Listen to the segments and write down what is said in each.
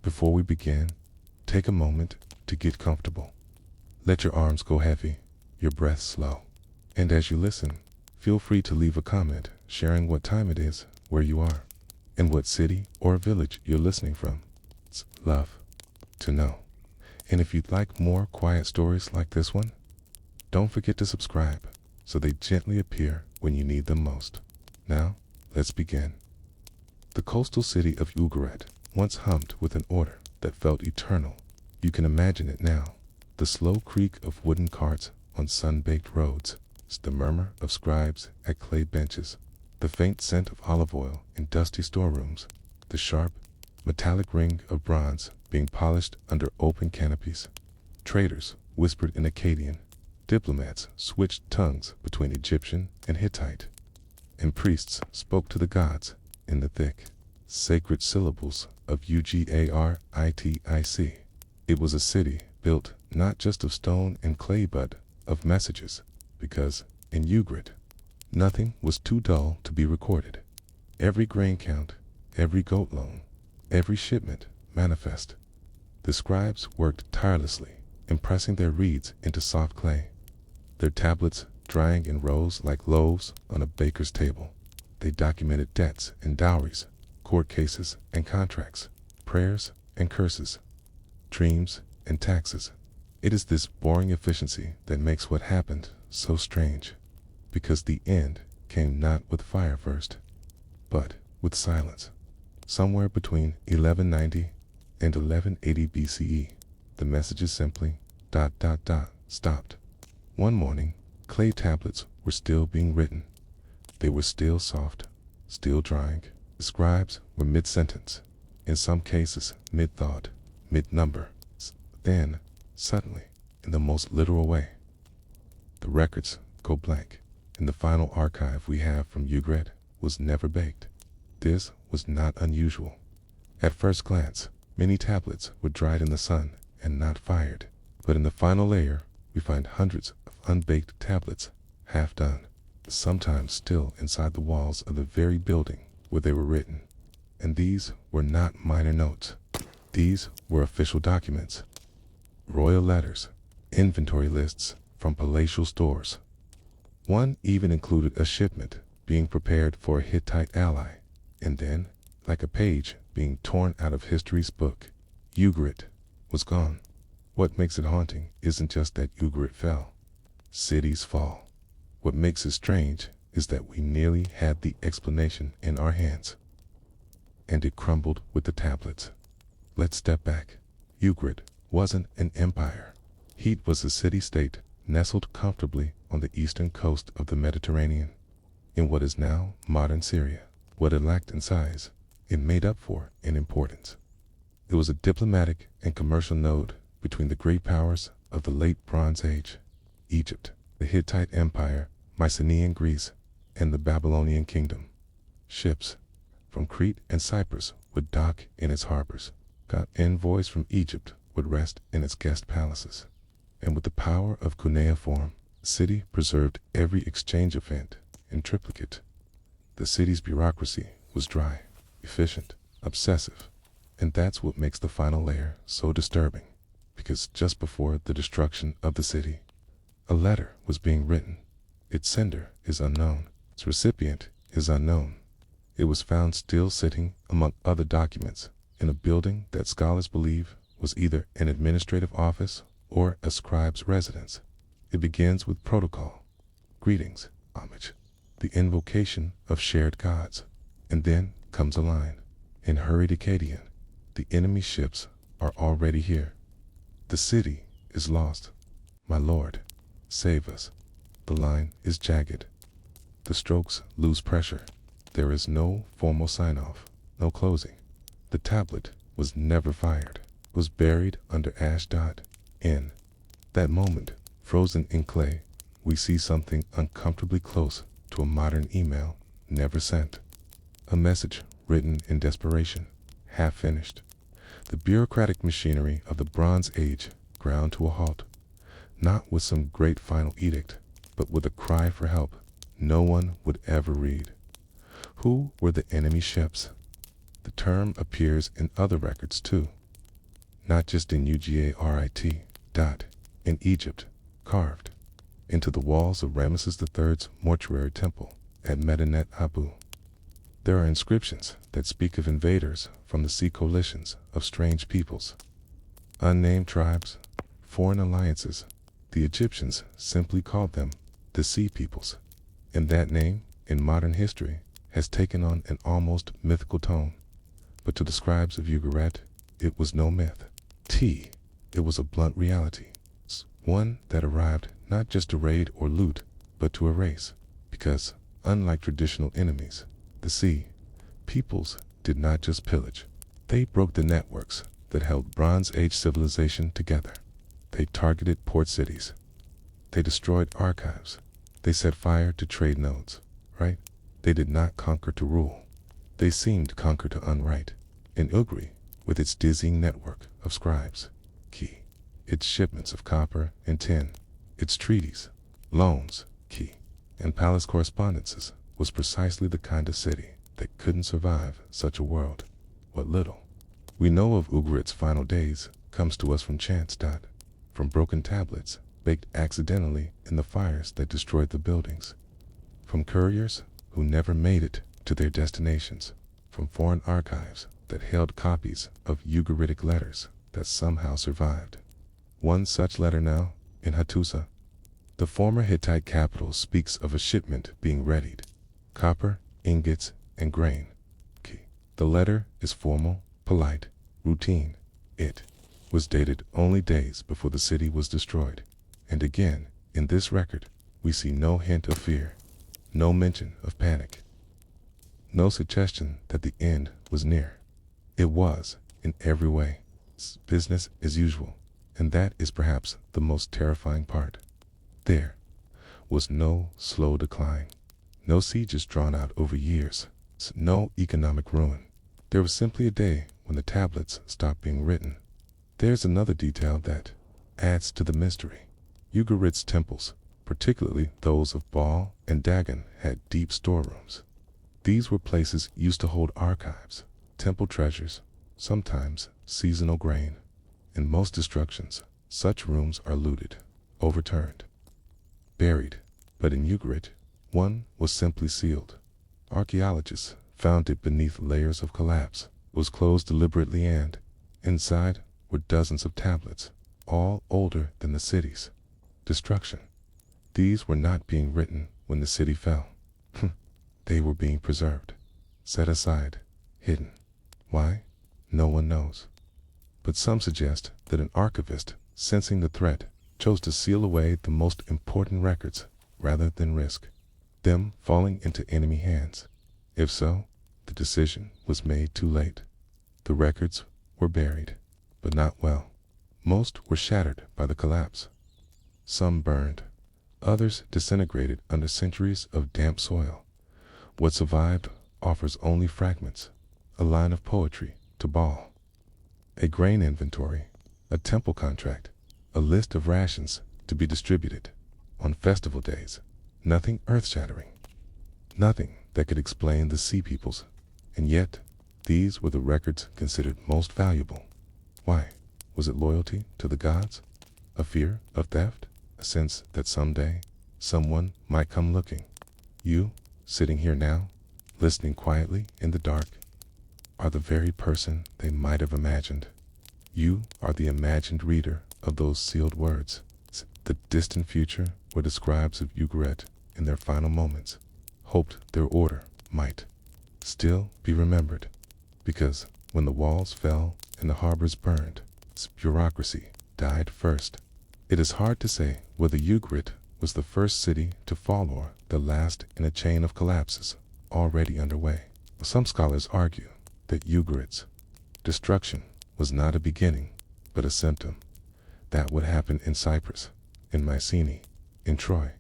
Before we begin, take a moment to get comfortable. Let your arms go heavy, your breath slow. And as you listen, feel free to leave a comment sharing what time it is, where you are, and what city or village you're listening from. It's love to know. And if you'd like more quiet stories like this one, don't forget to subscribe so they gently appear when you need them most. Now, let's begin. The coastal city of Ugarit once hummed with an order that felt eternal. You can imagine it now. The slow creak of wooden carts on sun-baked roads, the murmur of scribes at clay benches, the faint scent of olive oil in dusty storerooms, the sharp, metallic ring of bronze being polished under open canopies. Traders whispered in Akkadian, diplomats switched tongues between Egyptian and Hittite, and priests spoke to the gods in the thick, sacred syllables of Ugaritic. It was a city built not just of stone and clay but of messages, because in Ugarit, nothing was too dull to be recorded. Every grain count, every goat loan, every shipment manifest. The scribes worked tirelessly, impressing their reeds into soft clay, their tablets drying in rows like loaves on a baker's table. They documented debts and dowries, court cases and contracts, prayers and curses, dreams and taxes. It is this boring efficiency that makes what happened so strange, because the end came not with fire first, but with silence. Somewhere between 1190 and 1180 BCE, the messages simply ... stopped. One morning, clay tablets were still being written. They were still soft, still drying. The scribes were mid-sentence, in some cases mid-thought, mid-number. Then, suddenly, in the most literal way, the records go blank, and the final archive we have from Ugarit was never baked. This was not unusual. At first glance, many tablets were dried in the sun and not fired, but in the final layer, we find hundreds of unbaked tablets, half done, sometimes still inside the walls of the very building where they were written. And these were not minor notes. These were official documents, royal letters, inventory lists from palatial stores. One even included a shipment being prepared for a Hittite ally, and then, like a page being torn out of history's book, Ugarit was gone. What makes it haunting isn't just that Ugarit fell. Cities fall. What makes it strange is that we nearly had the explanation in our hands, and it crumbled with the tablets. Let's step back. Ugarit wasn't an empire. It was a city-state nestled comfortably on the eastern coast of the Mediterranean, in what is now modern Syria. What it lacked in size, it made up for in importance. It was a diplomatic and commercial node between the great powers of the late Bronze Age, Egypt, the Hittite Empire, Mycenaean Greece, and the Babylonian Kingdom. Ships from Crete and Cyprus would dock in its harbors. Envoys from Egypt would rest in its guest palaces. And with the power of cuneiform, the city preserved every exchange event in triplicate. The city's bureaucracy was dry, efficient, obsessive, and that's what makes the final layer so disturbing, because just before the destruction of the city, a letter was being written. Its sender is unknown, its recipient is unknown. It was found still sitting among other documents in a building that scholars believe was either an administrative office or a scribe's residence. It begins with protocol, greetings, homage, the invocation of shared gods, and then comes a line. In hurried Akkadian, the enemy ships are already here. The city is lost. My lord, save us. The line is jagged. The strokes lose pressure. There is no formal sign-off, no closing. The tablet was never fired, was buried under Ashdod. In that moment, frozen in clay, we see something uncomfortably close to a modern email never sent. A message written in desperation, half finished. The bureaucratic machinery of the Bronze Age ground to a halt, not with some great final edict, but with a cry for help no one would ever read. Who were the enemy ships? The term appears in other records too. not just in Ugarit, in Egypt, carved into the walls of Ramesses III's mortuary temple at Medinet Abu. There are inscriptions that speak of invaders from the sea coalitions of strange peoples, unnamed tribes, foreign alliances. The Egyptians simply called them the Sea Peoples, and that name, in modern history, has taken on an almost mythical tone. But to the scribes of Ugarit, it was no myth. It was a blunt reality, one that arrived not just to raid or loot, but to erase, because, unlike traditional enemies, the Sea Peoples did not just pillage. They broke the networks that held Bronze Age civilization together. They targeted port cities. They destroyed archives. They set fire to trade nodes, right? They did not conquer to rule. They seemed to conquer to unwrite. In Ugri, with its dizzying network of scribes, its shipments of copper and tin, its treaties, loans, and palace correspondences, was precisely the kind of city that couldn't survive such a world. What little we know of Ugarit's final days comes to us from chance. From broken tablets baked accidentally in the fires that destroyed the buildings, from couriers who never made it to their destinations, from foreign archives that held copies of Ugaritic letters that somehow survived. One such letter now, in Hattusa, the former Hittite capital, speaks of a shipment being readied, copper, ingots, and grain. The letter is formal, polite, routine. It was dated only days before the city was destroyed. And again, in this record, we see no hint of fear, no mention of panic, no suggestion that the end was near. It was, in every way, business as usual, and that is perhaps the most terrifying part. There was no slow decline, no sieges drawn out over years, no economic ruin. There was simply a day when the tablets stopped being written. There's another detail that adds to the mystery. Ugarit's temples, particularly those of Baal and Dagon, had deep storerooms. These were places used to hold archives, temple treasures, sometimes seasonal grain. In most destructions, such rooms are looted, overturned, buried, but in Ugarit, one was simply sealed. Archaeologists found it beneath layers of collapse. It was closed deliberately, and inside were dozens of tablets, all older than the city's destruction. These were not being written when the city fell. They were being preserved, set aside, hidden. Why? No one knows. But some suggest that an archivist, sensing the threat, chose to seal away the most important records rather than risk them falling into enemy hands. If so, the decision was made too late. The records were buried, but not well. Most were shattered by the collapse. Some burned, others disintegrated under centuries of damp soil. What survived offers only fragments, a line of poetry to Baal, a grain inventory, a temple contract, a list of rations to be distributed on festival days. Nothing earth-shattering, nothing that could explain the Sea Peoples, and yet these were the records considered most valuable. Why? Was it loyalty to the gods? A fear of theft? A sense that someday someone might come looking? You, sitting here now, listening quietly in the dark, are the very person they might have imagined. You are the imagined reader of those sealed words, the distant future where the scribes of Ugarit, in their final moments, hoped their order might still be remembered. Because when the walls fell and the harbors burned, bureaucracy died first. It is hard to say whether Ugarit was the first city to fall or the last in a chain of collapses already underway. Some scholars argue that Ugarit's destruction was not a beginning, but a symptom. That would happen in Cyprus, in Mycenae, in Troy.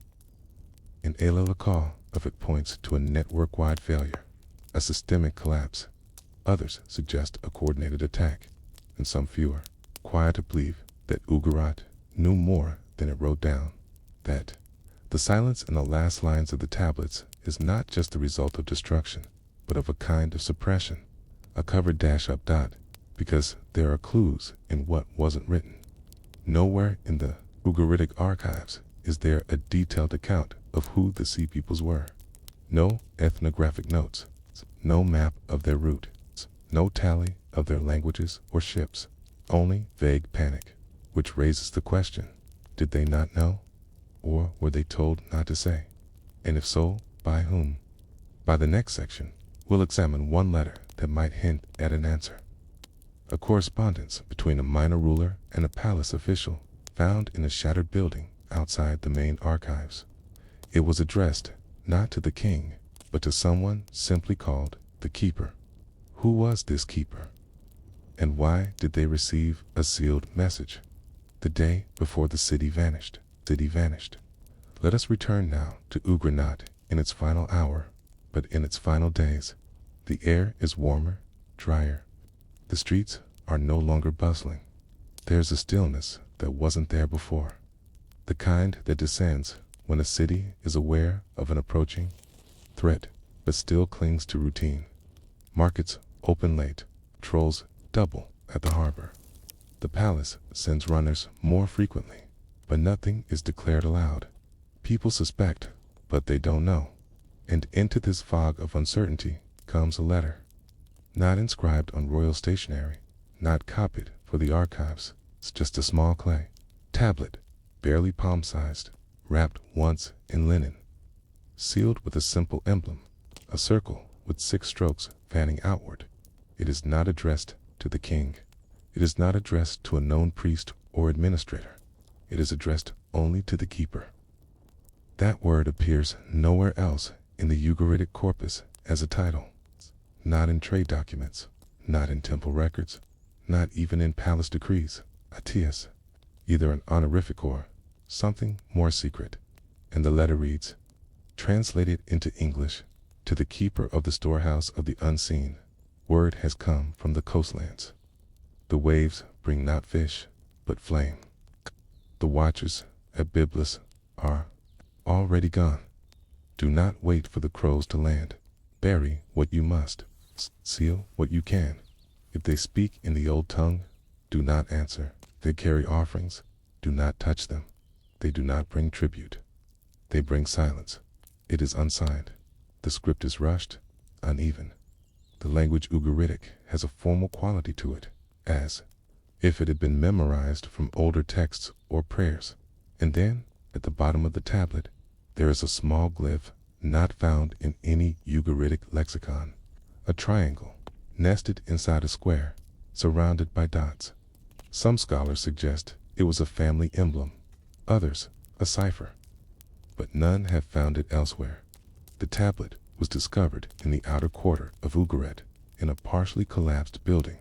In Elilakal, of it points to a network-wide failure, a systemic collapse. Others suggest a coordinated attack, and some fewer, quiet to believe that Ugarit knew more than it wrote down, that the silence in the last lines of the tablets is not just the result of destruction, but of a kind of suppression, a covered dash up dot because there are clues in what wasn't written. Nowhere in the Ugaritic archives is there a detailed account of who the Sea Peoples were. No ethnographic notes, no map of their route, no tally of their languages or ships, only vague panic, which raises the question, did they not know? Or were they told not to say? And if so, by whom? By the next section, we'll examine one letter that might hint at an answer. A correspondence between a minor ruler and a palace official found in a shattered building outside the main archives. It was addressed not to the king, but to someone simply called the keeper. Who was this keeper? And why did they receive a sealed message the day before the city vanished? Let us return now to Ugra, not in its final hour, but in its final days. The air is warmer, drier. The streets are no longer bustling. There's a stillness that wasn't there before, the kind that descends when a city is aware of an approaching threat but still clings to routine. Markets open late, patrols double at the harbor. The palace sends runners more frequently, but nothing is declared aloud. People suspect, but they don't know. And into this fog of uncertainty comes a letter. Not inscribed on royal stationery, not copied for the archives. It's just a small clay tablet, barely palm-sized, wrapped once in linen, sealed with a simple emblem, a circle with 6 strokes fanning outward. It is not addressed to the king. It is not addressed to a known priest or administrator. It is addressed only to the keeper. That word appears nowhere else in the Ugaritic corpus as a title. Not in trade documents, not in temple records, not even in palace decrees. Atias, either an honorific or something more secret. And the letter reads, translated into English, to the keeper of the storehouse of the unseen. Word has come from the coastlands. The waves bring not fish, but flame. The watchers at Byblos are already gone. Do not wait for the crows to land. Bury what you must. Seal what you can. If they speak in the old tongue, do not answer. They carry offerings. Do not touch them. They do not bring tribute. They bring silence. It is unsigned. The script is rushed, uneven. The language Ugaritic has a formal quality to it, as if it had been memorized from older texts or prayers. And then, at the bottom of the tablet, there is a small glyph not found in any Ugaritic lexicon. A triangle, nested inside a square, surrounded by dots. Some scholars suggest it was a family emblem, others a cipher, but none have found it elsewhere. The tablet was discovered in the outer quarter of Ugarit, in a partially collapsed building,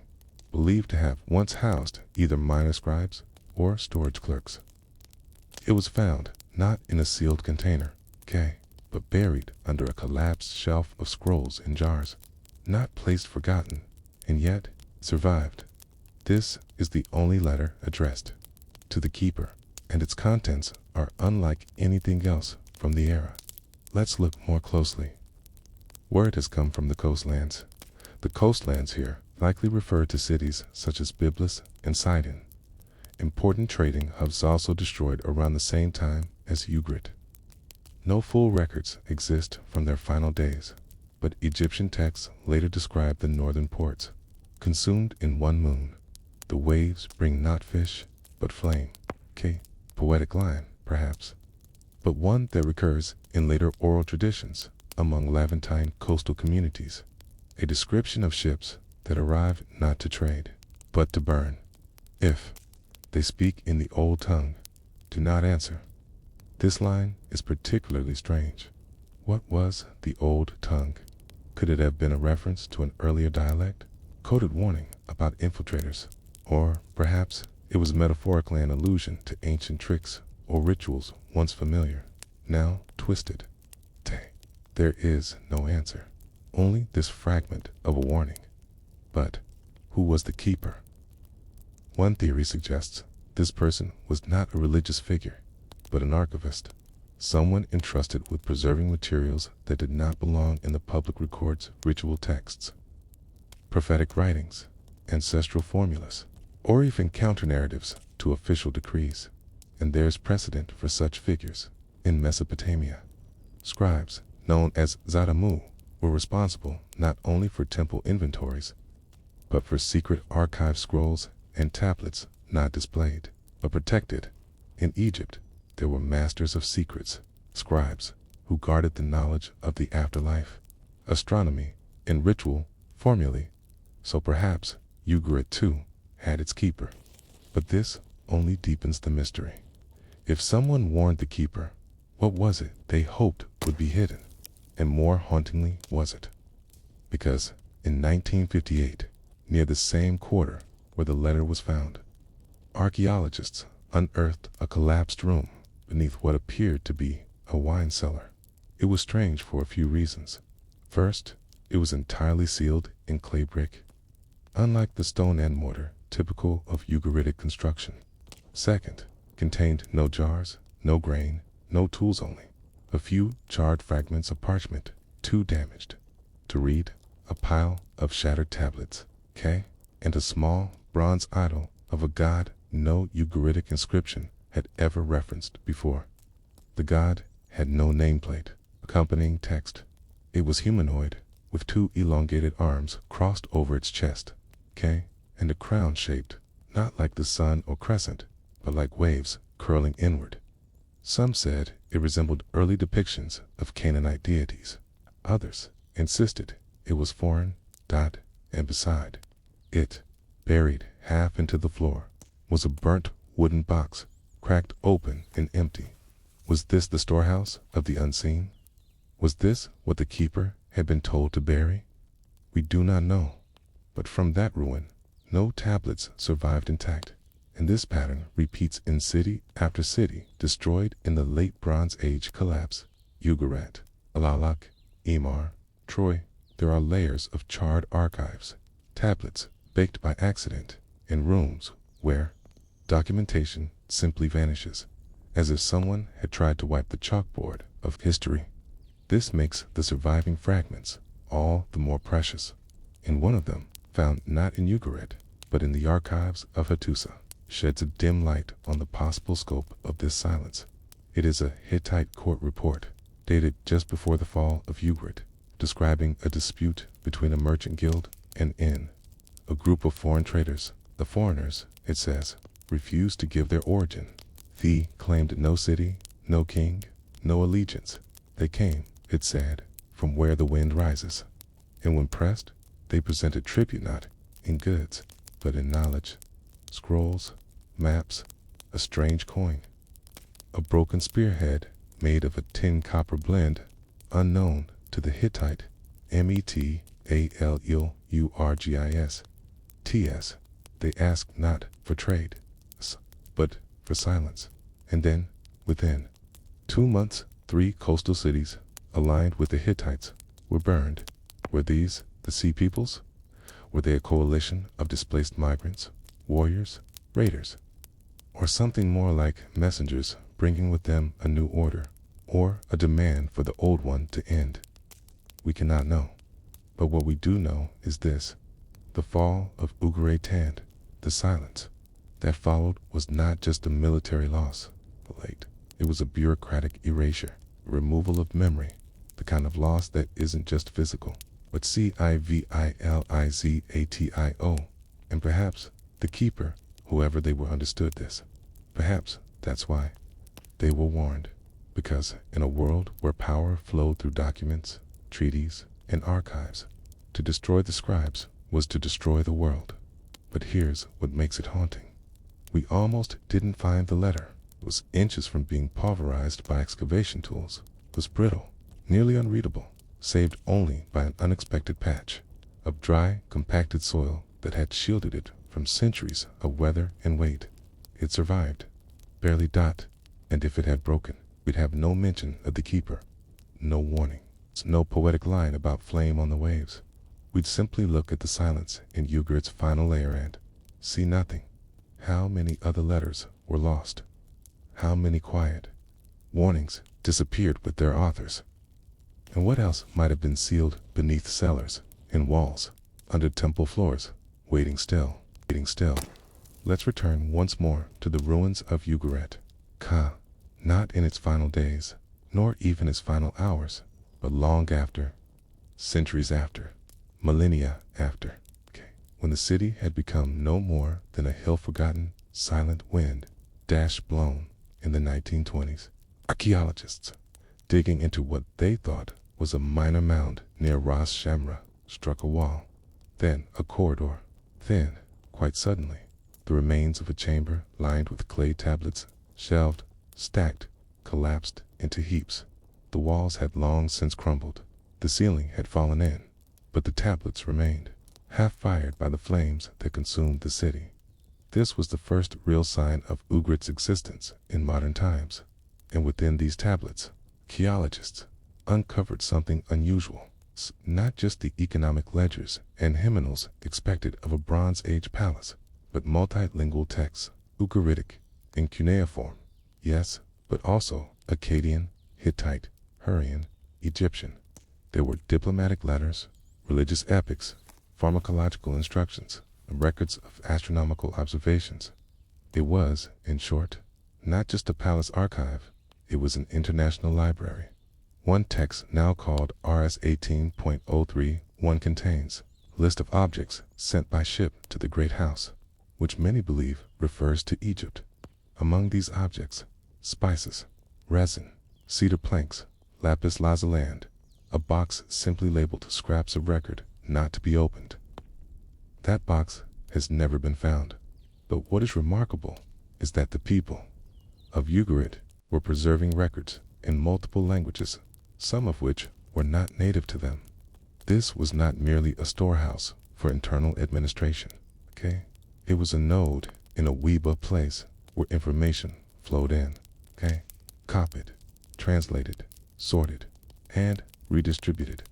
believed to have once housed either minor scribes or storage clerks. It was found not in a sealed container, but buried under a collapsed shelf of scrolls and jars, not placed forgotten, and yet survived. This is the only letter addressed to the keeper, and its contents are unlike anything else from the era. Let's look more closely. Word has come from the coastlands. The coastlands here likely refer to cities such as Byblos and Sidon. Important trading hubs also destroyed around the same time as Ugrit. No full records exist from their final days, but Egyptian texts later describe the northern ports, consumed in one moon. The waves bring not fish, but flame. Poetic line, perhaps, but one that recurs in later oral traditions among Levantine coastal communities. A description of ships that arrive not to trade, but to burn. If they speak in the old tongue, do not answer. This line is particularly strange. What was the old tongue? Could it have been a reference to an earlier dialect? Coded warning about infiltrators? Or perhaps it was metaphorically an allusion to ancient tricks or rituals once familiar, now twisted. There is no answer, only this fragment of a warning. But who was the keeper? One theory suggests this person was not a religious figure, but an archivist, someone entrusted with preserving materials that did not belong in the public record's ritual texts. Prophetic writings. ancestral formulas, or even counter-narratives to official decrees. And there's precedent for such figures. In Mesopotamia, scribes, known as Zadamu, were responsible not only for temple inventories, but for secret archive scrolls and tablets not displayed, but protected. In Egypt, there were masters of secrets, scribes, who guarded the knowledge of the afterlife, astronomy, and ritual formulae. So perhaps Ugarit too had its keeper. But this only deepens the mystery. If someone warned the keeper, what was it they hoped would be hidden? And more hauntingly was it? Because in 1958, near the same quarter where the letter was found, archaeologists unearthed a collapsed room beneath what appeared to be a wine cellar. It was strange for a few reasons. First, it was entirely sealed in clay brick, unlike the stone and mortar typical of Ugaritic construction. Second, contained no jars, no grain, no tools, only a few charred fragments of parchment, too damaged to read, a pile of shattered tablets, and a small bronze idol of a god no Ugaritic inscription had ever referenced before. The god had no nameplate, accompanying text. It was humanoid, with two elongated arms crossed over its chest, and a crown shaped, not like the sun or crescent, but like waves curling inward. Some said it resembled early depictions of Canaanite deities. Others insisted it was foreign, and beside it, buried half into the floor, was a burnt wooden box, cracked open and empty. Was this the storehouse of the unseen? Was this what the keeper had been told to bury? We do not know. But from that ruin, no tablets survived intact, and this pattern repeats in city after city destroyed in the late Bronze Age collapse. Ugarit, Alalak, Emar, Troy. There are layers of charred archives, tablets baked by accident, in rooms where documentation simply vanishes, as if someone had tried to wipe the chalkboard of history. This makes the surviving fragments all the more precious. In one of them, found not in Ugarit, but in the archives of Hattusa, sheds a dim light on the possible scope of this silence. It is a Hittite court report, dated just before the fall of Ugarit, describing a dispute between a merchant guild and a group of foreign traders. The foreigners, it says, refused to give their origin. They claimed no city, no king, no allegiance. They came, it said, from where the wind rises. And when pressed, they presented tribute not in goods, but in knowledge. Scrolls, maps, a strange coin, a broken spearhead made of a tin copper blend, unknown to the Hittite, Metalurgis. T.S. They asked not for trade, but for silence. And then, within 2 months, 3 coastal cities, aligned with the Hittites, were burned. Were these the Sea Peoples? Were they a coalition of displaced migrants, warriors, raiders, or something more like messengers bringing with them a new order, or a demand for the old one to end? We cannot know. But what we do know is this: the fall of Ugarit, the silence that followed, was not just a military loss. It was a bureaucratic erasure, a removal of memory, the kind of loss that isn't just physical, but civilizatio. And perhaps the keeper, whoever they were, understood this. Perhaps that's why they were warned, because in a world where power flowed through documents, treaties, and archives, to destroy the scribes was to destroy the world. But here's what makes it haunting. We almost didn't find the letter. It was inches from being pulverized by excavation tools. It was brittle, nearly unreadable, saved only by an unexpected patch of dry, compacted soil that had shielded it from centuries of weather and weight. It survived, barely. And if it had broken, we'd have no mention of the keeper, no warning, no poetic line about flame on the waves. We'd simply look at the silence in Ugarit's final layer and see nothing. How many other letters were lost? How many quiet warnings disappeared with their authors? And what else might have been sealed beneath cellars, in walls, under temple floors? waiting still, waiting still. Let's return once more to the ruins of Ugarit. Not in its final days, nor even its final hours, but long after, centuries after, millennia after, when the city had become no more than a hill-forgotten, silent wind, blown in the 1920s. Archaeologists, digging into what they thought was a minor mound near Ras Shamra, struck a wall, then a corridor, then, quite suddenly, the remains of a chamber lined with clay tablets, shelved, stacked, collapsed into heaps. The walls had long since crumbled, the ceiling had fallen in, but the tablets remained, half fired by the flames that consumed the city. This was the first real sign of Ugrit's existence in modern times, and within these tablets, archaeologists uncovered something unusual, not just the economic ledgers and hymnals expected of a Bronze Age palace, but multilingual texts, Ugaritic, in cuneiform, yes, but also Akkadian, Hittite, Hurrian, Egyptian. There were diplomatic letters, religious epics, pharmacological instructions, and records of astronomical observations. It was, in short, not just a palace archive, it was an international library. One text, now called RS 18.031, contains a list of objects sent by ship to the Great House, which many believe refers to Egypt. Among these objects, spices, resin, cedar planks, lapis lazuli, a box simply labeled scraps of record not to be opened. That box has never been found. But what is remarkable is that the people of Ugarit were preserving records in multiple languages, some of which were not native to them. This was not merely a storehouse for internal administration, It was a node in a Weeba place where information flowed in, copied, translated, sorted, and redistributed.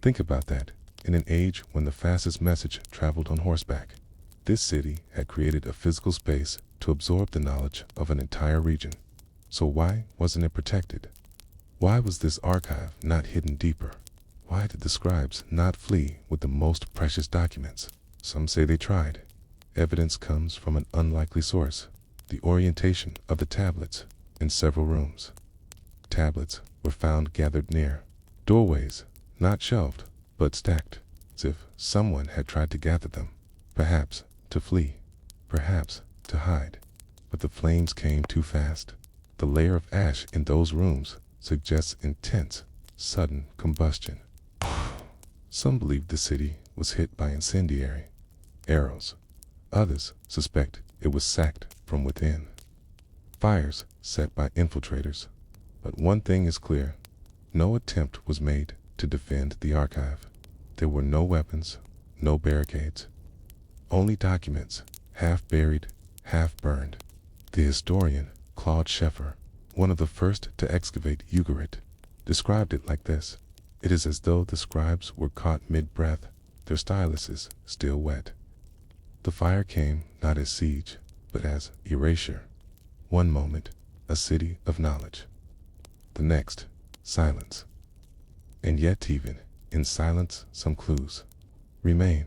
Think about that. In an age when the fastest message traveled on horseback, this city had created a physical space to absorb the knowledge of an entire region. So why wasn't it protected? Why was this archive not hidden deeper? Why did the scribes not flee with the most precious documents? Some say they tried. Evidence comes from an unlikely source: the orientation of the tablets in several rooms. Tablets were found gathered near doorways, not shelved, but stacked, as if someone had tried to gather them, perhaps to flee, perhaps to hide. But the flames came too fast. The layer of ash in those rooms suggests intense, sudden combustion. Some believe the city was hit by incendiary arrows. Others suspect it was sacked from within. Fires set by infiltrators. But one thing is clear: no attempt was made to defend the archive. There were no weapons, no barricades, only documents, half buried, half burned. The historian Claude Scheffer, one of the first to excavate Ugarit, described it like this: "It is as though the scribes were caught mid-breath, their styluses still wet." The fire came not as siege, but as erasure. One moment, a city of knowledge. The next, silence. And yet even in silence, some clues remain.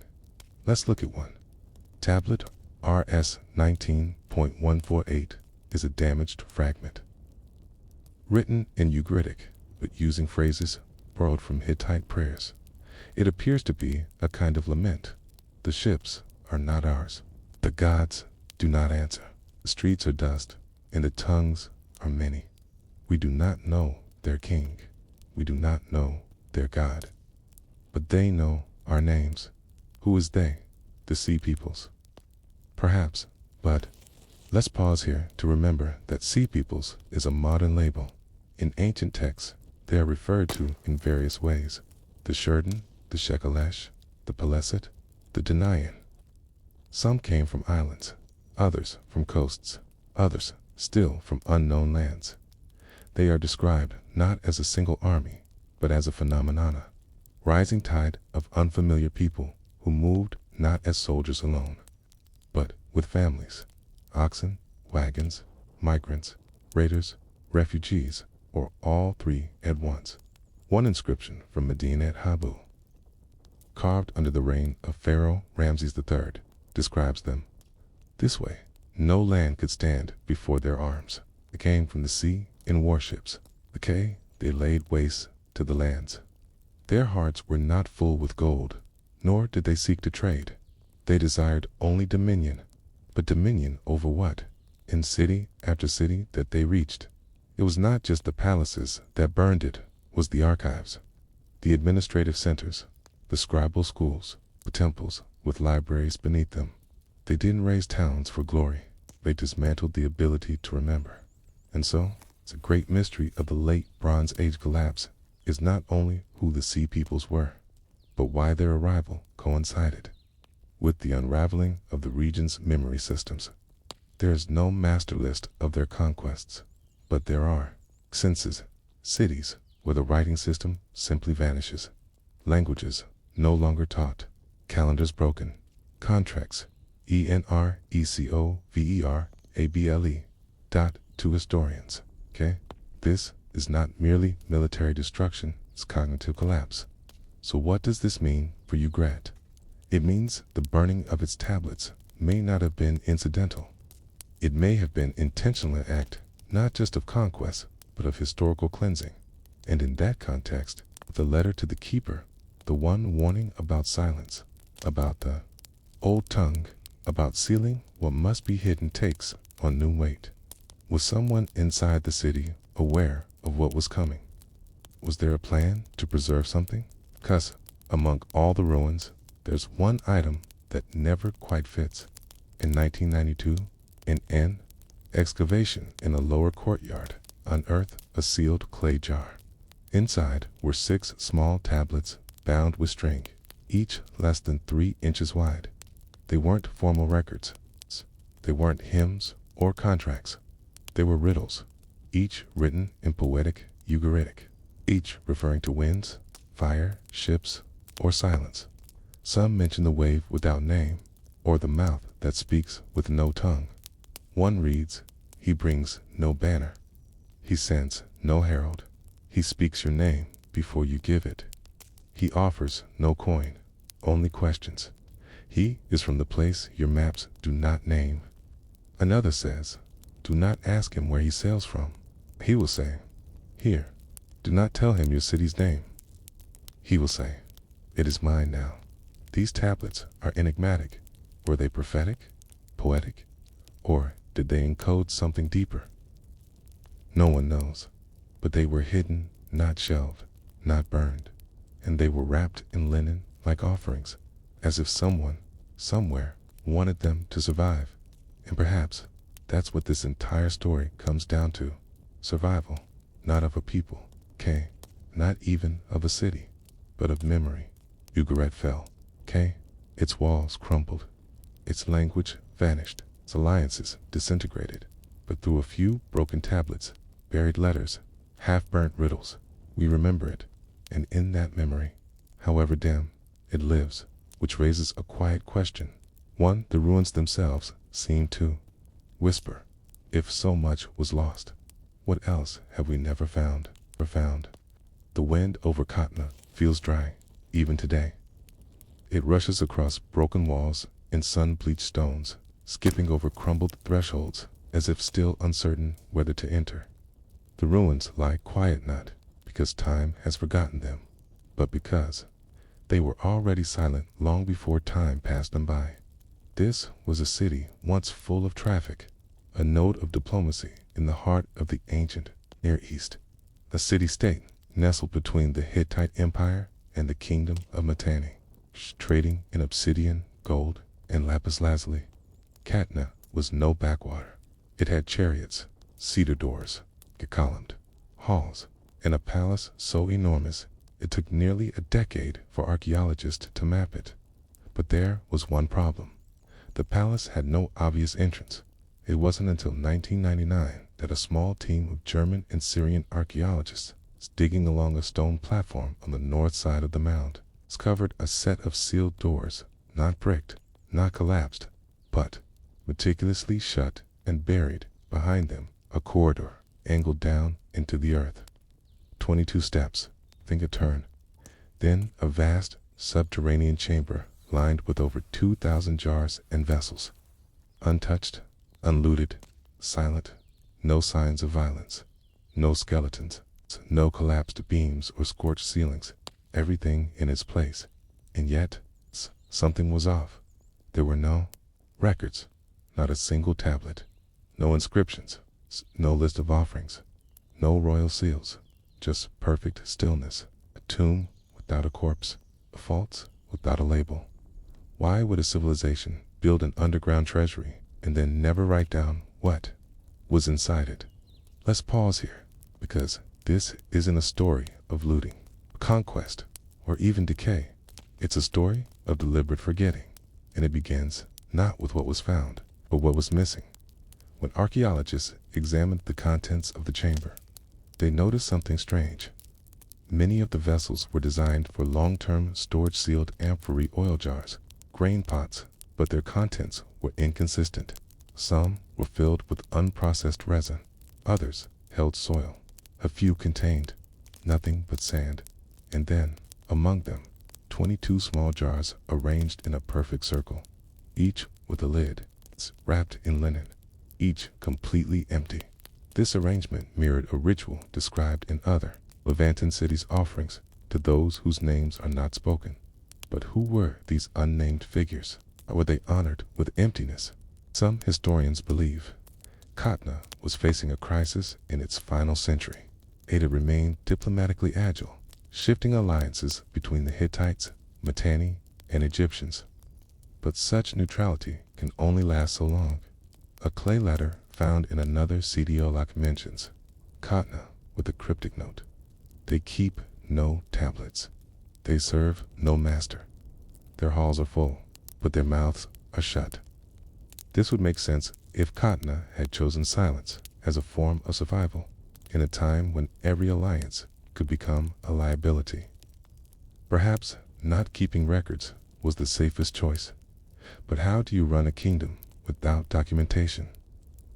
Let's look at one. Tablet RS 19.148 is a damaged fragment. Written in Ugaritic, but using phrases borrowed from Hittite prayers. It appears to be a kind of lament. The ships are not ours. The gods do not answer. The streets are dust, and the tongues are many. We do not know their king. We do not know their God. But they know our names. Who is they? The sea peoples? Perhaps, but let's pause here to remember that sea peoples is a modern label. In ancient texts, they are referred to in various ways: the Shurden, the Shekelesh, the Peleset, the Denayan. Some came from islands, others from coasts, others still from unknown lands. They are described not as a single army, but as a phenomena, rising tide of unfamiliar people who moved not as soldiers alone, but with families, oxen, wagons, migrants, raiders, refugees, or all three at once. One inscription from Medinet Habu, carved under the reign of Pharaoh Ramses III, describes them. This way, no land could stand before their arms. They came from the sea in warships. Okay, they laid waste to the lands. Their hearts were not full with gold, nor did they seek to trade. They desired only dominion. But dominion over what? In city after city that they reached. It was not just the palaces that burned, it was the archives, the administrative centers, the scribal schools, the temples with libraries beneath them. They didn't raise towns for glory. They dismantled the ability to remember. And so, it's a great mystery of the late Bronze Age collapse is not only who the sea peoples were, but why their arrival coincided with the unraveling of the region's memory systems. There is no master list of their conquests, but there are senses, cities where the writing system simply vanishes, languages no longer taught, calendars broken, contracts, ENRECOVERABLE, to historians. Okay? This is not merely military destruction, it's cognitive collapse. So what does this mean for Ugrat? It means the burning of its tablets may not have been incidental. It may have been intentional act, not just of conquest, but of historical cleansing. And in that context, the letter to the keeper, the one warning about silence, about the old tongue, about sealing what must be hidden takes on new weight. Was someone inside the city aware of what was coming? Was there a plan to preserve something? 'Cause among all the ruins, there's one item that never quite fits. In 1992, an excavation in a lower courtyard unearthed a sealed clay jar. Inside were 6 small tablets bound with string, each less than 3 inches wide. They weren't formal records. They weren't hymns or contracts. They were riddles, each written in poetic Ugaritic, each referring to winds, fire, ships, or silence. Some mention the wave without name, or the mouth that speaks with no tongue. One reads, "He brings no banner. He sends no herald. He speaks your name before you give it. He offers no coin, only questions. He is from the place your maps do not name." Another says, "Do not ask him where he sails from. He will say, 'Here.' Do not tell him your city's name. He will say, 'It is mine now.'" These tablets are enigmatic. Were they prophetic, poetic, or did they encode something deeper? No one knows, but they were hidden, not shelved, not burned, and they were wrapped in linen like offerings, as if someone, somewhere, wanted them to survive. And perhaps that's what this entire story comes down to. Survival, not of a people, not even of a city, but of memory. Ugarit fell, its walls crumbled, its language vanished, its alliances disintegrated, but through a few broken tablets, buried letters, half-burnt riddles, we remember it, and in that memory, however dim, it lives, which raises a quiet question, one the ruins themselves seem to whisper. If so much was lost, what else have we never found or found? The wind over Katna feels dry, even today. It rushes across broken walls and sun-bleached stones, skipping over crumbled thresholds, as if still uncertain whether to enter. The ruins lie quiet not because time has forgotten them, but because they were already silent long before time passed them by. This was a city once full of traffic, a node of diplomacy in the heart of the ancient Near East, a city-state nestled between the Hittite Empire and the Kingdom of Mitanni, trading in obsidian, gold, and lapis lazuli. Katna was no backwater. It had chariots, cedar doors, columned halls, and a palace so enormous it took nearly a decade for archaeologists to map it. But there was one problem. The palace had no obvious entrance. It wasn't until 1999 that a small team of German and Syrian archaeologists, digging along a stone platform on the north side of the mound, discovered a set of sealed doors, not bricked, not collapsed, but meticulously shut and buried behind them, a corridor angled down into the earth. 22 steps, think a turn, then a vast subterranean chamber lined with over 2,000 jars and vessels. Untouched, unlooted, silent, no signs of violence, no skeletons, no collapsed beams or scorched ceilings, everything in its place. And yet, something was off. There were no records, not a single tablet, no inscriptions, no list of offerings, no royal seals, just perfect stillness, a tomb without a corpse, a vault without a label. Why would a civilization build an underground treasury and then never write down what was inside it? Let's pause here, because this isn't a story of looting, conquest, or even decay. It's a story of deliberate forgetting, and it begins not with what was found, but what was missing. When archaeologists examined the contents of the chamber, they noticed something strange. Many of the vessels were designed for long-term storage, sealed amphory oil jars, grain pots, but their contents were inconsistent. Some were filled with unprocessed resin, others held soil, a few contained nothing but sand, and then, among them, 22 small jars arranged in a perfect circle, each with a lid, wrapped in linen, each completely empty. This arrangement mirrored a ritual described in other Levantan cities' offerings to those whose names are not spoken. But who were these unnamed figures? Or were they honored with emptiness? Some historians believe Katna was facing a crisis in its final century. Ada remained diplomatically agile, shifting alliances between the Hittites, Mitanni, and Egyptians. But such neutrality can only last so long. A clay letter found in another Cediolach mentions Katna with a cryptic note. They keep no tablets. They serve no master. Their halls are full, but their mouths are shut. This would make sense if Katna had chosen silence as a form of survival in a time when every alliance could become a liability. Perhaps not keeping records was the safest choice. But how do you run a kingdom without documentation?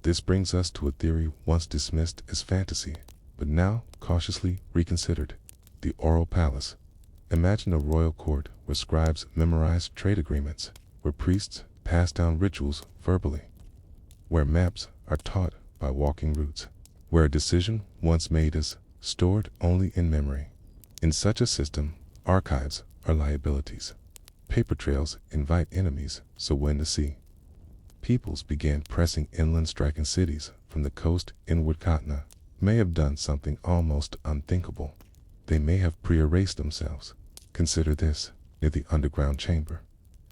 This brings us to a theory once dismissed as fantasy, but now cautiously reconsidered: the oral palace. Imagine a royal court where scribes memorized trade agreements, where priests pass down rituals verbally, where maps are taught by walking routes, where a decision once made is stored only in memory. In such a system, archives are liabilities. Paper trails invite enemies, so when to see. Peoples began pressing inland, striking cities from the coast inward. Katna may have done something almost unthinkable. They may have pre-erased themselves. Consider this: near the underground chamber,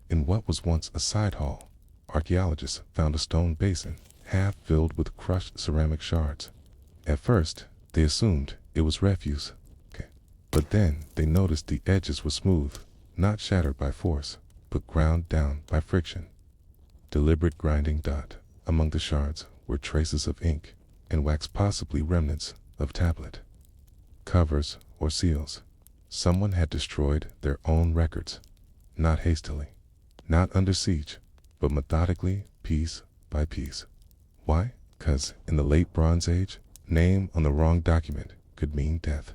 in what was once a side hall, archaeologists found a stone basin half filled with crushed ceramic shards. At first, they assumed it was refuse. But then they noticed the edges were smooth, not shattered by force, but ground down by friction. Deliberate grinding. Among the shards were traces of ink and wax, possibly remnants of tablet covers or seals. Someone had destroyed their own records, not hastily, not under siege, but methodically, piece by piece. Why? Because in the late Bronze Age, name on the wrong document could mean death.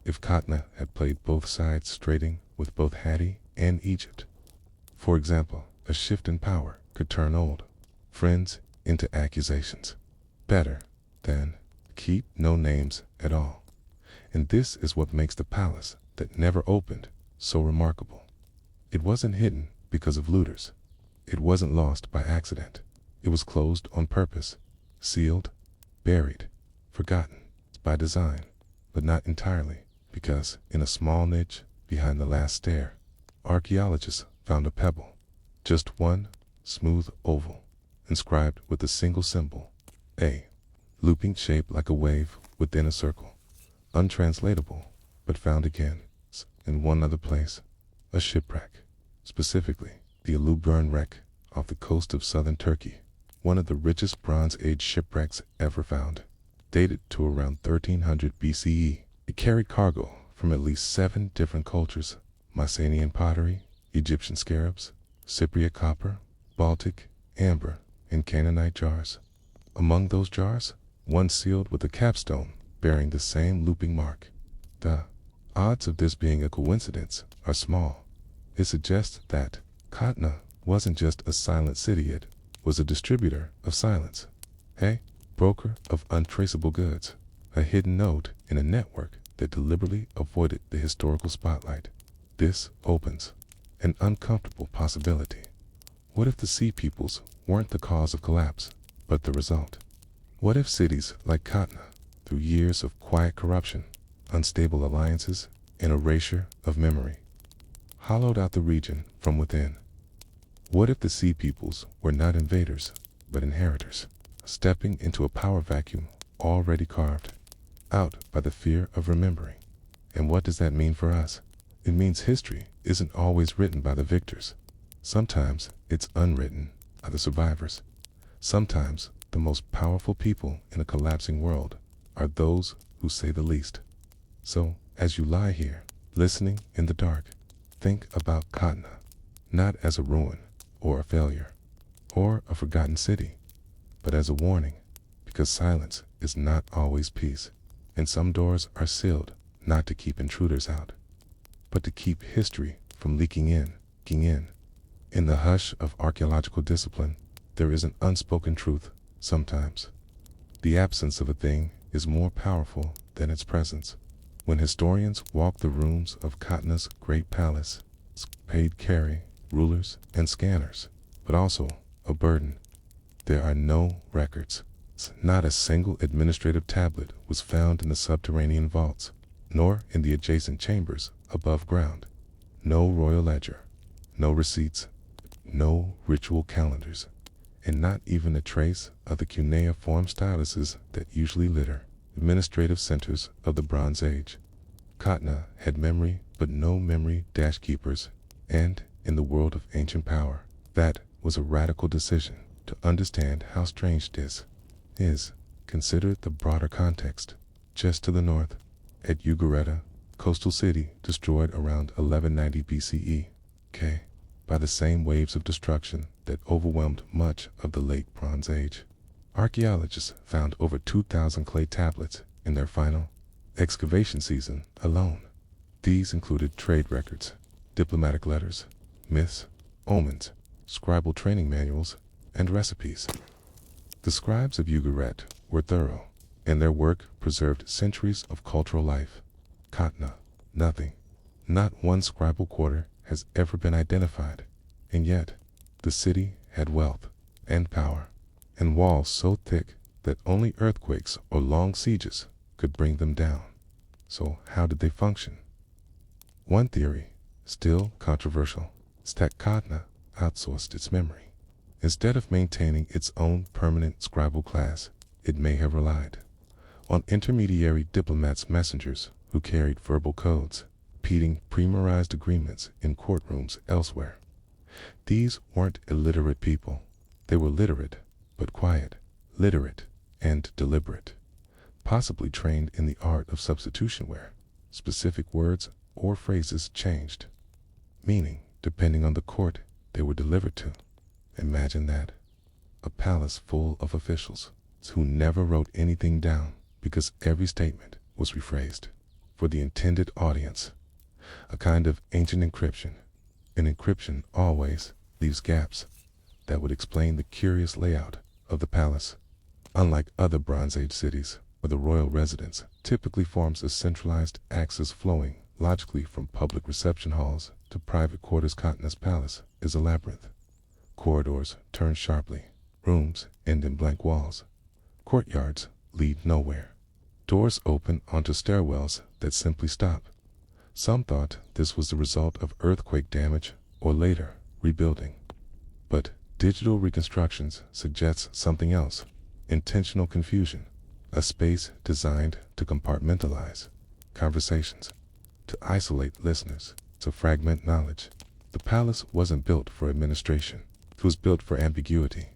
If Katna had played both sides straighting with both Hatti and Egypt, for example, a shift in power could turn old friends into accusations. Better than keep no names at all. And this is what makes the palace that never opened so remarkable. It wasn't hidden because of looters. It wasn't lost by accident. It was closed on purpose, sealed, buried, forgotten by design, but not entirely, because in a small niche behind the last stair, archaeologists found a pebble, just one smooth oval, inscribed with a single symbol, A, looping shape like a wave within a circle. Untranslatable, but found again in one other place, a shipwreck, specifically the Aluburn wreck off the coast of southern Turkey, one of the richest Bronze Age shipwrecks ever found, dated to around 1300 BCE. It carried cargo from at least 7 different cultures: Mycenaean pottery, Egyptian scarabs, Cypriot copper, Baltic, amber, and Canaanite jars. Among those jars, one sealed with a capstone bearing the same looping mark. The odds of this being a coincidence are small. It suggests that Katna wasn't just a silent city, it was a distributor of silence, a broker of untraceable goods, a hidden node in a network that deliberately avoided the historical spotlight. This opens an uncomfortable possibility. What if the sea peoples weren't the cause of collapse, but the result? What if cities like Katna, through years of quiet corruption, unstable alliances, and erasure of memory, hollowed out the region from within? What if the sea peoples were not invaders, but inheritors, stepping into a power vacuum already carved out by the fear of remembering? And what does that mean for us? It means history isn't always written by the victors. Sometimes it's unwritten by the survivors. Sometimes the most powerful people in a collapsing world are those who say the least. So, as you lie here, listening in the dark, think about Katna, not as a ruin or a failure or a forgotten city, but as a warning, because silence is not always peace, and some doors are sealed not to keep intruders out, but to keep history from leaking in. In the hush of archaeological discipline, there is an unspoken truth sometimes. The absence of a thing is more powerful than its presence. When historians walk the rooms of Katna's great palace, paid carry rulers and scanners, but also a burden. There are no records. Not a single administrative tablet was found in the subterranean vaults, nor in the adjacent chambers above ground. No royal ledger, no receipts, no ritual calendars, and not even a trace of the cuneiform styluses that usually litter administrative centers of the Bronze Age. Katna had memory, but no memory keepers, and in the world of ancient power, that was a radical decision. To understand how strange this is, consider the broader context. Just to the north, at Ugareta, coastal city destroyed around 1190 BCE, by the same waves of destruction that overwhelmed much of the late Bronze Age. Archaeologists found over 2,000 clay tablets in their final excavation season alone. These included trade records, diplomatic letters, myths, omens, scribal training manuals, and recipes. The scribes of Ugarit were thorough, and their work preserved centuries of cultural life. Katna, nothing. Not one scribal quarter has ever been identified, and yet the city had wealth and power, and walls so thick that only earthquakes or long sieges could bring them down. So how did they function? One theory, still controversial, is that Katna outsourced its memory. Instead of maintaining its own permanent scribal class, it may have relied on intermediary diplomats' messengers who carried verbal codes, repeating pre-memorized agreements in courtrooms elsewhere. These weren't illiterate people. They were literate, but quiet, literate, and deliberate, possibly trained in the art of substitution where specific words or phrases changed meaning depending on the court they were delivered to. Imagine that. A palace full of officials who never wrote anything down because every statement was rephrased for the intended audience. A kind of ancient encryption. An encryption always leaves gaps that would explain the curious layout of the palace. Unlike other Bronze Age cities, where the royal residence typically forms a centralized axis flowing logically from public reception halls to private quarters, Katna's palace is a labyrinth. Corridors turn sharply, rooms end in blank walls, courtyards lead nowhere, doors open onto stairwells that simply stop. Some thought this was the result of earthquake damage or later rebuilding. But digital reconstructions suggest something else: intentional confusion, a space designed to compartmentalize conversations, to isolate listeners, to fragment knowledge. The palace wasn't built for administration. It was built for ambiguity.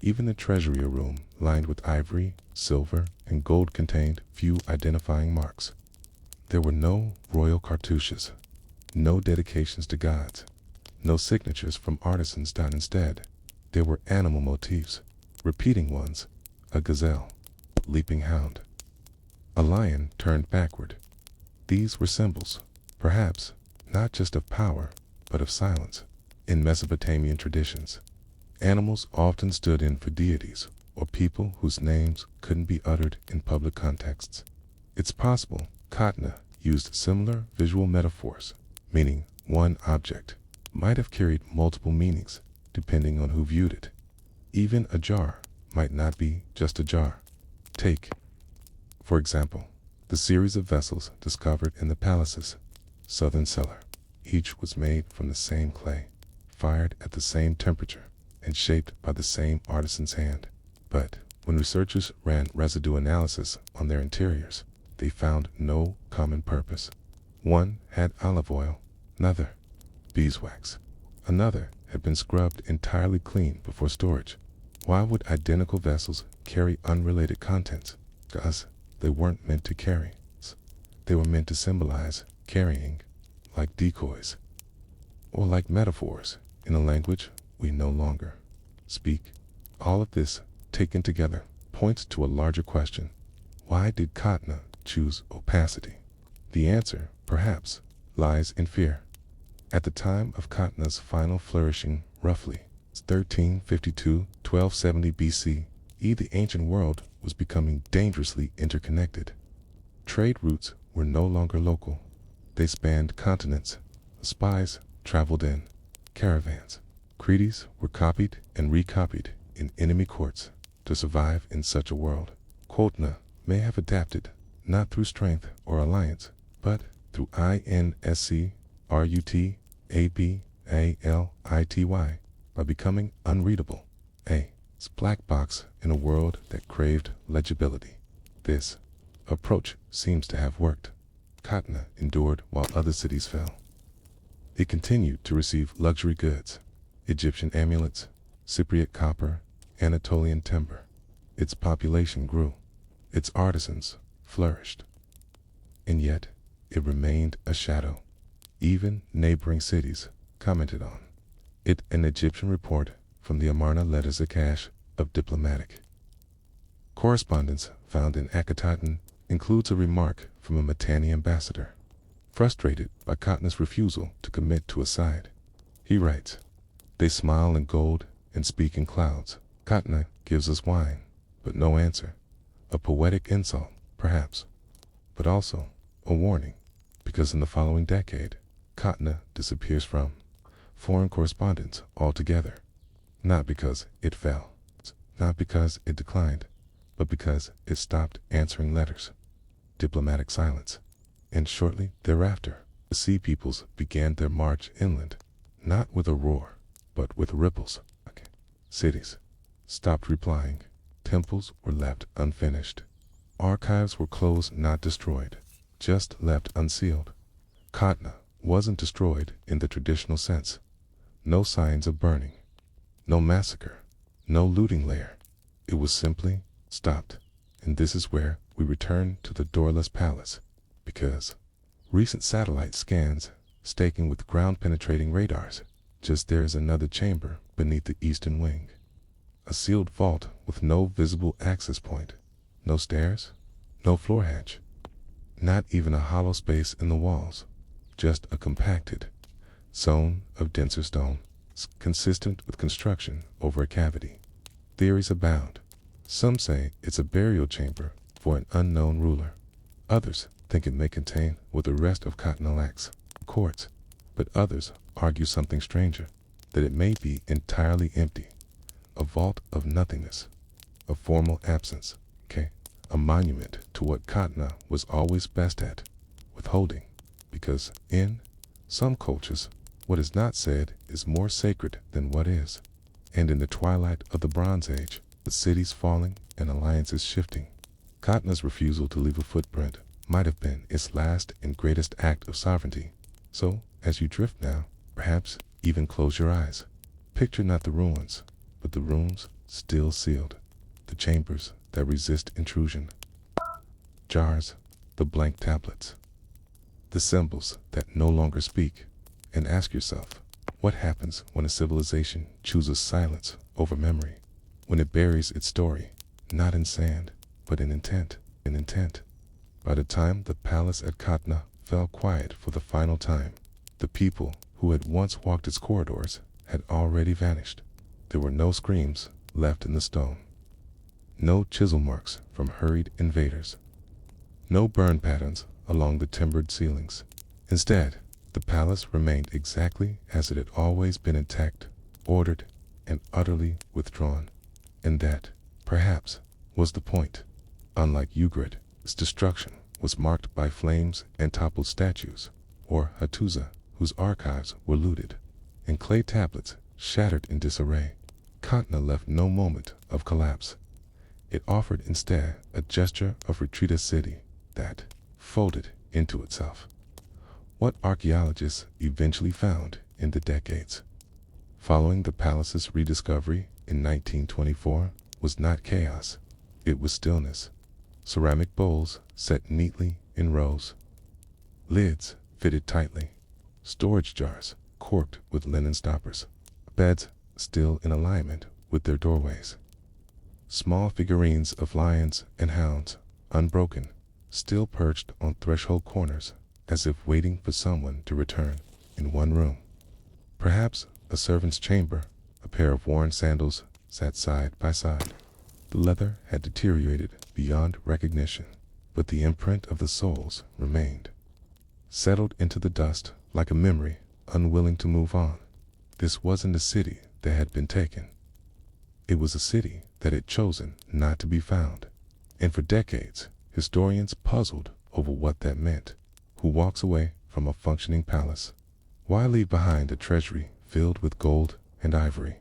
Even the treasury room, lined with ivory, silver, and gold, contained few identifying marks. There were no royal cartouches, no dedications to gods, no signatures from artisans. Instead, there were animal motifs, repeating ones: a gazelle, leaping hound, a lion turned backward. These were symbols, perhaps not just of power, but of silence. In Mesopotamian traditions, animals often stood in for deities or people whose names couldn't be uttered in public contexts. It's possible Katna used similar visual metaphors, meaning one object might have carried multiple meanings depending on who viewed it. Even a jar might not be just a jar. Take, for example, the series of vessels discovered in the palace's southern cellar. Each was made from the same clay, fired at the same temperature, and shaped by the same artisan's hand. But when researchers ran residue analysis on their interiors, they found no common purpose. One had olive oil, another beeswax, another had been scrubbed entirely clean before storage. Why would identical vessels carry unrelated contents? Because they weren't meant to carry. They were meant to symbolize carrying, like decoys, or like metaphors in a language we no longer speak. All of this, taken together, points to a larger question. Why did Katna choose opacity? The answer, perhaps, lies in fear. At the time of Katna's final flourishing, roughly 1352-1270 BC, the ancient world was becoming dangerously interconnected. Trade routes were no longer local. They spanned continents. Spies traveled in caravans. Treaties were copied and recopied in enemy courts. To survive in such a world, Katna may have adapted, not through strength or alliance, but through inscrutality, by becoming unreadable, a black box in a world that craved legibility. This approach seems to have worked. Katna endured while other cities fell. It continued to receive luxury goods, Egyptian amulets, Cypriot copper, Anatolian timber. Its population grew. Its artisans flourished. And yet, it remained a shadow. Even neighboring cities commented on it. An Egyptian report from the Amarna letters a cache of diplomatic correspondence found in Akhetaten includes a remark from a Mitanni ambassador, frustrated by Katna's refusal to commit to a side. He writes, "They smile in gold and speak in clouds. Katna gives us wine, but no answer. A poetic insult, perhaps, but also a warning, because in the following decade, Katna disappears from foreign correspondence altogether. Not because it fell, not because it declined, but because it stopped answering letters. Diplomatic silence. And shortly thereafter, the sea peoples began their march inland, not with a roar, but with ripples. Cities stopped replying. Temples were left unfinished. Archives were closed, not destroyed, just left unsealed. Katna wasn't destroyed in the traditional sense. No signs of burning, no massacre, no looting lair. It was simply stopped. And this is where we return to the doorless palace, because recent satellite scans, staking with ground-penetrating radars, just there is another chamber beneath the eastern wing. A sealed vault with no visible access point, no stairs, no floor hatch, not even a hollow space in the walls, just a compacted zone of denser stone, consistent with construction over a cavity. Theories abound. Some say it's a burial chamber for an unknown ruler. Others think it may contain what the rest of Katna lacks, courts. But others argue something stranger, that it may be entirely empty. A vault of nothingness, a formal absence, a monument to what Katna was always best at, withholding, because in some cultures, what is not said is more sacred than what is. And in the twilight of the Bronze Age, with cities falling and alliances shifting, Katna's refusal to leave a footprint might have been its last and greatest act of sovereignty. So, as you drift now, perhaps even close your eyes. Picture not the ruins, but the rooms still sealed, the chambers that resist intrusion, jars, the blank tablets, the symbols that no longer speak. And ask yourself, what happens when a civilization chooses silence over memory, when it buries its story, not in sand, but in intent, By the time the palace at Katna fell quiet for the final time, the people who had once walked its corridors had already vanished. There were no screams left in the stone, no chisel marks from hurried invaders, no burn patterns along the timbered ceilings. Instead, the palace remained exactly as it had always been, intact, ordered, and utterly withdrawn. And that, perhaps, was the point. Unlike Ugarit, its destruction was marked by flames and toppled statues, or Hattusa, whose archives were looted, and clay tablets shattered in disarray. Katna left no moment of collapse. It offered instead a gesture of retreat, a city that folded into itself. What archaeologists eventually found in the decades following the palace's rediscovery in 1924 was not chaos, it was stillness. Ceramic bowls set neatly in rows, lids fitted tightly, storage jars corked with linen stoppers, beds still in alignment with their doorways. Small figurines of lions and hounds, unbroken, still perched on threshold corners, as if waiting for someone to return. In one room, perhaps a servant's chamber, a pair of worn sandals sat side by side. The leather had deteriorated beyond recognition, but the imprint of the soles remained, settled into the dust like a memory, unwilling to move on. This wasn't a city that had been taken. It was a city that had chosen not to be found. And for decades, historians puzzled over what that meant. Who walks away from a functioning palace? Why leave behind a treasury filled with gold and ivory?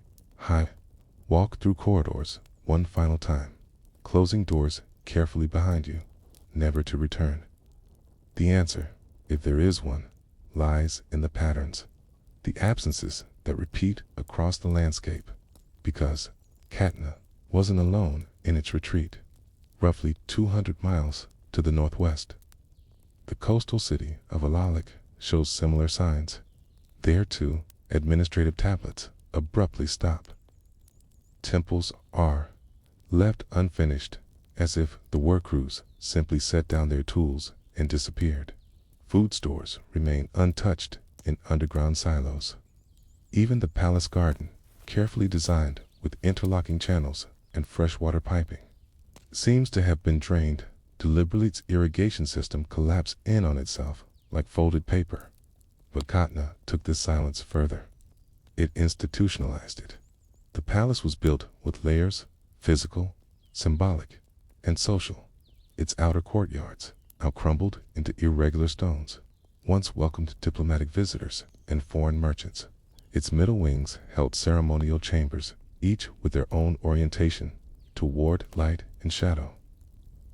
Walk through corridors one final time, closing doors carefully behind you, never to return. The answer, if there is one, lies in the patterns, the absences that repeat across the landscape, because Katna wasn't alone in its retreat. Roughly 200 miles to the northwest, the coastal city of Alalik shows similar signs. There too, administrative tablets abruptly stop. Temples are left unfinished, as if the work crews simply set down their tools and disappeared. Food stores remain untouched in underground silos. Even the palace garden, carefully designed with interlocking channels and freshwater piping, seems to have been drained. Deliberately, its irrigation system collapsed in on itself like folded paper. But Katna took this silence further. It institutionalized it. The palace was built with layers, physical, symbolic, and social. Its outer courtyards, now crumbled into irregular stones, once welcomed diplomatic visitors and foreign merchants. Its middle wings held ceremonial chambers, each with their own orientation toward light and shadow.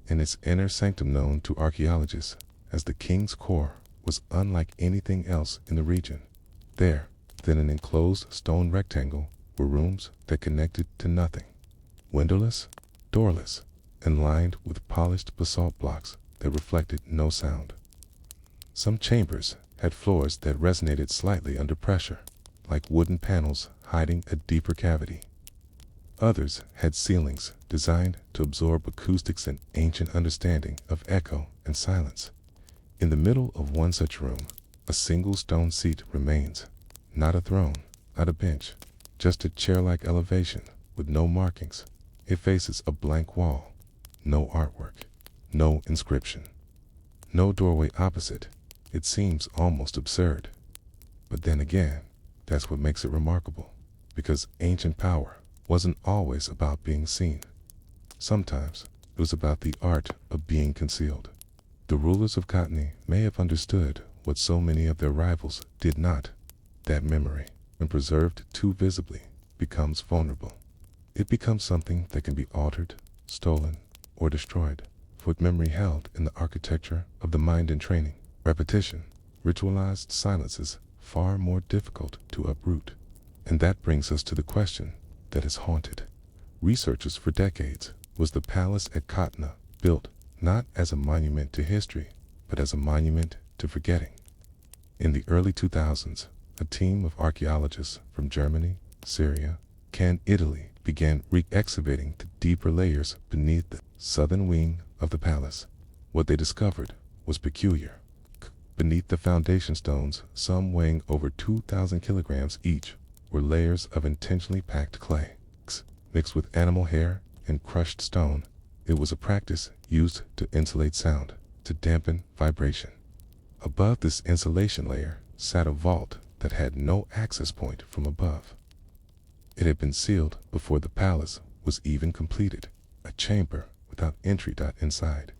And its inner sanctum, known to archaeologists as the King's Core, was unlike anything else in the region. There, within an enclosed stone rectangle, were rooms that connected to nothing, windowless, doorless, and lined with polished basalt blocks that reflected no sound. Some chambers had floors that resonated slightly under pressure, like wooden panels hiding a deeper cavity. Others had ceilings designed to absorb acoustics and ancient understanding of echo and silence. In the middle of one such room, a single stone seat remains. Not a throne, not a bench, just a chair-like elevation with no markings. It faces a blank wall, no artwork, no inscription, no doorway opposite. It seems almost absurd. But then again, that's what makes it remarkable, because ancient power wasn't always about being seen. Sometimes it was about the art of being concealed. The rulers of Katni may have understood what so many of their rivals did not. That memory, when preserved too visibly, becomes vulnerable. It becomes something that can be altered, stolen, or destroyed. What memory held in the architecture of the mind and training, repetition, ritualized silences, far more difficult to uproot. And that brings us to the question that has haunted researchers for decades. Was the palace at Katna built not as a monument to history, but as a monument to forgetting? In the early 2000s, a team of archaeologists from Germany, Syria, and Italy began re-excavating the deeper layers beneath the southern wing of the palace. What they discovered was peculiar. Beneath the foundation stones, some weighing over 2,000 kilograms each, were layers of intentionally packed clay, mixed with animal hair and crushed stone. It was a practice used to insulate sound, to dampen vibration. Above this insulation layer sat a vault that had no access point from above. It had been sealed before the palace was even completed, a chamber without entry inside.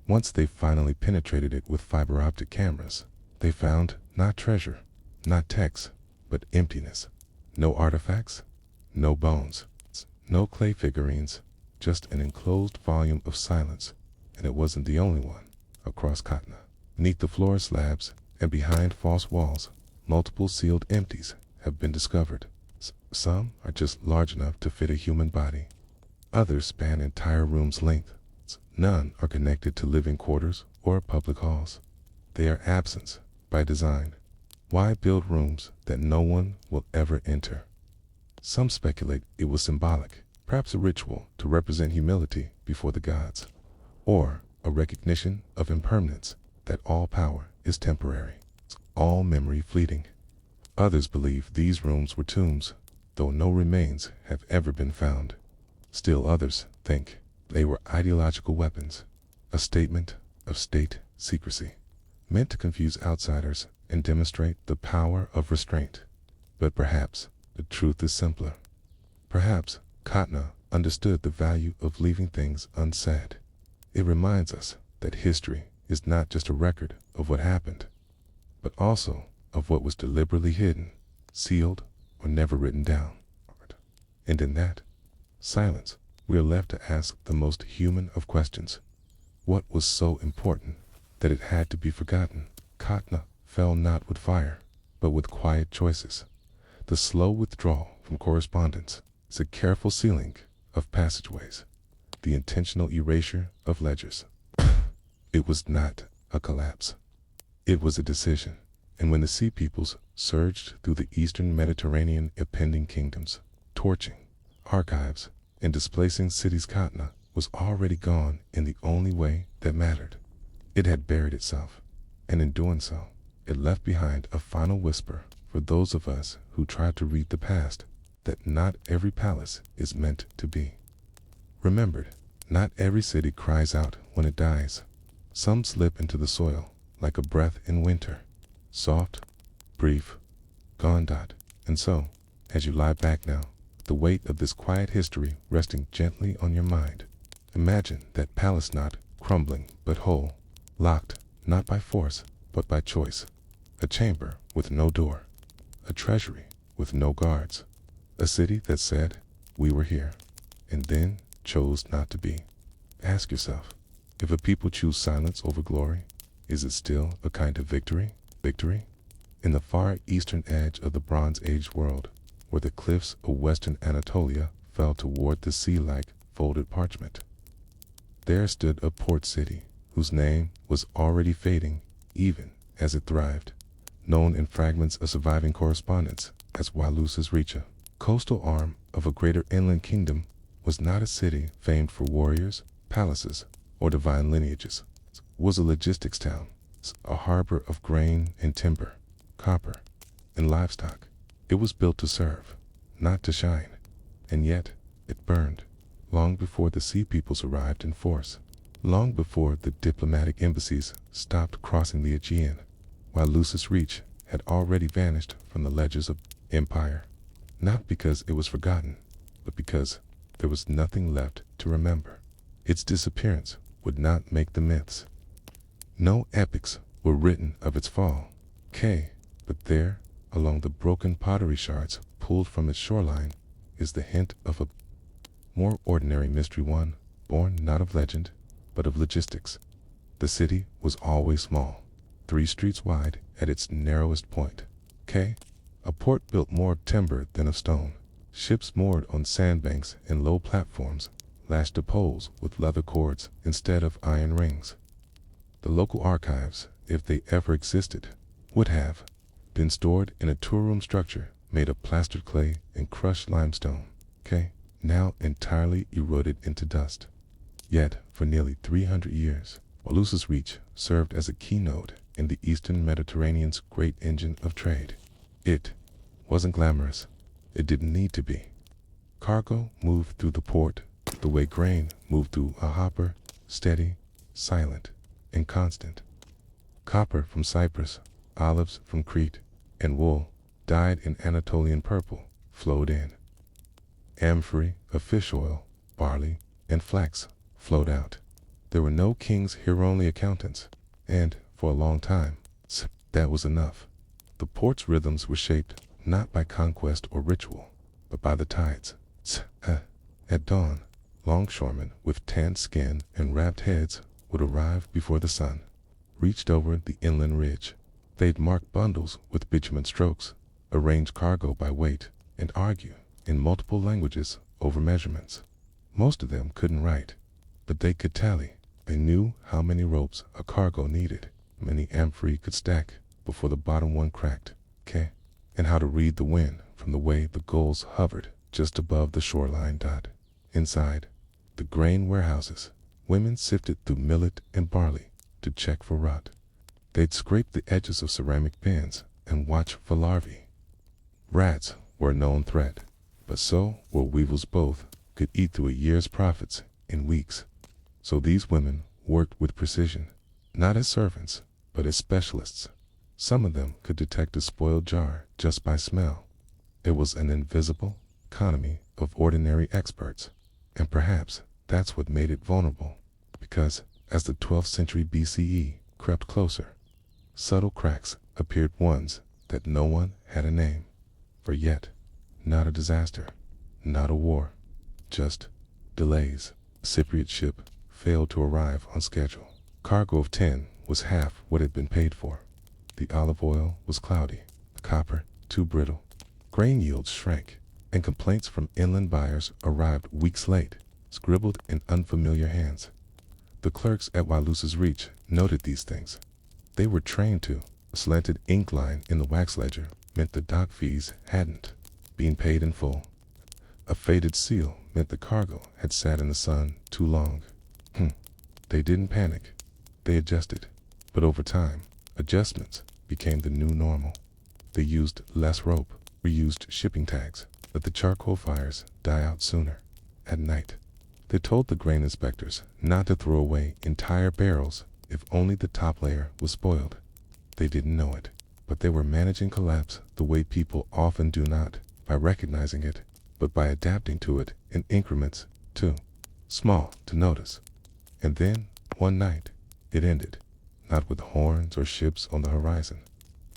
Once they finally penetrated it with fiber optic cameras, they found not treasure, not texts, but emptiness. No artifacts, no bones, no clay figurines, just an enclosed volume of silence, and it wasn't the only one. Across Katna, beneath the floor slabs and behind false walls, multiple sealed empties have been discovered. Some are just large enough to fit a human body. Others span entire rooms' length. None are connected to living quarters or public halls. They are absence by design. Why build rooms that no one will ever enter? Some speculate it was symbolic, perhaps a ritual to represent humility before the gods, or a recognition of impermanence, that all power is temporary, all memory fleeting. Others believe these rooms were tombs, though no remains have ever been found. Still others think they were ideological weapons, a statement of state secrecy, meant to confuse outsiders and demonstrate the power of restraint. But perhaps the truth is simpler. Perhaps Katna understood the value of leaving things unsaid. It reminds us that history is not just a record of what happened, but also of what was deliberately hidden, sealed, or never written down. And in that silence, we are left to ask the most human of questions. What was so important that it had to be forgotten? Katna fell not with fire, but with quiet choices. The slow withdrawal from correspondence is a careful sealing of passageways, the intentional erasure of ledgers. It was not a collapse. It was a decision. And when the sea peoples surged through the eastern Mediterranean impending kingdoms, torching archives and displacing cities, Katna was already gone in the only way that mattered. It had buried itself, and in doing so, it left behind a final whisper for those of us who try to read the past, that not every palace is meant to be remembered. Not every city cries out when it dies. Some slip into the soil like a breath in winter, soft, brief, gone. And so, as you lie back now, the weight of this quiet history resting gently on your mind, imagine that palace not crumbling but whole, locked not by force but by choice, a chamber with no door, a treasury with no guards, a city that said, "We were here," and then chose not to be. Ask yourself, if a people choose silence over glory, is it still a kind of victory? In the far eastern edge of the Bronze Age world, where the cliffs of western Anatolia fell toward the sea like folded parchment, there stood a port city whose name was already fading even as it thrived, known in fragments of surviving correspondence as Walusa's Richa. Coastal arm of a greater inland kingdom, was not a city famed for warriors, palaces, or divine lineages. It was a logistics town, a harbor of grain and timber, copper, and livestock. It was built to serve, not to shine, and yet it burned long before the sea peoples arrived in force, long before the diplomatic embassies stopped crossing the Aegean, while Lucis Reach had already vanished from the ledgers of empire, not because it was forgotten, but because there was nothing left to remember. Its disappearance would not make the myths. No epics were written of its fall, but there, along the broken pottery shards pulled from its shoreline, is the hint of a more ordinary mystery, one born not of legend, but of logistics. The city was always small, 3 streets wide at its narrowest point. A port built more of timber than of stone. Ships moored on sandbanks and low platforms, lashed to poles with leather cords instead of iron rings. The local archives, if they ever existed, would have been stored in a tour-room structure made of plastered clay and crushed limestone, now entirely eroded into dust. Yet, for nearly 300 years, Walusa's Reach served as a key node in the eastern Mediterranean's great engine of trade. It wasn't glamorous, it didn't need to be. Cargo moved through the port the way grain moved through a hopper, steady, silent, and constant. Copper from Cyprus, olives from Crete, and wool, dyed in Anatolian purple, flowed in. Amphorae of fish oil, barley, and flax flowed out. There were no kings here, only accountants, and, for a long time, that was enough. The port's rhythms were shaped not by conquest or ritual, but by the tides. At dawn, longshoremen with tanned skin and wrapped heads would arrive before the sun reached over the inland ridge. They'd mark bundles with bitumen strokes, arrange cargo by weight, and argue in multiple languages over measurements. Most of them couldn't write, but they could tally. They knew how many ropes a cargo needed, how many amphorae could stack before the bottom one cracked, and how to read the wind from the way the gulls hovered just above the shoreline. Inside the grain warehouses, women sifted through millet and barley to check for rot. They'd scrape the edges of ceramic bins and watch for larvae. Rats were a known threat, but so were weevils. Both could eat through a year's profits in weeks. So these women worked with precision, not as servants, but as specialists. Some of them could detect a spoiled jar just by smell. It was an invisible economy of ordinary experts, and perhaps that's what made it vulnerable, because as the 12th century BCE crept closer, subtle cracks appeared, ones that no one had a name for yet. Not a disaster, not a war, just delays. A Cypriot ship failed to arrive on schedule. Cargo of 10 was half what had been paid for. The olive oil was cloudy, the copper too brittle. Grain yields shrank, and complaints from inland buyers arrived weeks late, scribbled in unfamiliar hands. The clerks at Walusa's Reach noted these things. They were trained to. A slanted ink line in the wax ledger meant the dock fees hadn't been paid in full. A faded seal meant the cargo had sat in the sun too long. They didn't panic. They adjusted. But over time, adjustments became the new normal. They used less rope, reused shipping tags, let the charcoal fires die out sooner. At night, they told the grain inspectors not to throw away entire barrels if only the top layer was spoiled. They didn't know it, but they were managing collapse the way people often do, not by recognizing it, but by adapting to it in increments, too small to notice. And then, one night, it ended, not with horns or ships on the horizon,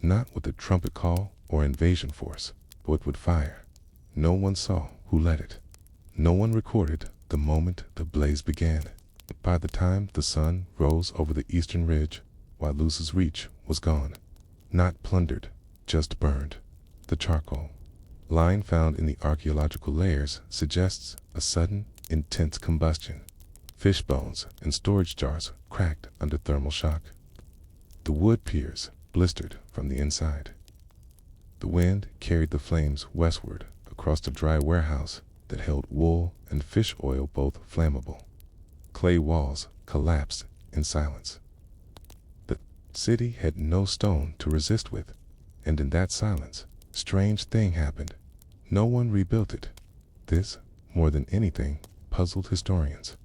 not with a trumpet call or invasion force, but with fire. No one saw who led it. No one recorded the moment the blaze began. By the time the sun rose over the eastern ridge, Walusa's Reach was gone. Not plundered, just burned. The charcoal line found in the archaeological layers suggests a sudden, intense combustion. Fish bones and storage jars cracked under thermal shock. The wood piers blistered from the inside. The wind carried the flames westward across the dry warehouse that held wool and fish oil, both flammable. Clay walls collapsed in silence. The city had no stone to resist with, and in that silence, a strange thing happened. No one rebuilt it. This, more than anything, puzzled historians.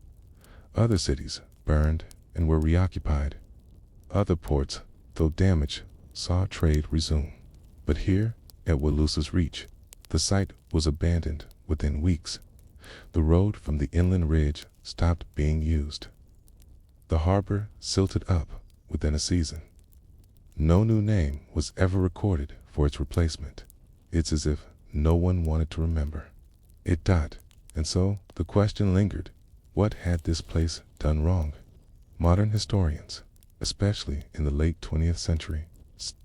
Other cities burned and were reoccupied. Other ports, though damaged, saw trade resume. But here, at Walusa's Reach, the site was abandoned within weeks. The road from the inland ridge stopped being used. The harbor silted up within a season. No new name was ever recorded for its replacement. It's as if no one wanted to remember. It died, and so the question lingered: what had this place done wrong? Modern historians, especially in the late 20th century,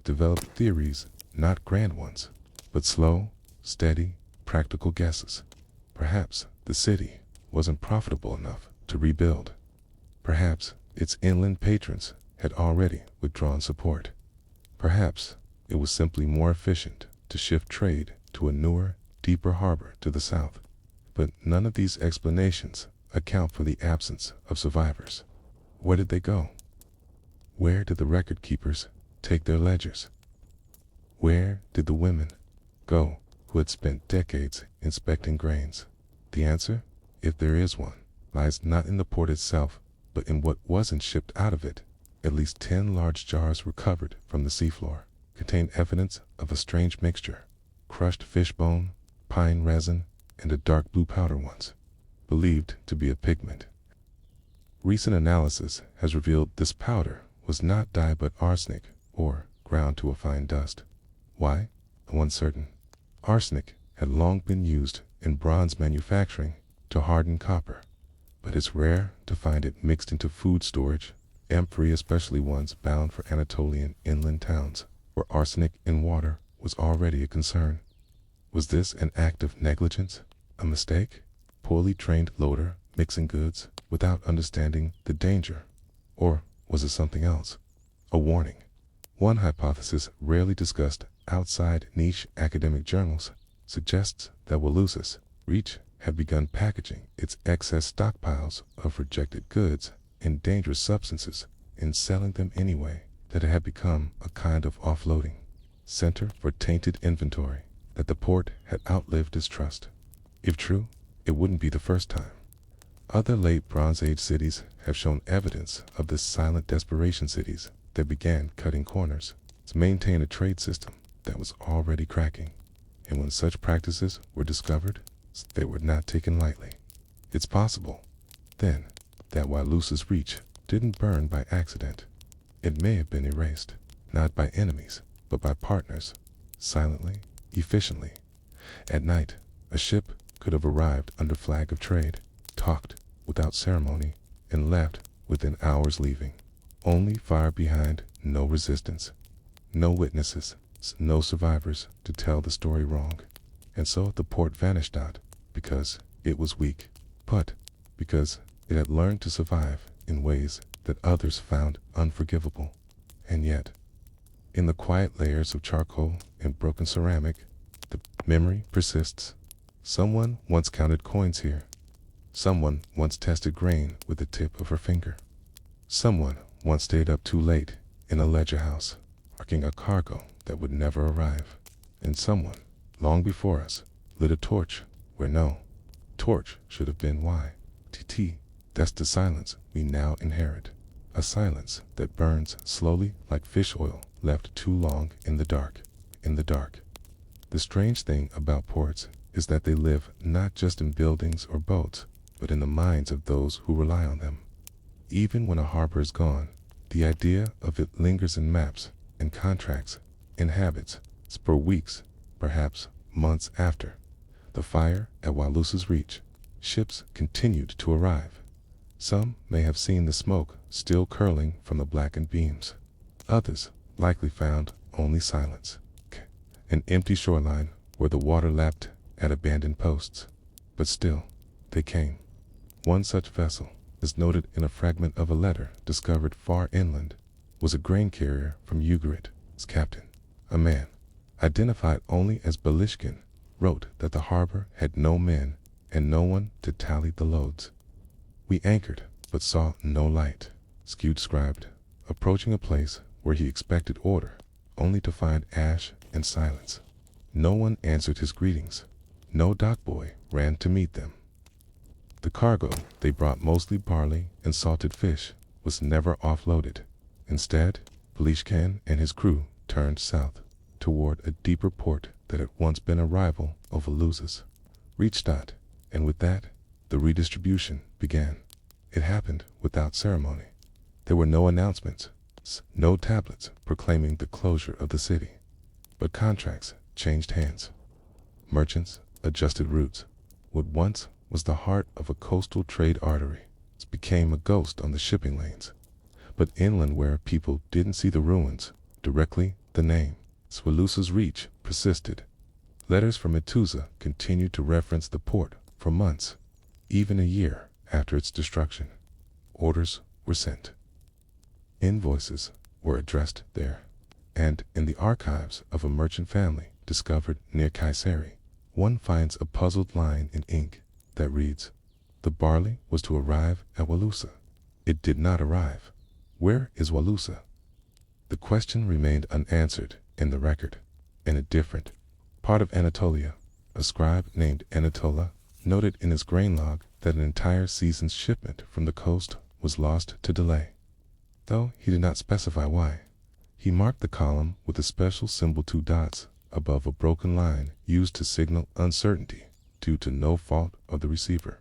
developed theories, not grand ones, but slow, steady, practical guesses. Perhaps the city wasn't profitable enough to rebuild. Perhaps its inland patrons had already withdrawn support. Perhaps it was simply more efficient to shift trade to a newer, deeper harbor to the south. But none of these explanations account for the absence of survivors. Where did they go? Where did the record keepers take their ledgers? Where did the women go who had spent decades inspecting grains. The answer, if there is one, lies not in the port itself, but in what wasn't shipped out of it. At least 10 large jars recovered from the seafloor contained evidence of a strange mixture: crushed fish bone, pine resin, and a dark blue powder once believed to be a pigment. Recent analysis has revealed this powder was not dye but arsenic, or ground to a fine dust. Why? Uncertain. Arsenic had long been used in bronze manufacturing to harden copper, but it's rare to find it mixed into food storage, amphorae, especially ones bound for Anatolian inland towns, where arsenic in water was already a concern. Was this an act of negligence? A mistake? Poorly trained loader mixing goods without understanding the danger? Or was it something else? A warning. One hypothesis rarely discussed outside niche academic journals suggests that Walusa's Reach had begun packaging its excess stockpiles of rejected goods and dangerous substances and selling them anyway, that it had become a kind of offloading center for tainted inventory, that the port had outlived its trust. If true, it wouldn't be the first time. Other late Bronze Age cities have shown evidence of this silent desperation. Cities that began cutting corners to maintain a trade system that was already cracking. And when such practices were discovered, they were not taken lightly. It's possible, then, that Walusa's Reach didn't burn by accident. It may have been erased, not by enemies, but by partners, silently, efficiently. At night, a ship could have arrived under flag of trade, talked without ceremony, and left within hours, leaving only fire behind, no resistance, no witnesses, no survivors to tell the story wrong. And so the port vanished, not because it was weak, but because it had learned to survive in ways that others found unforgivable. And yet, in the quiet layers of charcoal and broken ceramic, the memory persists. Someone once counted coins here. Someone once tested grain with the tip of her finger. Someone once stayed up too late in a ledger house, marking a cargo that would never arrive. And someone, long before us, lit a torch where no torch should have been. Why? That's the silence we now inherit. A silence that burns slowly like fish oil left too long in the dark. In the dark. The strange thing about ports is that they live not just in buildings or boats, but in the minds of those who rely on them. Even when a harbor is gone, the idea of it lingers in maps, in contracts, in habits, for weeks, perhaps months after the fire at Walusa's Reach. Ships continued to arrive. Some may have seen the smoke still curling from the blackened beams. Others likely found only silence, an empty shoreline where the water lapped at abandoned posts. But still, they came. One such vessel, as noted in a fragment of a letter discovered far inland, was a grain carrier from Ugarit. Its captain, a man identified only as Belishkin, wrote that the harbor had no men and no one to tally the loads. We anchored, but saw no light, Skew described, approaching a place where he expected order, only to find ash and silence. No one answered his greetings. No dockboy ran to meet them. The cargo they brought, mostly barley and salted fish, was never offloaded. Instead, Belishkin and his crew turned south, toward a deeper port that had once been a rival of Walusa's Reach. And with that, the redistribution began. It happened without ceremony. There were no announcements, no tablets proclaiming the closure of the city. But contracts changed hands. Merchants adjusted routes. What once was the heart of a coastal trade artery became a ghost on the shipping lanes. But inland, where people didn't see the ruins directly, the name Walusa's Reach persisted. Letters from Metuza continued to reference the port for months, even a year after its destruction. Orders were sent. Invoices were addressed there. And in the archives of a merchant family discovered near Kayseri, one finds a puzzled line in ink that reads, "The barley was to arrive at Walusa. It did not arrive. Where is Walusa?" The question remained unanswered in the record. In a different part of Anatolia, A scribe named Anatola noted in his grain log that an entire season's shipment from the coast was lost to delay. Though he did not specify why, he marked the column with a special symbol 2 dots above a broken line used to signal uncertainty due to no fault of the receiver.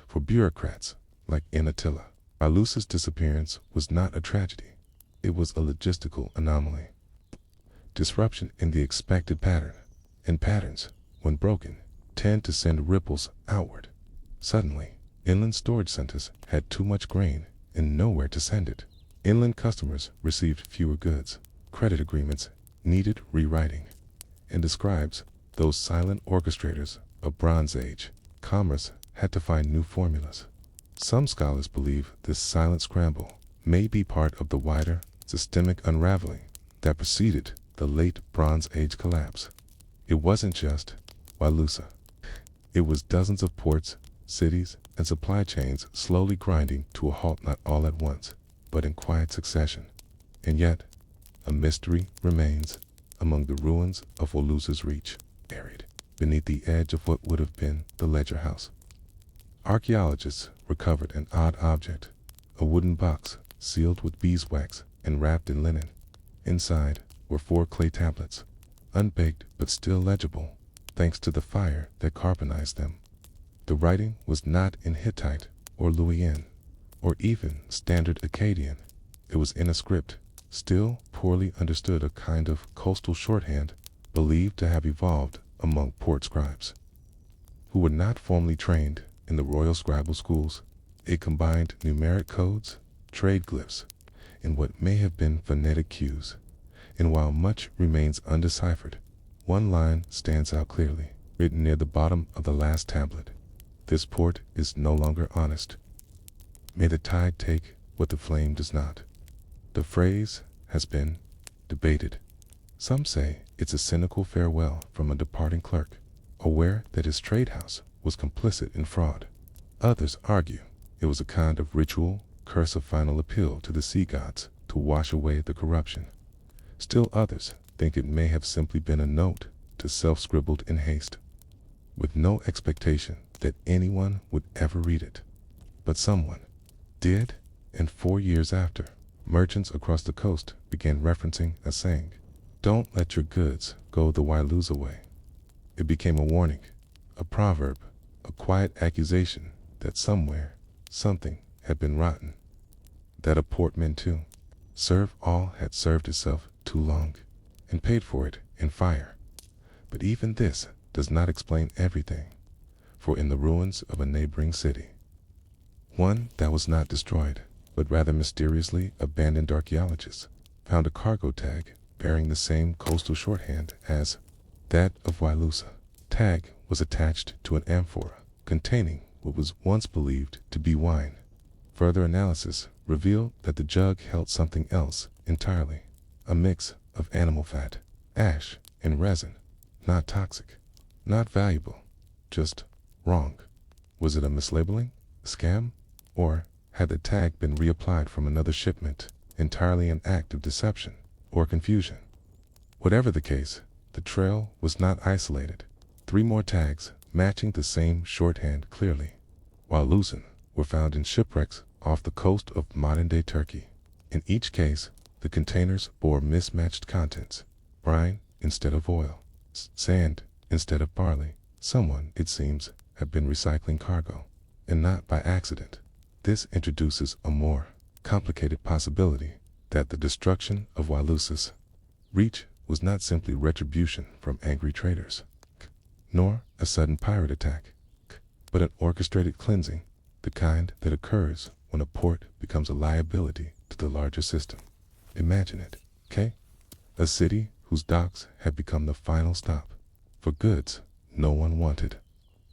For bureaucrats like Anatola, Walusa's disappearance was not a tragedy. It was a logistical anomaly. Disruption in the expected pattern, and patterns, when broken, tend to send ripples outward. Suddenly, inland storage centers had too much grain and nowhere to send it. Inland customers received fewer goods. Credit agreements needed rewriting. And the scribes, those silent orchestrators of Bronze Age commerce, had to find new formulas. Some scholars believe this silent scramble may be part of the wider, systemic unraveling that preceded the late Bronze Age collapse. It wasn't just Walusa. It was dozens of ports, cities, and supply chains slowly grinding to a halt, not all at once, but in quiet succession. And yet, a mystery remains among the ruins of Walusa's Reach, buried beneath the edge of what would have been the Ledger House. Archaeologists recovered an odd object, a wooden box sealed with beeswax and wrapped in linen. Inside were 4 clay tablets, unbaked but still legible, thanks to the fire that carbonized them. The writing was not in Hittite or Luwian, or even Standard Akkadian. It was in a script, still poorly understood, a kind of coastal shorthand believed to have evolved among port scribes, who were not formally trained in the royal scribal schools. It combined numeric codes, trade glyphs, and what may have been phonetic cues. And while much remains undeciphered, one line stands out clearly, written near the bottom of the last tablet. This port is no longer honest. May the tide take what the flame does not. The phrase has been debated. Some say it's a cynical farewell from a departing clerk, aware that his trade house was complicit in fraud. Others argue it was a kind of ritual curse, of final appeal to the sea gods to wash away the corruption. Still others think it may have simply been a note to self-scribbled in haste, with no expectation that anyone would ever read it. But someone did, and 4 years after, merchants across the coast began referencing a saying, "Don't let your goods go the Walusa way." It became a warning, a proverb, a quiet accusation that somewhere, something had been rotten. That a portman too. Serve all had served itself too long, and paid for it in fire. But even this does not explain everything, for in the ruins of a neighboring city, one that was not destroyed, but rather mysteriously abandoned, archaeologists found a cargo tag bearing the same coastal shorthand as that of Walusa. Tag was attached to an amphora containing what was once believed to be wine. Further analysis revealed that the jug held something else entirely, a mix of animal fat, ash, and resin. Not toxic, not valuable, just wrong. Was it a mislabeling, scam, or had the tag been reapplied from another shipment, entirely an act of deception or confusion? Whatever the case, the trail was not isolated. 3 more tags matching the same shorthand clearly, Walusan, were found in shipwrecks off the coast of modern-day Turkey. In each case, the containers bore mismatched contents, brine instead of oil, sand instead of barley. Someone, it seems, had been recycling cargo, and not by accident. This introduces a more complicated possibility, that the destruction of Walusa's Reach was not simply retribution from angry traders, nor a sudden pirate attack, but an orchestrated cleansing, the kind that occurs when a port becomes a liability to the larger system. Imagine it, okay? A city whose docks had become the final stop for goods no one wanted,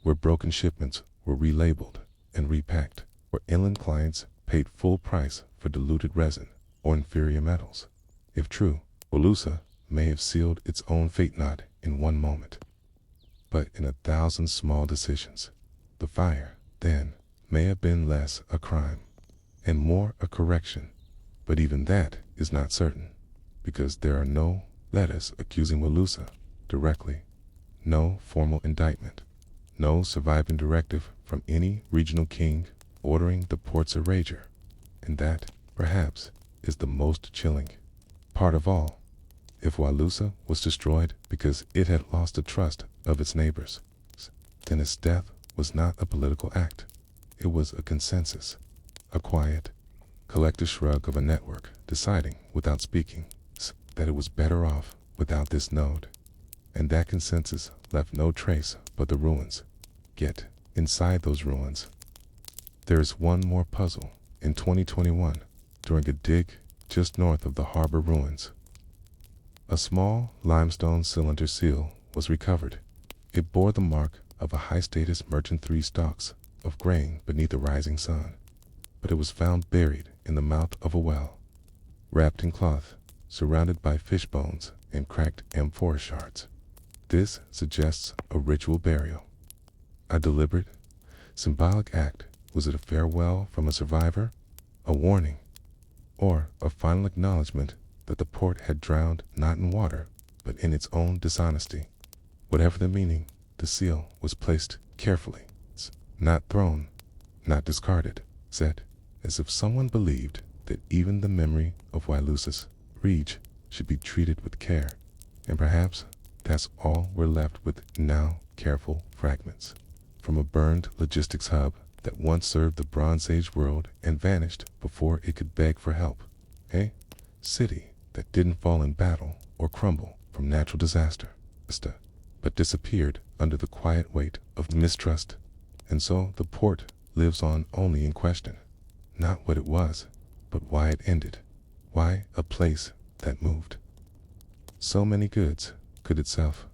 where broken shipments were relabeled and repacked, where inland clients paid full price for diluted resin or inferior metals. If true, Walusa may have sealed its own fate not in one moment, but in 1,000 small decisions. The fire, then, may have been less a crime and more a correction, but even that is not certain, because there are no letters accusing Walusa directly, no formal indictment, no surviving directive from any regional king ordering the port's erasure. And that, perhaps, is the most chilling part of all. If Walusa was destroyed because it had lost the trust of its neighbors, then its death was not a political act. It was a consensus, a quiet, collective shrug of a network deciding without speaking that it was better off without this node. And that consensus left no trace but the ruins. Yet, inside those ruins, there is one more puzzle. In 2021, during a dig just north of the harbor ruins, a small limestone cylinder seal was recovered. It bore the mark of a high-status merchant 3 stalks of grain beneath a rising sun, but it was found buried in the mouth of a well, wrapped in cloth, surrounded by fish bones and cracked amphora shards. This suggests a ritual burial, a deliberate, symbolic act. Was it a farewell from a survivor, a warning, or a final acknowledgement that the port had drowned not in water, but in its own dishonesty? Whatever the meaning, the seal was placed carefully, not thrown, not discarded, set, as if someone believed that even the memory of Walusa's reach should be treated with care. And perhaps that's all we're left with now, careful fragments from a burned logistics hub that once served the Bronze Age world and vanished before it could beg for help. A city that didn't fall in battle or crumble from natural disaster, but disappeared under the quiet weight of mistrust. And so the port lives on only in question, not what it was, but why it ended, why a place that moved so many goods could itself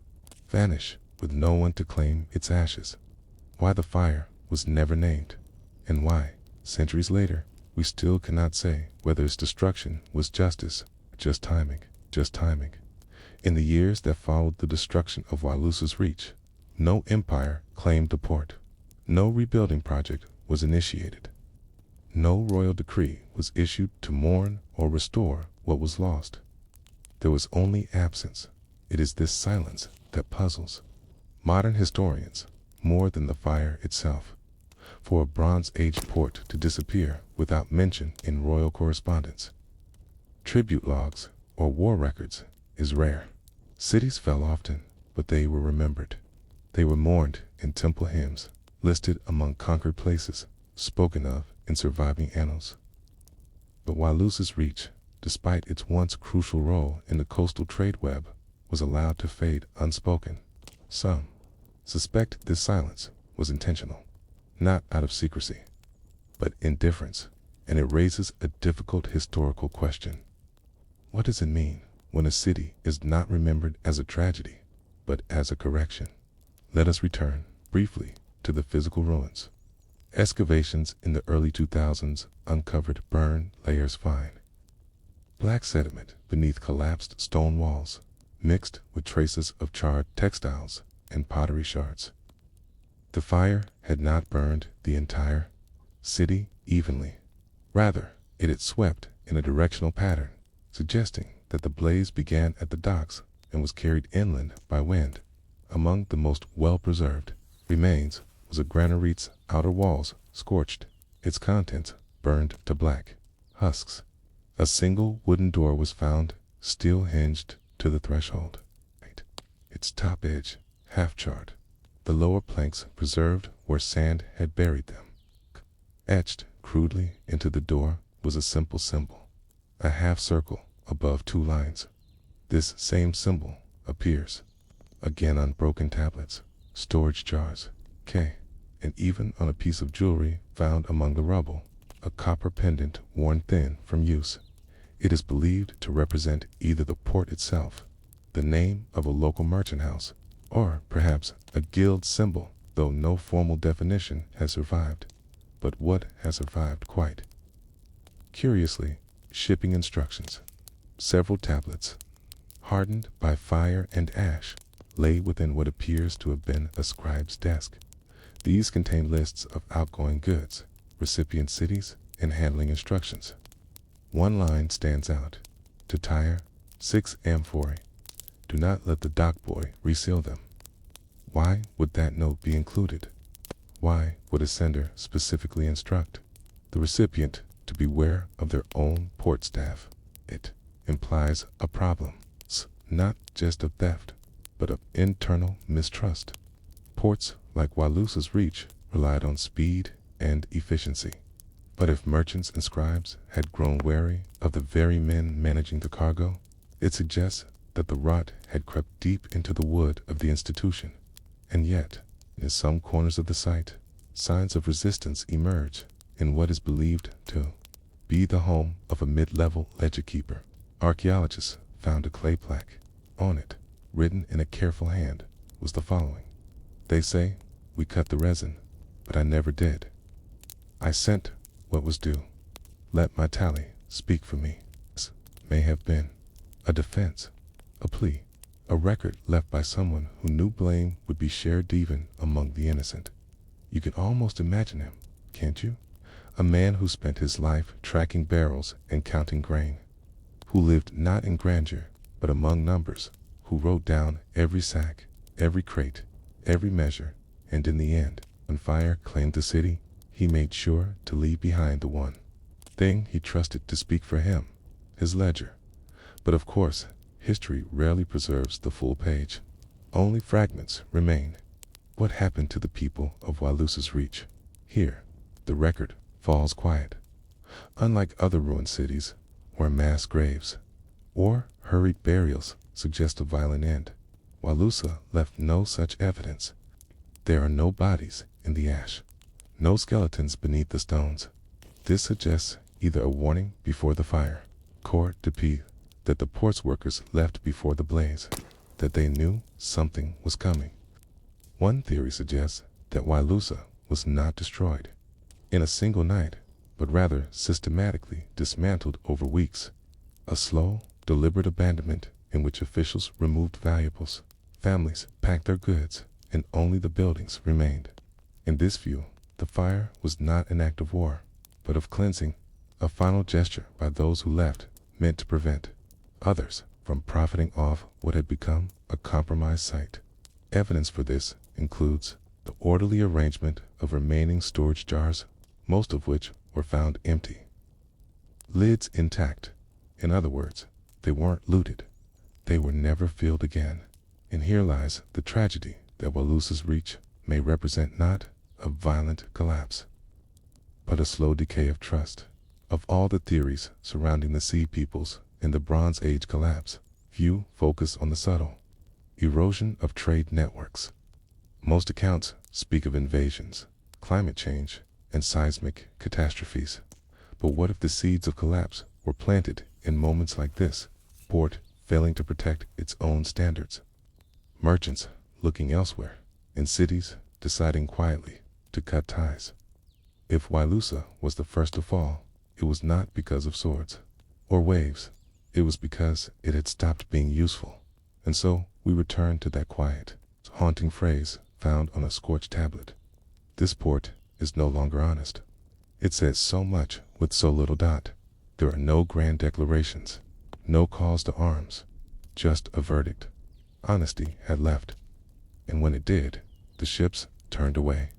vanish with no one to claim its ashes, why the fire was never named, and why, centuries later, we still cannot say whether its destruction was justice, just timing. In the years that followed the destruction of Walusa's reach, no empire claimed the port, no rebuilding project was initiated, no royal decree was issued to mourn or restore what was lost. There was only absence. It is this silence that puzzles modern historians more than the fire itself. For a Bronze Age port to disappear without mention in royal correspondence, tribute logs, or war records is rare. Cities fell often, but they were remembered. They were mourned in temple hymns, listed among conquered places, spoken of in surviving annals. But Walusa's reach, despite its once crucial role in the coastal trade web, was allowed to fade unspoken. Some suspect this silence was intentional, not out of secrecy, but indifference, and it raises a difficult historical question. What does it mean when a city is not remembered as a tragedy, but as a correction? Let us return, briefly, to the physical ruins. Excavations in the early 2000s uncovered burned layers fine, black sediment beneath collapsed stone walls, mixed with traces of charred textiles and pottery shards. The fire had not burned the entire city evenly. Rather, it had swept in a directional pattern, suggesting that the blaze began at the docks and was carried inland by wind. Among the most well-preserved remains was a granarite's outer walls scorched, its contents burned to black husks. A single wooden door was found, steel hinged to the threshold, its top edge half-charred, the lower planks preserved where sand had buried them. Etched crudely into the door was a simple symbol, a half circle above 2 lines. This same symbol appears again on broken tablets, storage jars, and even on a piece of jewelry found among the rubble, a copper pendant worn thin from use. It is believed to represent either the port itself, the name of a local merchant house, or perhaps a guild symbol, though no formal definition has survived. But what has survived quite curiously, shipping instructions. Several tablets, hardened by fire and ash, lay within what appears to have been a scribe's desk. These contain lists of outgoing goods, recipient cities, and handling instructions. One line stands out: to Tyre, 6 amphorae. Do not let the dock boy reseal them. Why would that note be included? Why would a sender specifically instruct the recipient to beware of their own port staff? It implies a problem, not just of theft, but of internal mistrust. Ports like Walusa's Reach relied on speed and efficiency. But if merchants and scribes had grown wary of the very men managing the cargo, it suggests that the rot had crept deep into the wood of the institution. And yet, in some corners of the site, signs of resistance emerge in what is believed to be the home of a mid-level ledger keeper. Archaeologists found a clay plaque. On it, written in a careful hand, was the following. They say, "We cut the resin, but I never did. I sent what was due. Let my tally speak for me." This may have been a defense, a plea, a record left by someone who knew blame would be shared even among the innocent. You can almost imagine him, can't you? A man who spent his life tracking barrels and counting grain, who lived not in grandeur, but among numbers, who wrote down every sack, every crate, every measure, and in the end, when fire claimed the city, he made sure to leave behind the one thing he trusted to speak for him, his ledger. But of course, history rarely preserves the full page. Only fragments remain. What happened to the people of Walusa's Reach? Here, the record falls quiet. Unlike other ruined cities, where mass graves or hurried burials suggest a violent end, Walusa left no such evidence. There are no bodies in the ash, no skeletons beneath the stones. This suggests either a warning before the fire, corps de paix, that the port's workers left before the blaze, that they knew something was coming. One theory suggests that Walusa was not destroyed in a single night, but rather systematically dismantled over weeks. A slow, deliberate abandonment in which officials removed valuables, families packed their goods, and only the buildings remained. In this view, the fire was not an act of war, but of cleansing, a final gesture by those who left, meant to prevent others from profiting off what had become a compromised site. Evidence for this includes the orderly arrangement of remaining storage jars, most of which were found empty, lids intact. In other words, they weren't looted. They were never filled again. And here lies the tragedy that Walusa's Reach may represent not a violent collapse, but a slow decay of trust. Of all the theories surrounding the Sea Peoples in the Bronze Age collapse, few focus on the subtle erosion of trade networks. Most accounts speak of invasions, climate change, and seismic catastrophes. But what if the seeds of collapse were planted in moments like this? Port failing to protect its own standards, merchants looking elsewhere, and cities deciding quietly to cut ties. If Walusa was the first to fall, it was not because of swords or waves. It was because it had stopped being useful. And so we return to that quiet, haunting phrase found on a scorched tablet. This port is no longer honest. It says so much with so little dot. There are no grand declarations, no calls to arms, just a verdict. Honesty had left, and when it did, the ships turned away.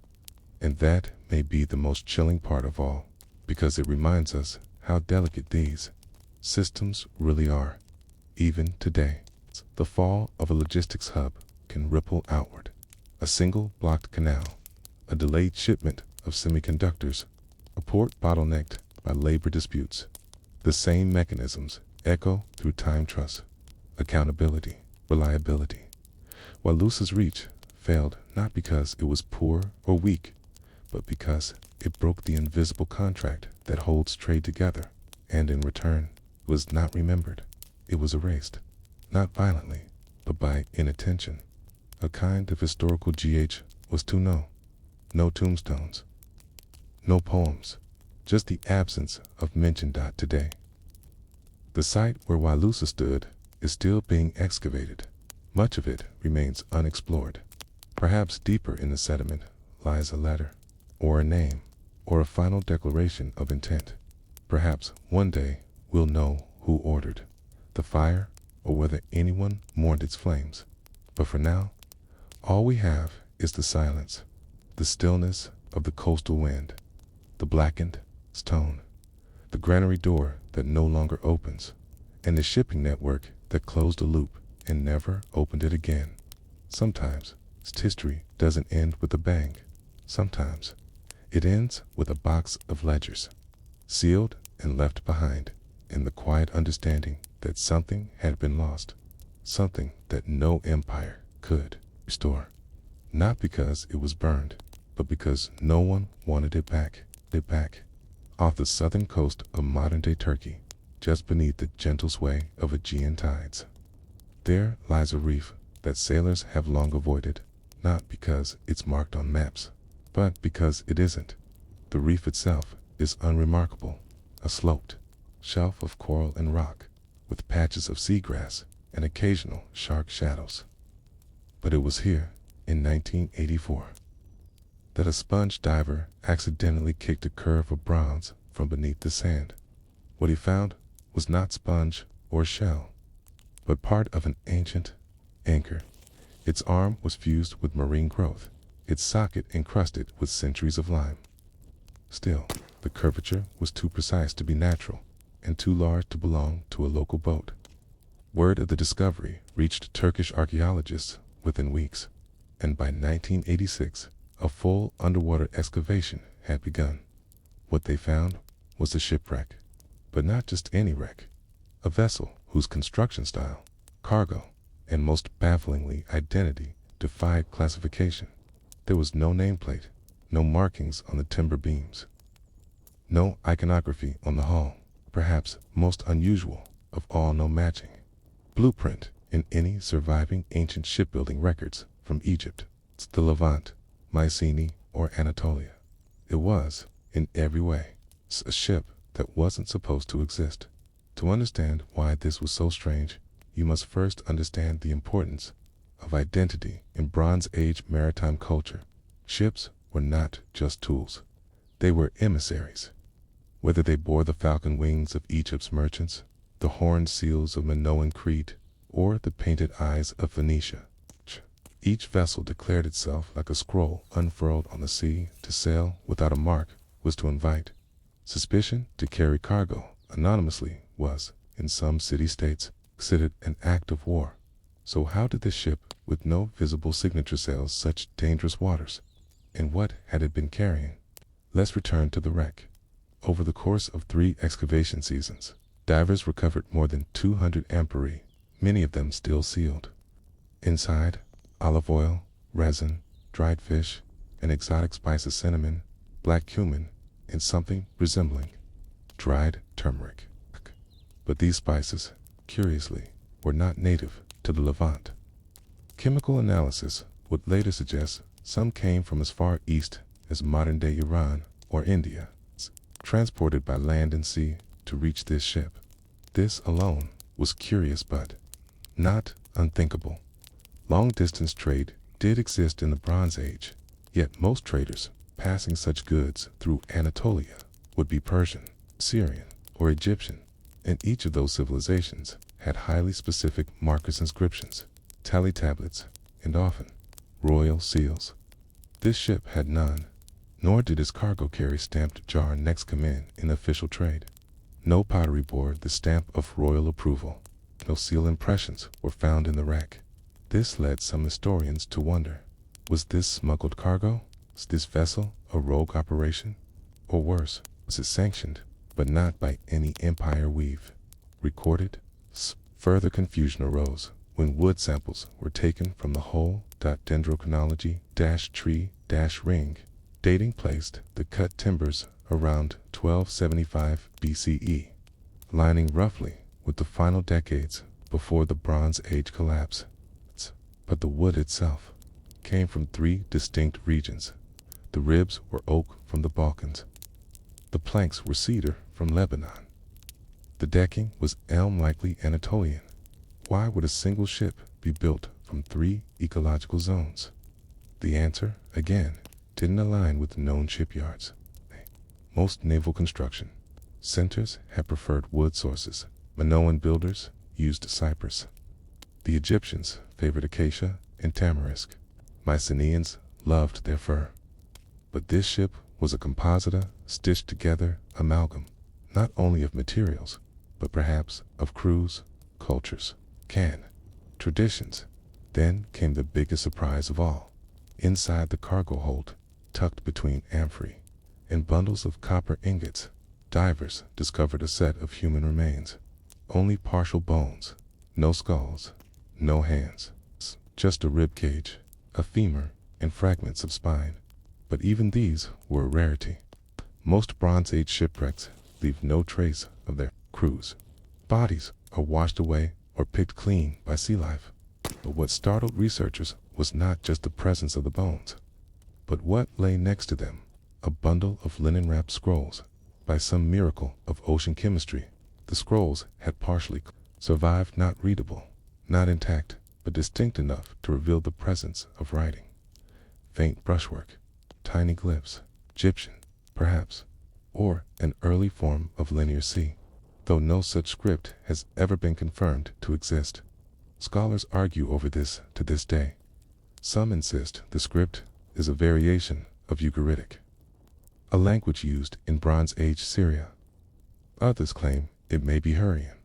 And that may be the most chilling part of all, because it reminds us how delicate these systems really are. Even today, the fall of a logistics hub can ripple outward. A single blocked canal, a delayed shipment of semiconductors, a port bottlenecked by labor disputes. The same mechanisms echo through time trust, accountability, reliability. Walusa's Reach failed not because it was poor or weak, but because it broke the invisible contract that holds trade together, and in return was not remembered. It was erased, not violently, but by inattention. A kind of historical GH was to know. No tombstones, no poems, just the absence of mention. Today, the site where Walusa stood is still being excavated. Much of it remains unexplored. Perhaps deeper in the sediment lies a letter, or a name, or a final declaration of intent. Perhaps one day we'll know who ordered the fire or whether anyone mourned its flames. But for now, All we have is the silence, the stillness of the coastal wind, the blackened stone, the granary door that no longer opens, and the shipping network that closed a loop and never opened it again. Sometimes history doesn't end with a bang. Sometimes it ends with a box of ledgers, sealed and left behind, in the quiet understanding that something had been lost, something that no empire could restore. Not because it was burned, but because no one wanted it back. Off the southern coast of modern-day Turkey, just beneath the gentle sway of Aegean tides, there lies a reef that sailors have long avoided, not because it's marked on maps, but because it isn't. The reef itself is unremarkable, a sloped shelf of coral and rock, with patches of seagrass and occasional shark shadows. But it was here, in 1984, that a sponge diver accidentally kicked a curve of bronze from beneath the sand. What he found was not sponge or shell, but part of an ancient anchor. Its arm was fused with marine growth, its socket encrusted with centuries of lime. Still, the curvature was too precise to be natural, and too large to belong to a local boat. Word of the discovery reached Turkish archaeologists within weeks, and by 1986, a full underwater excavation had begun. What they found was a shipwreck, but not just any wreck, a vessel whose construction style, cargo, and most bafflingly identity defied classification. There was no nameplate, no markings on the timber beams, no iconography on the hull, perhaps most unusual of all, no matching blueprint in any surviving ancient shipbuilding records from Egypt, the Levant, Mycenae, or Anatolia. It was, in every way, a ship that wasn't supposed to exist. To understand why this was so strange, you must first understand the importance of identity in Bronze Age maritime culture. Ships were not just tools. They were emissaries. Whether they bore the falcon wings of Egypt's merchants, the horned seals of Minoan Crete, or the painted eyes of Phoenicia, each vessel declared itself like a scroll unfurled on the sea. To sail without a mark was to invite suspicion. To carry cargo anonymously was, in some city-states, considered an act of war. So how did this ship, with no visible signature sail such dangerous waters? And what had it been carrying? Let's return to the wreck. Over the course of 3 excavation seasons, divers recovered more than 200 amphorae, many of them still sealed. Inside, olive oil, resin, dried fish, and exotic spices cinnamon, black cumin, and something resembling dried turmeric. But these spices, curiously, were not native to the Levant. Chemical analysis would later suggest some came from as far east as modern-day Iran or India, transported by land and sea to reach this ship. This alone was curious but not unthinkable. Long-distance trade did exist in the Bronze Age, yet most traders passing such goods through Anatolia would be Persian, Syrian, or Egyptian, and each of those civilizations had highly specific markers, inscriptions, tally tablets, and often royal seals. This ship had none, nor did its cargo carry stamped jar next come in official trade. No pottery bore the stamp of royal approval. No seal impressions were found in the wreck. This led some historians to wonder, was this smuggled cargo? Was this vessel a rogue operation? Or worse, was it sanctioned, but not by any empire we've recorded? Further confusion arose when wood samples were taken from the whole dendrochronology-tree-ring, dating placed the cut timbers around 1275 BCE, aligning roughly with the final decades before the Bronze Age collapse. But the wood itself came from 3 distinct regions. The ribs were oak from the Balkans. The planks were cedar from Lebanon. The decking was elm, likely Anatolian. Why would a single ship be built from 3 ecological zones? The answer, again, didn't align with known shipyards. Most naval construction centers had preferred wood sources. Minoan builders used cypress. The Egyptians favored acacia and tamarisk. Mycenaeans loved their fur. But this ship was a composita, stitched together amalgam, not only of materials, but perhaps of crews, cultures, traditions. Then came the biggest surprise of all. Inside the cargo hold, tucked between amphorae and bundles of copper ingots, divers discovered a set of human remains. Only partial bones, no skulls, no hands, just a rib cage, a femur, and fragments of spine. But even these were a rarity. Most Bronze Age shipwrecks leave no trace of their crews. Bodies are washed away or picked clean by sea life. But what startled researchers was not just the presence of the bones, but what lay next to them, a bundle of linen-wrapped scrolls. By some miracle of ocean chemistry, the scrolls had partially survived, not readable, not intact, but distinct enough to reveal the presence of writing. Faint brushwork, tiny glyphs, Egyptian, perhaps, or an early form of Linear C, though no such script has ever been confirmed to exist. Scholars argue over this to this day. Some insist the script is a variation of Ugaritic, a language used in Bronze Age Syria. Others claim it may be Hurrian.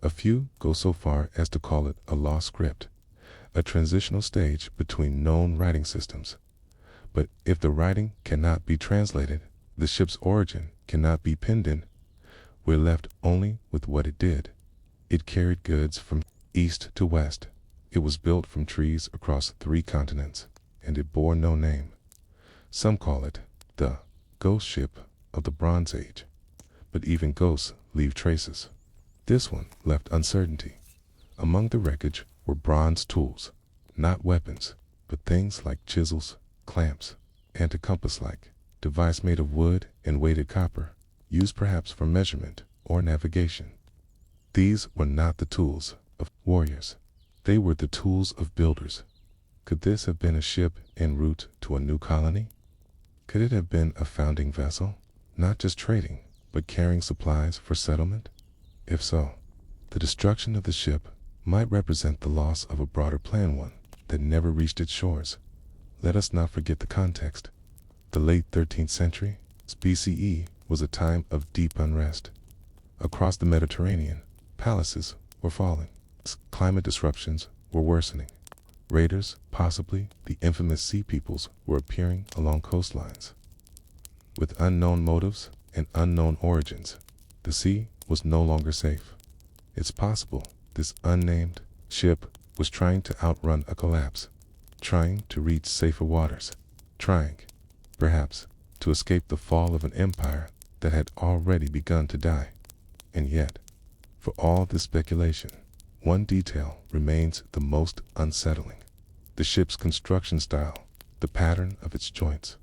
A few go so far as to call it a lost script, a transitional stage between known writing systems. But if the writing cannot be translated, the ship's origin cannot be pinned in, we're left only with what it did. It carried goods from east to west. It was built from trees across 3 continents, and it bore no name. Some call it the ghost ship of the Bronze Age, but even ghosts leave traces. This one left uncertainty. Among the wreckage were bronze tools, not weapons, but things like chisels, clamps, and a compass-like device made of wood and weighted copper, used perhaps for measurement or navigation. These were not the tools of warriors. They were the tools of builders. Could this have been a ship en route to a new colony? Could it have been a founding vessel, not just trading, but carrying supplies for settlement? If so, the destruction of the ship might represent the loss of a broader planned one that never reached its shores. Let us not forget the context. The late 13th century, BCE, was a time of deep unrest. Across the Mediterranean, palaces were falling. Climate disruptions were worsening. Raiders, possibly the infamous sea peoples, were appearing along coastlines. With unknown motives and unknown origins, the sea was no longer safe. It's possible this unnamed ship was trying to outrun a collapse, trying to reach safer waters, trying, perhaps, to escape the fall of an empire that had already begun to die. And yet, for all this speculation, one detail remains the most unsettling. The ship's construction style, the pattern of its joints,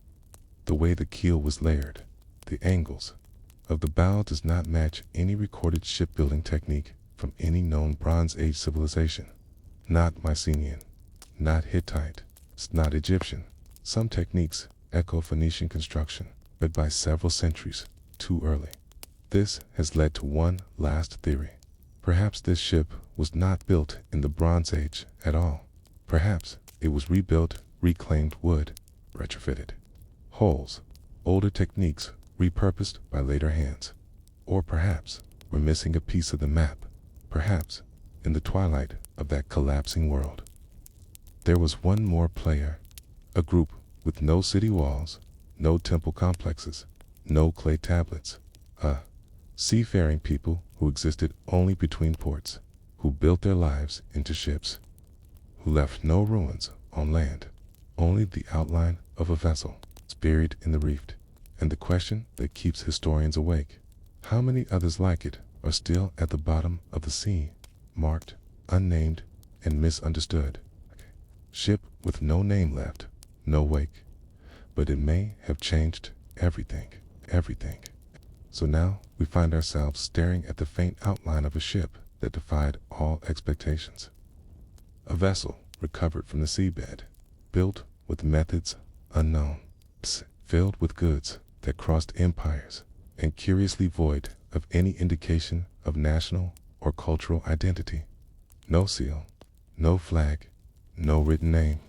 the way the keel was layered, the angles of the bow does not match any recorded shipbuilding technique from any known Bronze Age civilization. Not Mycenaean, not Hittite, not Egyptian. Some techniques echo Phoenician construction, but by several centuries too early. This has led to one last theory. Perhaps this ship was not built in the Bronze Age at all. Perhaps it was rebuilt, reclaimed wood, retrofitted. Hulls, older techniques repurposed by later hands. Or perhaps we're missing a piece of the map. Perhaps in the twilight of that collapsing world, there was one more player, a group with no city walls, no temple complexes, no clay tablets, seafaring people who existed only between ports, who built their lives into ships, who left no ruins on land, only the outline of a vessel buried in the reef. And the question that keeps historians awake, how many others like it are still at the bottom of the sea, marked, unnamed, and misunderstood? Ship with no name left, no wake, but it may have changed everything. So now we find ourselves staring at the faint outline of a ship that defied all expectations. A vessel recovered from the seabed, built with methods unknown, filled with goods that crossed empires, and curiously void of any indication of national or cultural identity. No seal, no flag, no written name.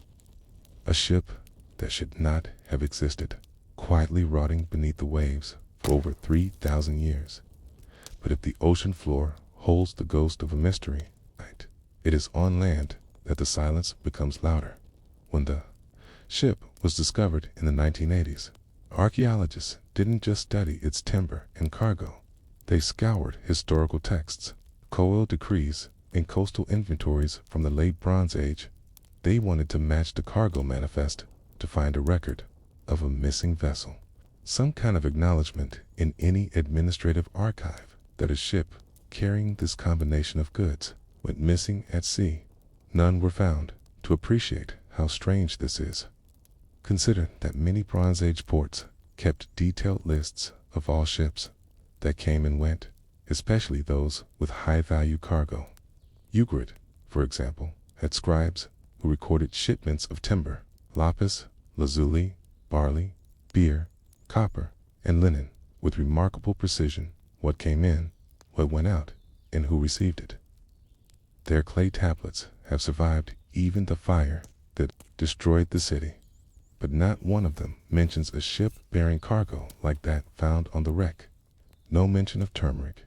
A ship that should not have existed, quietly rotting beneath the waves for over 3,000 years. But if the ocean floor holds the ghost of a mystery, it is on land that the silence becomes louder. When the ship was discovered in the 1980s, archaeologists didn't just study its timber and cargo. They scoured historical texts, coal decrees, and coastal inventories from the late Bronze Age. They wanted to match the cargo manifest to find a record of a missing vessel, some kind of acknowledgement in any administrative archive that a ship carrying this combination of goods went missing at sea. None were found. To appreciate how strange this is, consider that many Bronze Age ports kept detailed lists of all ships that came and went, especially those with high-value cargo. Ugrit, for example, had scribes who recorded shipments of timber, lapis, lazuli, barley, beer, copper, and linen with remarkable precision, what came in, what went out, and who received it. Their clay tablets have survived even the fire that destroyed the city, but not one of them mentions a ship bearing cargo like that found on the wreck. No mention of turmeric,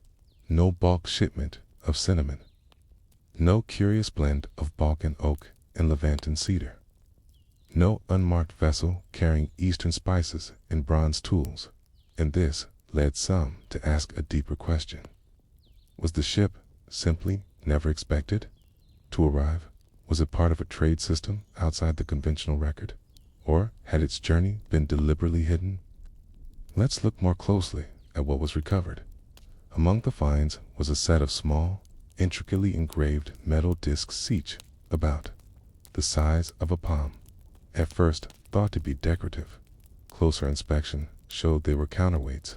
no bulk shipment of cinnamon, no curious blend of Balkan oak and Levantan cedar, no unmarked vessel carrying Eastern spices and bronze tools, and this led some to ask a deeper question. Was the ship simply never expected to arrive? Was it part of a trade system outside the conventional record? Or had its journey been deliberately hidden? Let's look more closely at what was recovered. Among the finds was a set of small, intricately engraved metal discs each about the size of a palm. At first thought to be decorative, closer inspection showed they were counterweights,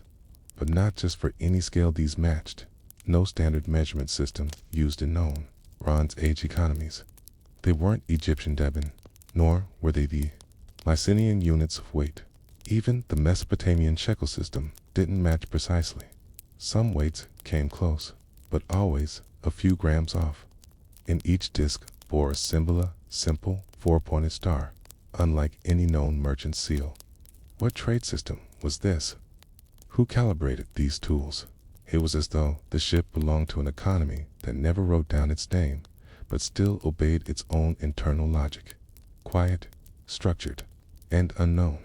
but not just for any scale these matched. No standard measurement system used in known Bronze Age economies. They weren't Egyptian deben, nor were they the Mycenaean units of weight. Even the Mesopotamian shekel system didn't match precisely. Some weights came close, but always a few grams off. And each disc bore a simple four-pointed star, unlike any known merchant seal. What trade system was this? Who calibrated these tools? It was as though the ship belonged to an economy that never wrote down its name, but still obeyed its own internal logic. Quiet, structured, and unknown.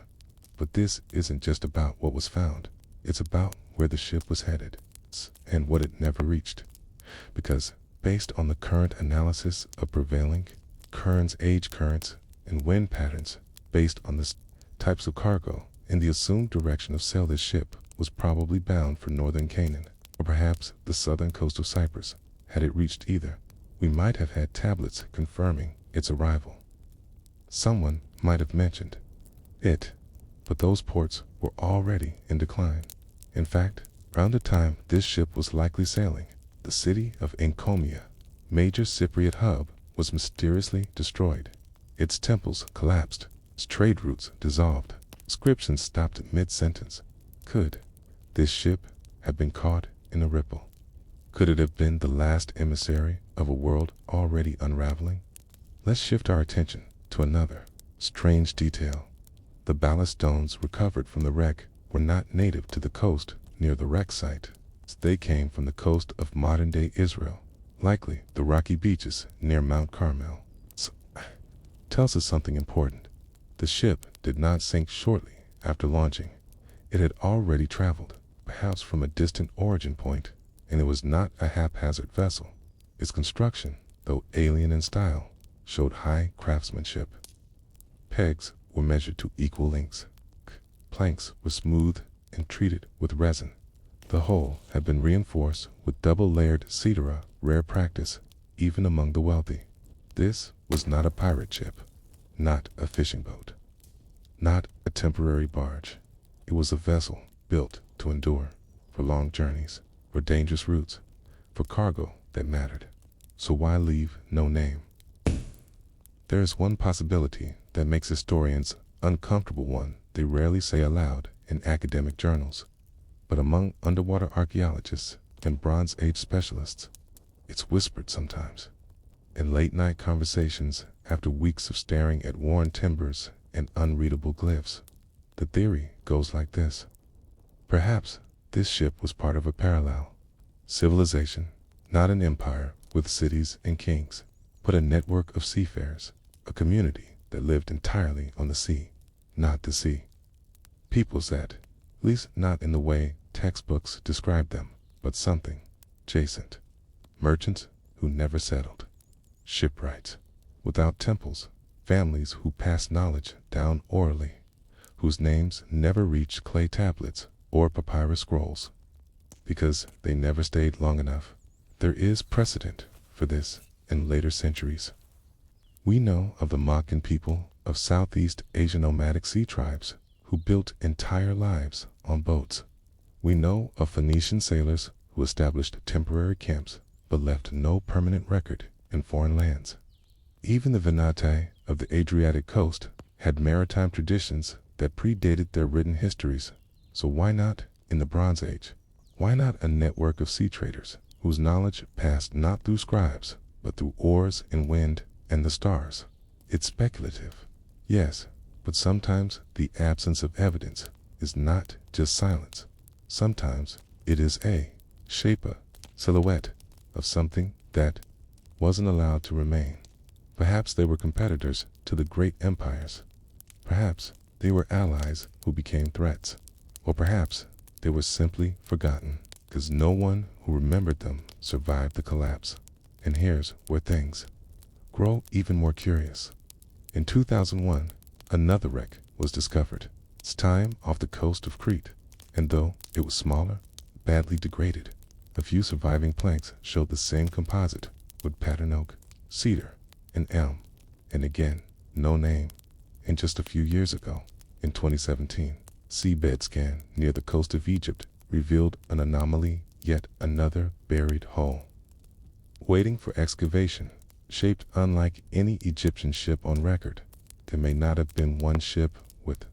But this isn't just about what was found. It's about where the ship was headed, and what it never reached. Because, based on the current analysis of prevailing age currents and wind patterns, based on the types of cargo and the assumed direction of sail, this ship was probably bound for northern Canaan, or perhaps the southern coast of Cyprus. Had it reached either, we might have had tablets confirming its arrival. Someone might have mentioned it, but those ports were already in decline. In fact, around the time this ship was likely sailing, the city of Encomia, major Cypriot hub, was mysteriously destroyed. Its temples collapsed, its trade routes dissolved, inscriptions stopped mid-sentence. Could this ship have been caught in a ripple? Could it have been the last emissary of a world already unraveling? Let's shift our attention to another strange detail. The ballast stones recovered from the wreck were not native to the coast near the wreck site. They came from the coast of modern-day Israel, likely the rocky beaches near Mount Carmel. Tells us something important. The ship did not sink shortly after launching. It had already traveled, perhaps from a distant origin point, and it was not a haphazard vessel. Its construction, though alien in style, showed high craftsmanship. Pegs were measured to equal lengths. Planks were smoothed and treated with resin. The hull had been reinforced with double-layered cedar, a rare practice even among the wealthy. This was not a pirate ship, not a fishing boat, not a temporary barge. It was a vessel built to endure, for long journeys, for dangerous routes, for cargo that mattered. So why leave no name? There is one possibility that makes historians uncomfortable, one they rarely say aloud in academic journals, but among underwater archaeologists and Bronze Age specialists, it's whispered sometimes. and late-night conversations after weeks of staring at worn timbers and unreadable glyphs. The theory goes like this. Perhaps this ship was part of a parallel civilization, not an empire with cities and kings, but a network of seafarers, a community that lived entirely on the sea, not the sea. Peoples that, at least not in the way textbooks describe them, but something adjacent. Merchants who never settled. Shipwrights without temples, families who passed knowledge down orally, whose names never reached clay tablets or papyrus scrolls, because they never stayed long enough. There is precedent for this in later centuries. We know of the Makan people of Southeast Asian nomadic sea tribes who built entire lives on boats. We know of Phoenician sailors who established temporary camps but left no permanent record in foreign lands. Even the Veneti of the Adriatic coast had maritime traditions that predated their written histories. So why not in the Bronze Age? Why not a network of sea traders whose knowledge passed not through scribes, but through oars and wind and the stars? It's speculative, yes, but sometimes the absence of evidence is not just silence. Sometimes it is a silhouette of something that wasn't allowed to remain. Perhaps they were competitors to the great empires. Perhaps they were allies who became threats. Or perhaps they were simply forgotten, because no one who remembered them survived the collapse. And here's where things grow even more curious. In 2001, another wreck was discovered, this time off the coast of Crete, and though it was smaller, badly degraded, a few surviving planks showed the same composite with pattern oak, cedar, and elm, and again, no name. And just a few years ago, in 2017, seabed scan near the coast of Egypt revealed an anomaly, yet another buried hole, waiting for excavation, shaped unlike any Egyptian ship on record. There may not have been one ship with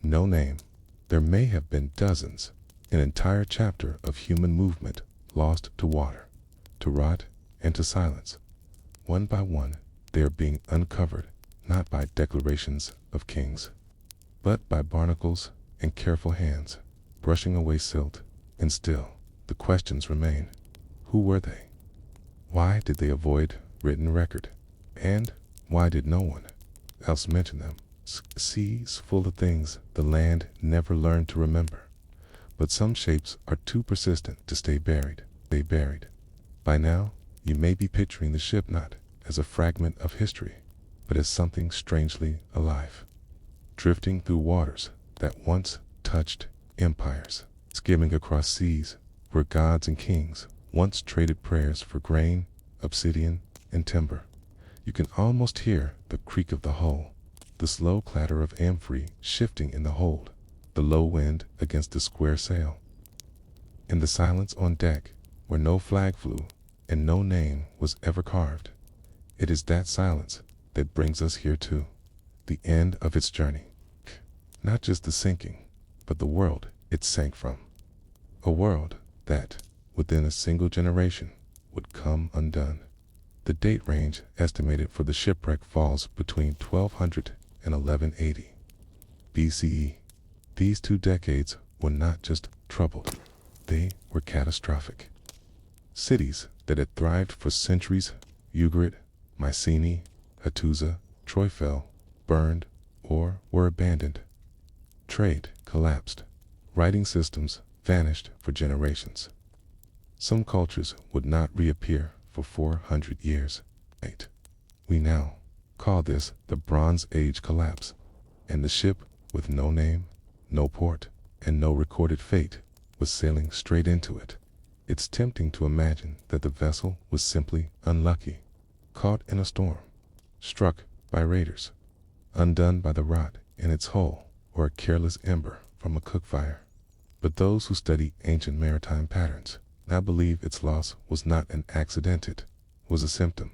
no name. There may have been dozens, an entire chapter of human movement lost to water, to rot, and to silence. One by one, they are being uncovered, not by declarations of kings, but by barnacles and careful hands, brushing away silt. And still, the questions remain. Who were they? Why did they avoid written record? And why did no one else mention them? Seas full of things the land never learned to remember. But some shapes are too persistent to stay buried. By now, you may be picturing the ship not as a fragment of history, but as something strangely alive, drifting through waters that once touched empires, skimming across seas where gods and kings once traded prayers for grain, obsidian, and timber. You can almost hear the creak of the hull, the slow clatter of amphory shifting in the hold, the low wind against the square sail, and the silence on deck where no flag flew and no name was ever carved. It is that silence that brings us here too, the end of its journey. Not just the sinking, but the world it sank from. A world that, within a single generation, would come undone. The date range estimated for the shipwreck falls between 1200 and 1180 BCE. These 2 decades were not just troubled, they were catastrophic. Cities that had thrived for centuries, Ugarit, Mycenae, Hattusa, Troy fell, burned, or were abandoned. Trade collapsed. Writing systems vanished for generations. Some cultures would not reappear for 400 years. We now call this the Bronze Age collapse, and the ship with no name, no port, and no recorded fate was sailing straight into it. It's tempting to imagine that the vessel was simply unlucky, caught in a storm, struck by raiders, undone by the rot in its hull, or a careless ember from a cook fire. But those who study ancient maritime patterns now believe its loss was not an accident, it was a symptom.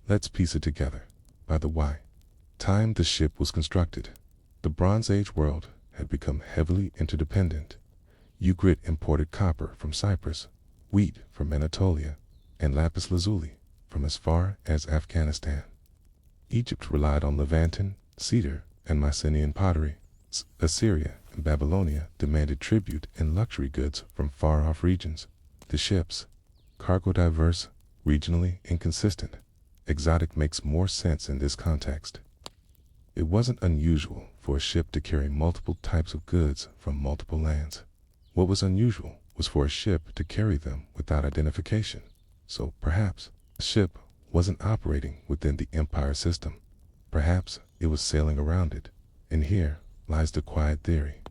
Let's piece it together. By the why time the ship was constructed, the Bronze Age world had become heavily interdependent. Ugarit imported copper from Cyprus, wheat from Anatolia, and lapis lazuli from as far as Afghanistan. Egypt relied on Levantan, cedar, and Mycenaean pottery. Assyria and Babylonia demanded tribute and luxury goods from far-off regions. The ship's cargo diverse, regionally inconsistent. Exotic makes more sense in this context. It wasn't unusual for a ship to carry multiple types of goods from multiple lands. What was unusual was for a ship to carry them without identification. So perhaps the ship wasn't operating within the empire system. Perhaps it was sailing around it. And here lies the quiet theory,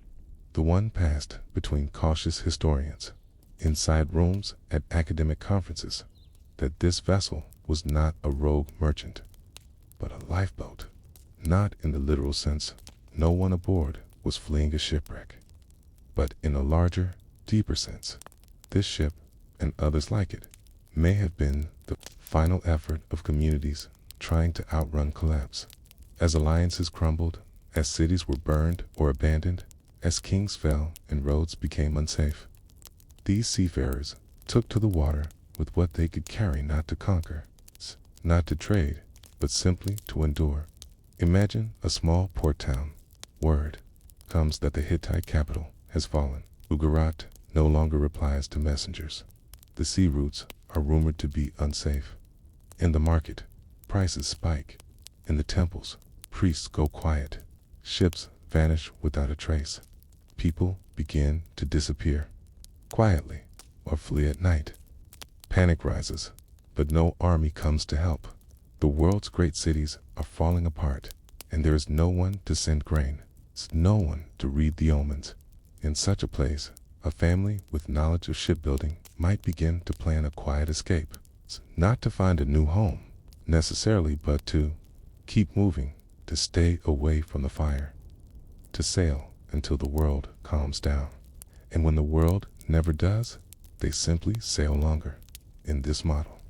the one passed between cautious historians, inside rooms at academic conferences, that this vessel was not a rogue merchant, but a lifeboat. Not in the literal sense, no one aboard was fleeing a shipwreck, but in a larger, deeper sense, this ship, and others like it, may have been the final effort of communities trying to outrun collapse. As alliances crumbled, as cities were burned or abandoned, as kings fell and roads became unsafe, these seafarers took to the water with what they could carry, not to conquer, not to trade, but simply to endure. Imagine a small port town. Word comes that the Hittite capital has fallen. Ugarat no longer replies to messengers. The sea routes are rumored to be unsafe. In the market, prices spike. In the temples, priests go quiet. Ships vanish without a trace. People begin to disappear, quietly, or flee at night. Panic rises, but no army comes to help. The world's great cities are falling apart, and there is no one to send grain, no one to read the omens. In such a place, a family with knowledge of shipbuilding might begin to plan a quiet escape, not to find a new home, necessarily, but to keep moving, to stay away from the fire, to sail until the world calms down. And when the world never does, they simply sail longer. In this model,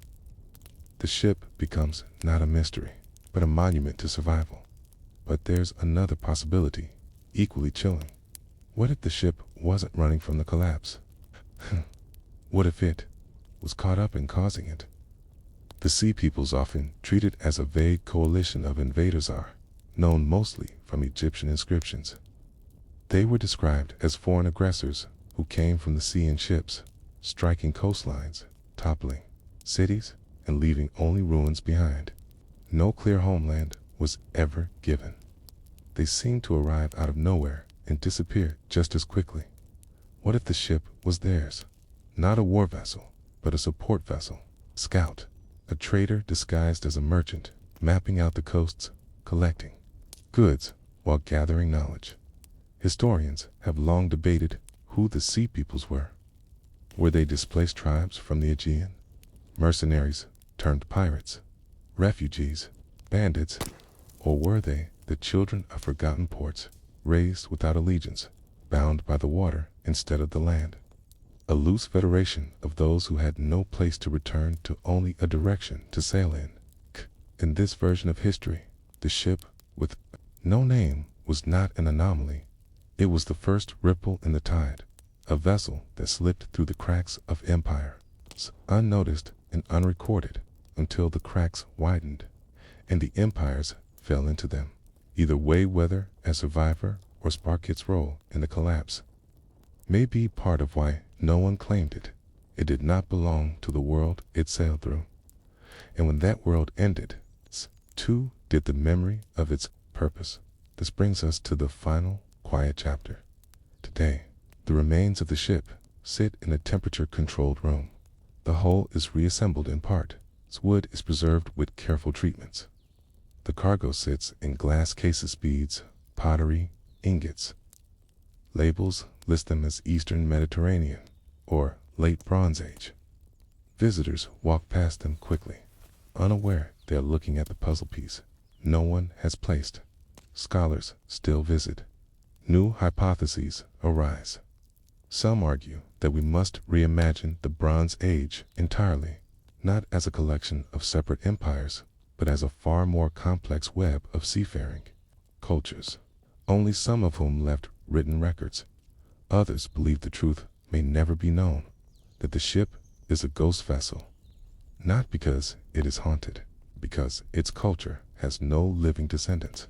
the ship becomes not a mystery, but a monument to survival. But there's another possibility, equally chilling. What if the ship wasn't running from the collapse? What if it was caught up in causing it? The sea peoples often treat it as a vague coalition of invaders are, known mostly from Egyptian inscriptions. They were described as foreign aggressors who came from the sea in ships, striking coastlines, toppling cities, and leaving only ruins behind. No clear homeland was ever given. They seemed to arrive out of nowhere and disappear just as quickly. What if the ship was theirs? Not a war vessel, but a support vessel, scout, a trader disguised as a merchant, mapping out the coasts, collecting goods while gathering knowledge. Historians have long debated who the sea peoples were. Were they displaced tribes from the Aegean? Mercenaries turned pirates? Refugees? Bandits? Or were they the children of forgotten ports, raised without allegiance, bound by the water instead of the land? A loose federation of those who had no place to return to, only a direction to sail in. In this version of history, the ship with no name was not an anomaly. It was the first ripple in the tide, a vessel that slipped through the cracks of empire, unnoticed and unrecorded, until the cracks widened, and the empires fell into them. Either way, whether as survivor or spark its role in the collapse, may be part of why no one claimed it. It did not belong to the world it sailed through. And when that world ended, too did the memory of its purpose. This brings us to the final, quiet chapter. Today, the remains of the ship sit in a temperature-controlled room. The hull is reassembled in part. Its wood is preserved with careful treatments. The cargo sits in glass cases, beads, pottery, ingots. Labels list them as Eastern Mediterranean or Late Bronze Age. Visitors walk past them quickly, unaware they are looking at the puzzle piece no one has placed. Scholars still visit. New hypotheses arise. Some argue that we must reimagine the Bronze Age entirely, not as a collection of separate empires, but as a far more complex web of seafaring cultures, only some of whom left written records. Others believe the truth may never be known, that the ship is a ghost vessel, Not because it is haunted, because its culture has no living descendants.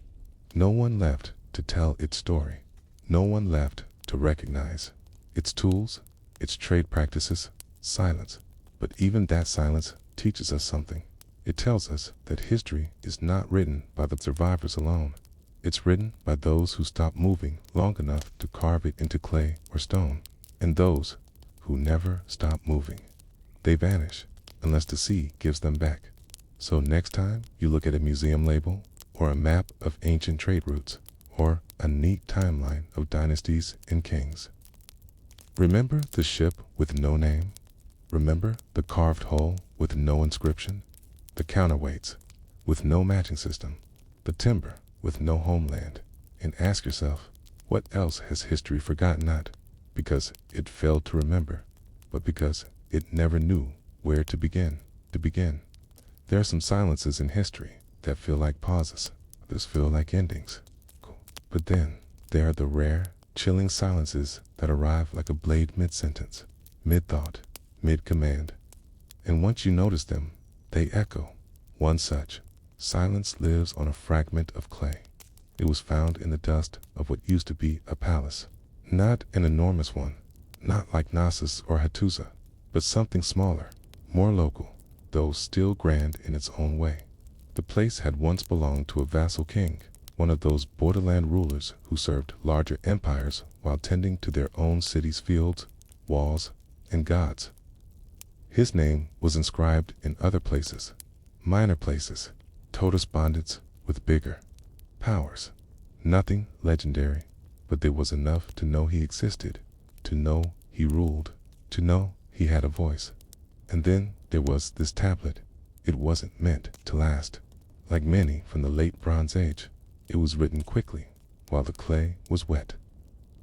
No one left to tell its story. No one left to recognize its tools, its trade practices, silence. But even that silence teaches us something. It tells us that history is not written by the survivors alone. It's written by those who stop moving long enough to carve it into clay or stone, and those who never stop moving. They vanish unless the sea gives them back. So next time you look at a museum label, or a map of ancient trade routes, or a neat timeline of dynasties and kings, remember the ship with no name? Remember the carved hull with no inscription? The counterweights with no matching system? The timber with no homeland? And ask yourself, what else has history forgotten? Not because it failed to remember, but because it never knew where to begin. There are some silences in history that feel like pauses. Others feel like endings. But then there are the rare, chilling silences that arrive like a blade mid-sentence, mid-thought, mid-command. And once you notice them, they echo. One such silence lives on a fragment of clay. It was found in the dust of what used to be a palace. Not an enormous one, not like Knossos or Hattusa, but something smaller, more local, though still grand in its own way. The place had once belonged to a vassal king, one of those borderland rulers who served larger empires while tending to their own city's fields, walls, and gods. His name was inscribed in other places, minor places, correspondents with bigger powers. Nothing legendary, but there was enough to know he existed, to know he ruled, to know he had a voice. And then there was this tablet. It wasn't meant to last. Like many from the late Bronze Age, it was written quickly, while the clay was wet.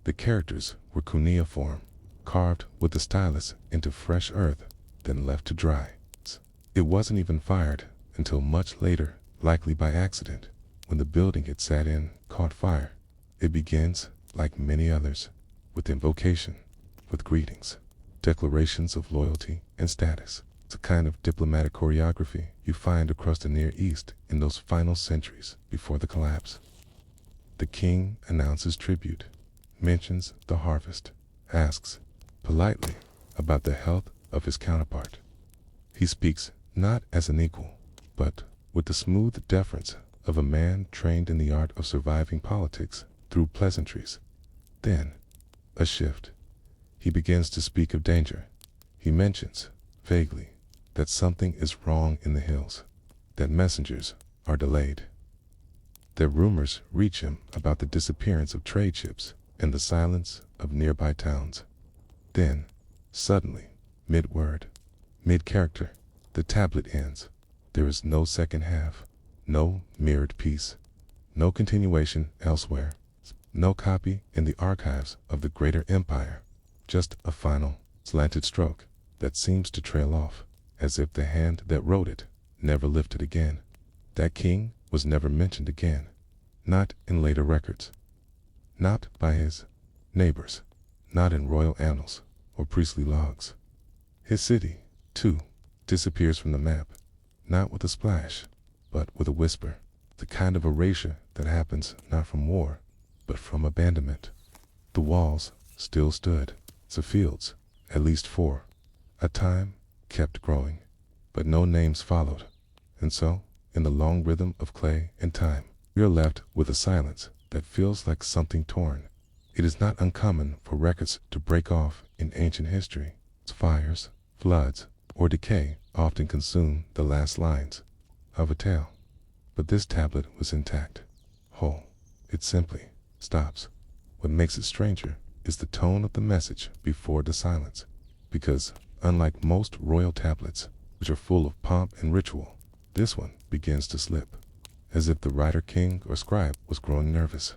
The characters were cuneiform, carved with the stylus into fresh earth, then left to dry. It wasn't even fired until much later, likely by accident, when the building it sat in caught fire. It begins, like many others, with invocation, with greetings, declarations of loyalty and status. It's a kind of diplomatic choreography you find across the Near East in those final centuries before the collapse. The king announces tribute, mentions the harvest, asks politely about the health of his counterpart. He speaks not as an equal, but with the smooth deference of a man trained in the art of surviving politics through pleasantries. Then, a shift. He begins to speak of danger. He mentions, vaguely, that something is wrong in the hills, that messengers are delayed, that rumors reach him about the disappearance of trade ships and the silence of nearby towns. Then, suddenly, mid-word, mid-character, the tablet ends. There is no second half, no mirrored piece, no continuation elsewhere, no copy in the archives of the greater empire, just a final, slanted stroke that seems to trail off, as if the hand that wrote it never lifted again. That king was never mentioned again, not in later records, not by his neighbors, not in royal annals or priestly logs. His city, too, disappears from the map, not with a splash, but with a whisper, the kind of erasure that happens not from war, but from abandonment. The walls still stood, the fields, at least 4, a time kept growing, but no names followed. And so, in the long rhythm of clay and time, we are left with a silence that feels like something torn. It is not uncommon for records to break off in ancient history. Fires, floods, or decay often consume the last lines of a tale. But this tablet was intact, whole. It simply stops. What makes it stranger is the tone of the message before the silence, because unlike most royal tablets, which are full of pomp and ritual, this one begins to slip, as if the writer, king, or scribe was growing nervous.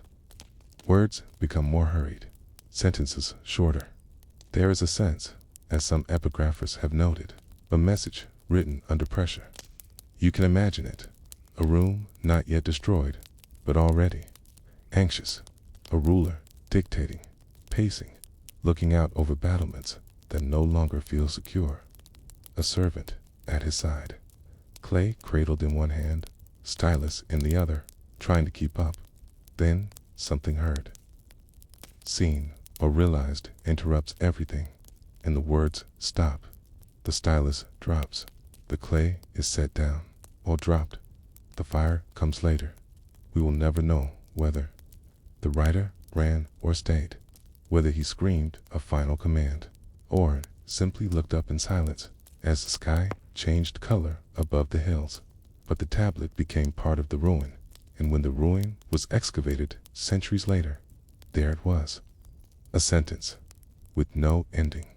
Words become more hurried, sentences shorter. There is a sense, as some epigraphers have noted, a message written under pressure. You can imagine it, a room not yet destroyed, but already anxious, a ruler dictating, pacing, looking out over battlements that no longer feel secure, a servant at his side. Clay cradled in one hand, stylus in the other, trying to keep up. Then something heard, seen, or realized interrupts everything, and the words stop. The stylus drops. The clay is set down, or dropped. The fire comes later. We will never know whether the writer ran or stayed, whether he screamed a final command, or simply looked up in silence as the sky changed color above the hills. But the tablet became part of the ruin, and when the ruin was excavated centuries later, there it was. A sentence with no ending.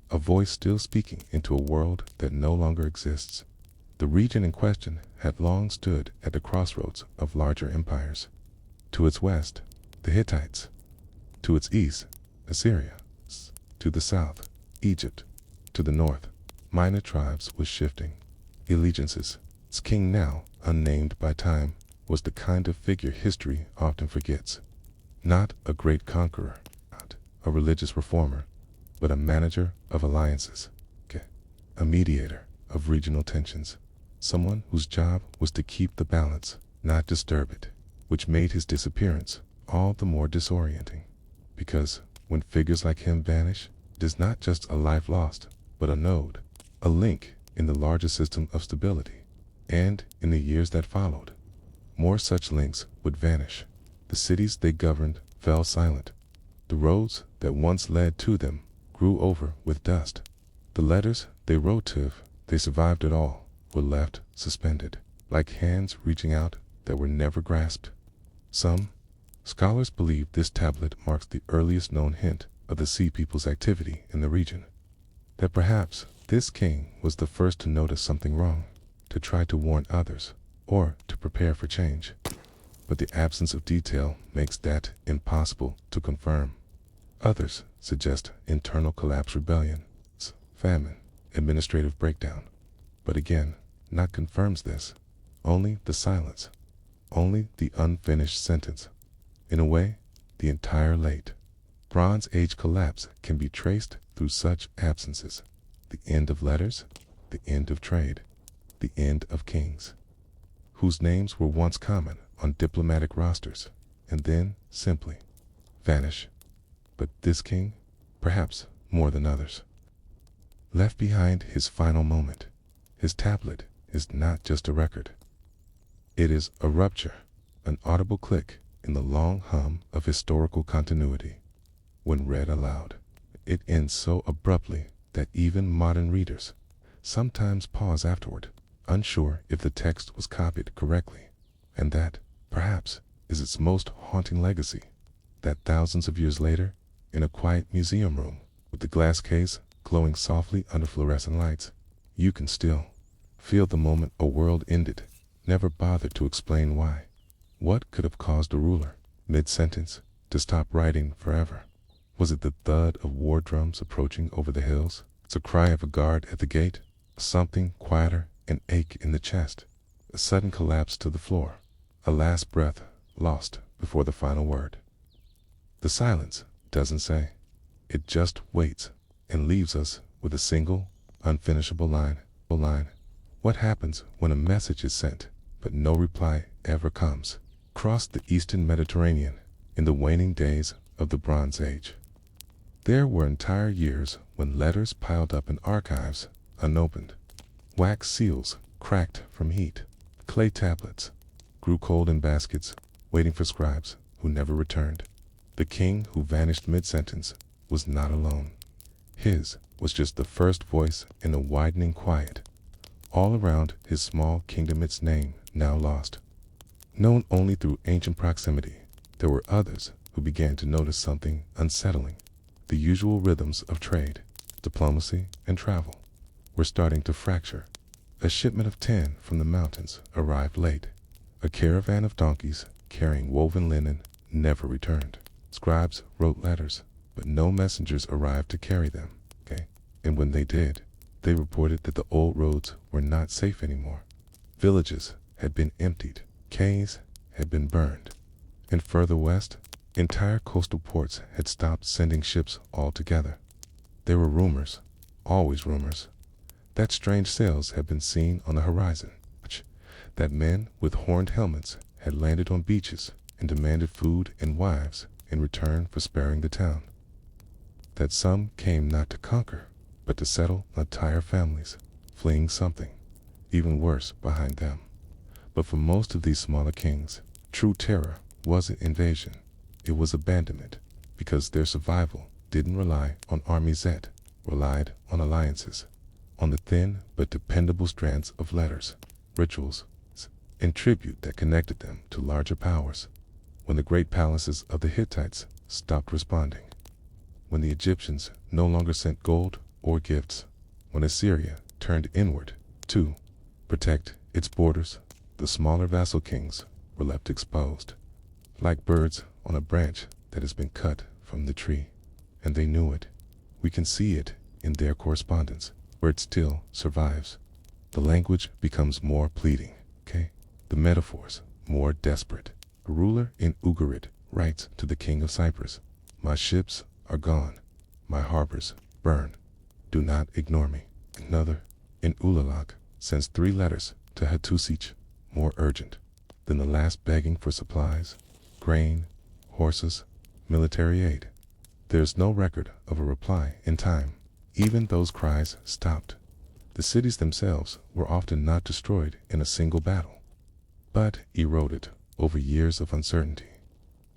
A voice still speaking into a world that no longer exists. The region in question had long stood at the crossroads of larger empires. To its west, the Hittites. To its east, Assyria. To the south, Egypt. To the north, minor tribes was shifting allegiances. Its king, now unnamed by time, was the kind of figure history often forgets. Not a great conqueror, not a religious reformer, but a manager of alliances, a mediator of regional tensions, someone whose job was to keep the balance, not disturb it, which made his disappearance all the more disorienting. Because when figures like him vanish, it is not just a life lost, but a node, a link in the larger system of stability. And in the years that followed, more such links would vanish. The cities they governed fell silent. The roads that once led to them grew over with dust. The letters they wrote to, if they survived at all, were left suspended, like hands reaching out that were never grasped. Some scholars believe this tablet marks the earliest known hint of the Sea People's activity in the region. That perhaps this king was the first to notice something wrong, to try to warn others, or to prepare for change. But the absence of detail makes that impossible to confirm. Others suggest internal collapse, rebellion, famine, administrative breakdown. But again, not confirms this. Only the silence. Only the unfinished sentence. In a way, the entire late Bronze Age collapse can be traced through such absences. The end of letters, the end of trade, the end of kings, whose names were once common on diplomatic rosters, and then simply vanish. But this king, perhaps more than others, left behind his final moment. His tablet is not just a record. It is a rupture, an audible click in the long hum of historical continuity. When read aloud, it ends so abruptly that even modern readers sometimes pause afterward, unsure if the text was copied correctly. And that, perhaps, is its most haunting legacy, that thousands of years later, in a quiet museum room, with the glass case glowing softly under fluorescent lights, you can still feel the moment a world ended, never bothered to explain why. What could have caused a ruler, mid-sentence, to stop writing forever? Was it the thud of war drums approaching over the hills? It's a cry of a guard at the gate? Something quieter, an ache in the chest, a sudden collapse to the floor, a last breath lost before the final word? The silence doesn't say. It just waits and leaves us with a single, unfinishable line. What happens when a message is sent, but no reply ever comes? Across the eastern Mediterranean, in the waning days of the Bronze Age, there were entire years when letters piled up in archives unopened. Wax seals cracked from heat. Clay tablets grew cold in baskets, waiting for scribes who never returned. The king who vanished mid-sentence was not alone. His was just the first voice in a widening quiet. All around his small kingdom, its name now lost. Known only through ancient proximity, there were others who began to notice something unsettling. The usual rhythms of trade, diplomacy, and travel were starting to fracture. A shipment of 10 from the mountains arrived late. A caravan of donkeys carrying woven linen never returned. Scribes wrote letters, but no messengers arrived to carry them. And when they did, they reported that the old roads were not safe anymore. Villages had been emptied, quays had been burned, and further west, entire coastal ports had stopped sending ships altogether. There were rumors, always rumors, that strange sails had been seen on the horizon, that men with horned helmets had landed on beaches and demanded food and wives in return for sparing the town, that some came not to conquer, but to settle entire families, fleeing something even worse behind them. But for most of these smaller kings, true terror wasn't invasion, it was abandonment, because their survival didn't rely on armies that relied on alliances, on the thin but dependable strands of letters, rituals, and tribute that connected them to larger powers. When the great palaces of the Hittites stopped responding, when the Egyptians no longer sent gold or gifts, when Assyria turned inward to protect its borders, the smaller vassal kings were left exposed, like birds on a branch that has been cut from the tree. And they knew it. We can see it in their correspondence, where it still survives. The language becomes more pleading, the metaphors more desperate. A ruler in Ugarit writes to the king of Cyprus, "My ships are gone, my harbors burn. Do not ignore me." Another in Ulalak sends 3 letters to Hattusich, more urgent than the last, begging for supplies, grain, horses, military aid. There's no record of a reply in time. Even those cries stopped. The cities themselves were often not destroyed in a single battle, but eroded over years of uncertainty.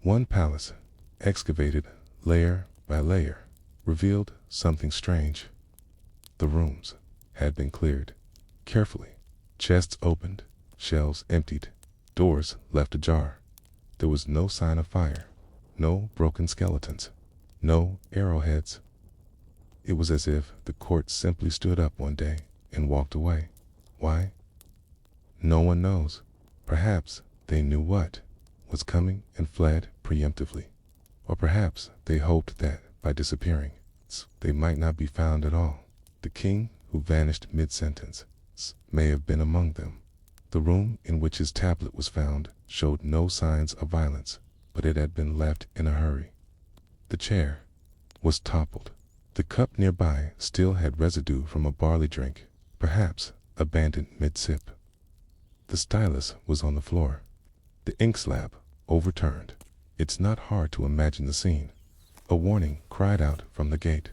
One palace, excavated layer by layer, revealed something strange. The rooms had been cleared carefully, chests opened, shelves emptied, doors left ajar. There was no sign of fire, no broken skeletons, no arrowheads. It was as if the court simply stood up one day and walked away. Why? No one knows. Perhaps they knew what was coming and fled preemptively. Or perhaps they hoped that by disappearing, they might not be found at all. The king who vanished mid-sentence may have been among them. The room in which his tablet was found showed no signs of violence, but it had been left in a hurry. The chair was toppled. The cup nearby still had residue from a barley drink, perhaps abandoned mid-sip. The stylus was on the floor, the ink slab overturned. It's not hard to imagine the scene. A warning cried out from the gate.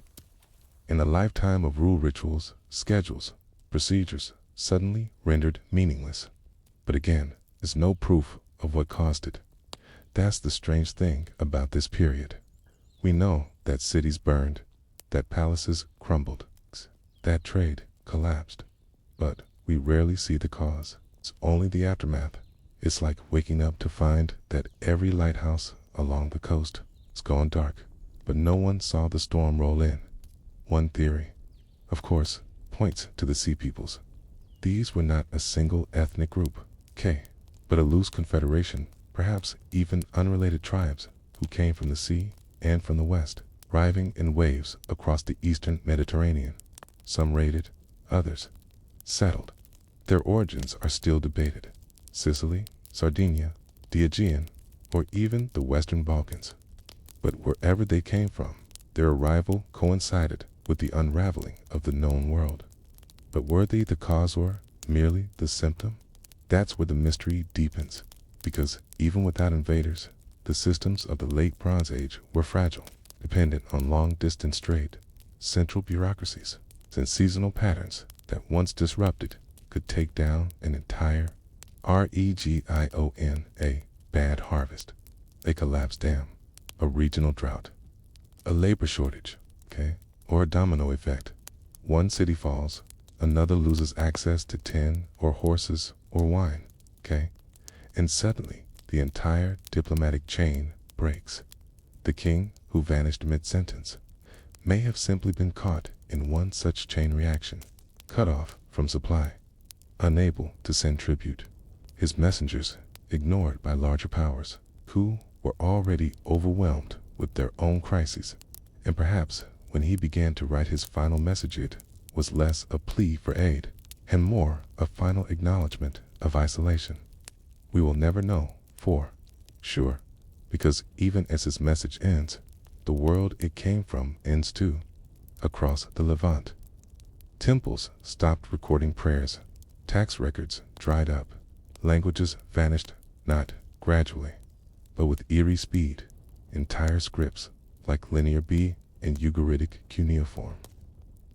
In a lifetime of rule rituals, schedules, procedures suddenly rendered meaningless. But again, there's no proof of what caused it. That's the strange thing about this period. We know that cities burned, that palaces crumbled, that trade collapsed, but we rarely see the cause. It's only the aftermath. It's like waking up to find that every lighthouse along the coast is gone dark, but no one saw the storm roll in. One theory, of course, points to the Sea Peoples. These were not a single ethnic group, but a loose confederation, perhaps even unrelated tribes who came from the sea and from the west, arriving in waves across the eastern Mediterranean. Some raided, others settled. Their origins are still debated. Sicily, Sardinia, the Aegean, or even the Western Balkans. But wherever they came from, their arrival coincided with the unraveling of the known world. But were they the cause or merely the symptom? That's where the mystery deepens, because even without invaders, the systems of the late Bronze Age were fragile, dependent on long-distance trade, central bureaucracies, and seasonal patterns that once disrupted could take down an entire region, bad harvest, a collapsed dam, a regional drought, a labor shortage, or a domino effect. One city falls, another loses access to tin or horses or wine, and suddenly the entire diplomatic chain breaks. The king who vanished mid-sentence may have simply been caught in one such chain reaction, cut off from supply, unable to send tribute, his messengers ignored by larger powers who were already overwhelmed with their own crises. And perhaps when he began to write his final message, it was less a plea for aid and more a final acknowledgement of isolation. We will never know for sure, because even as his message ends, the world it came from ends too. Across the Levant, Temples stopped recording prayers, tax records dried up, languages vanished, not gradually, but with eerie speed. Entire scripts, like linear B and Ugaritic cuneiform,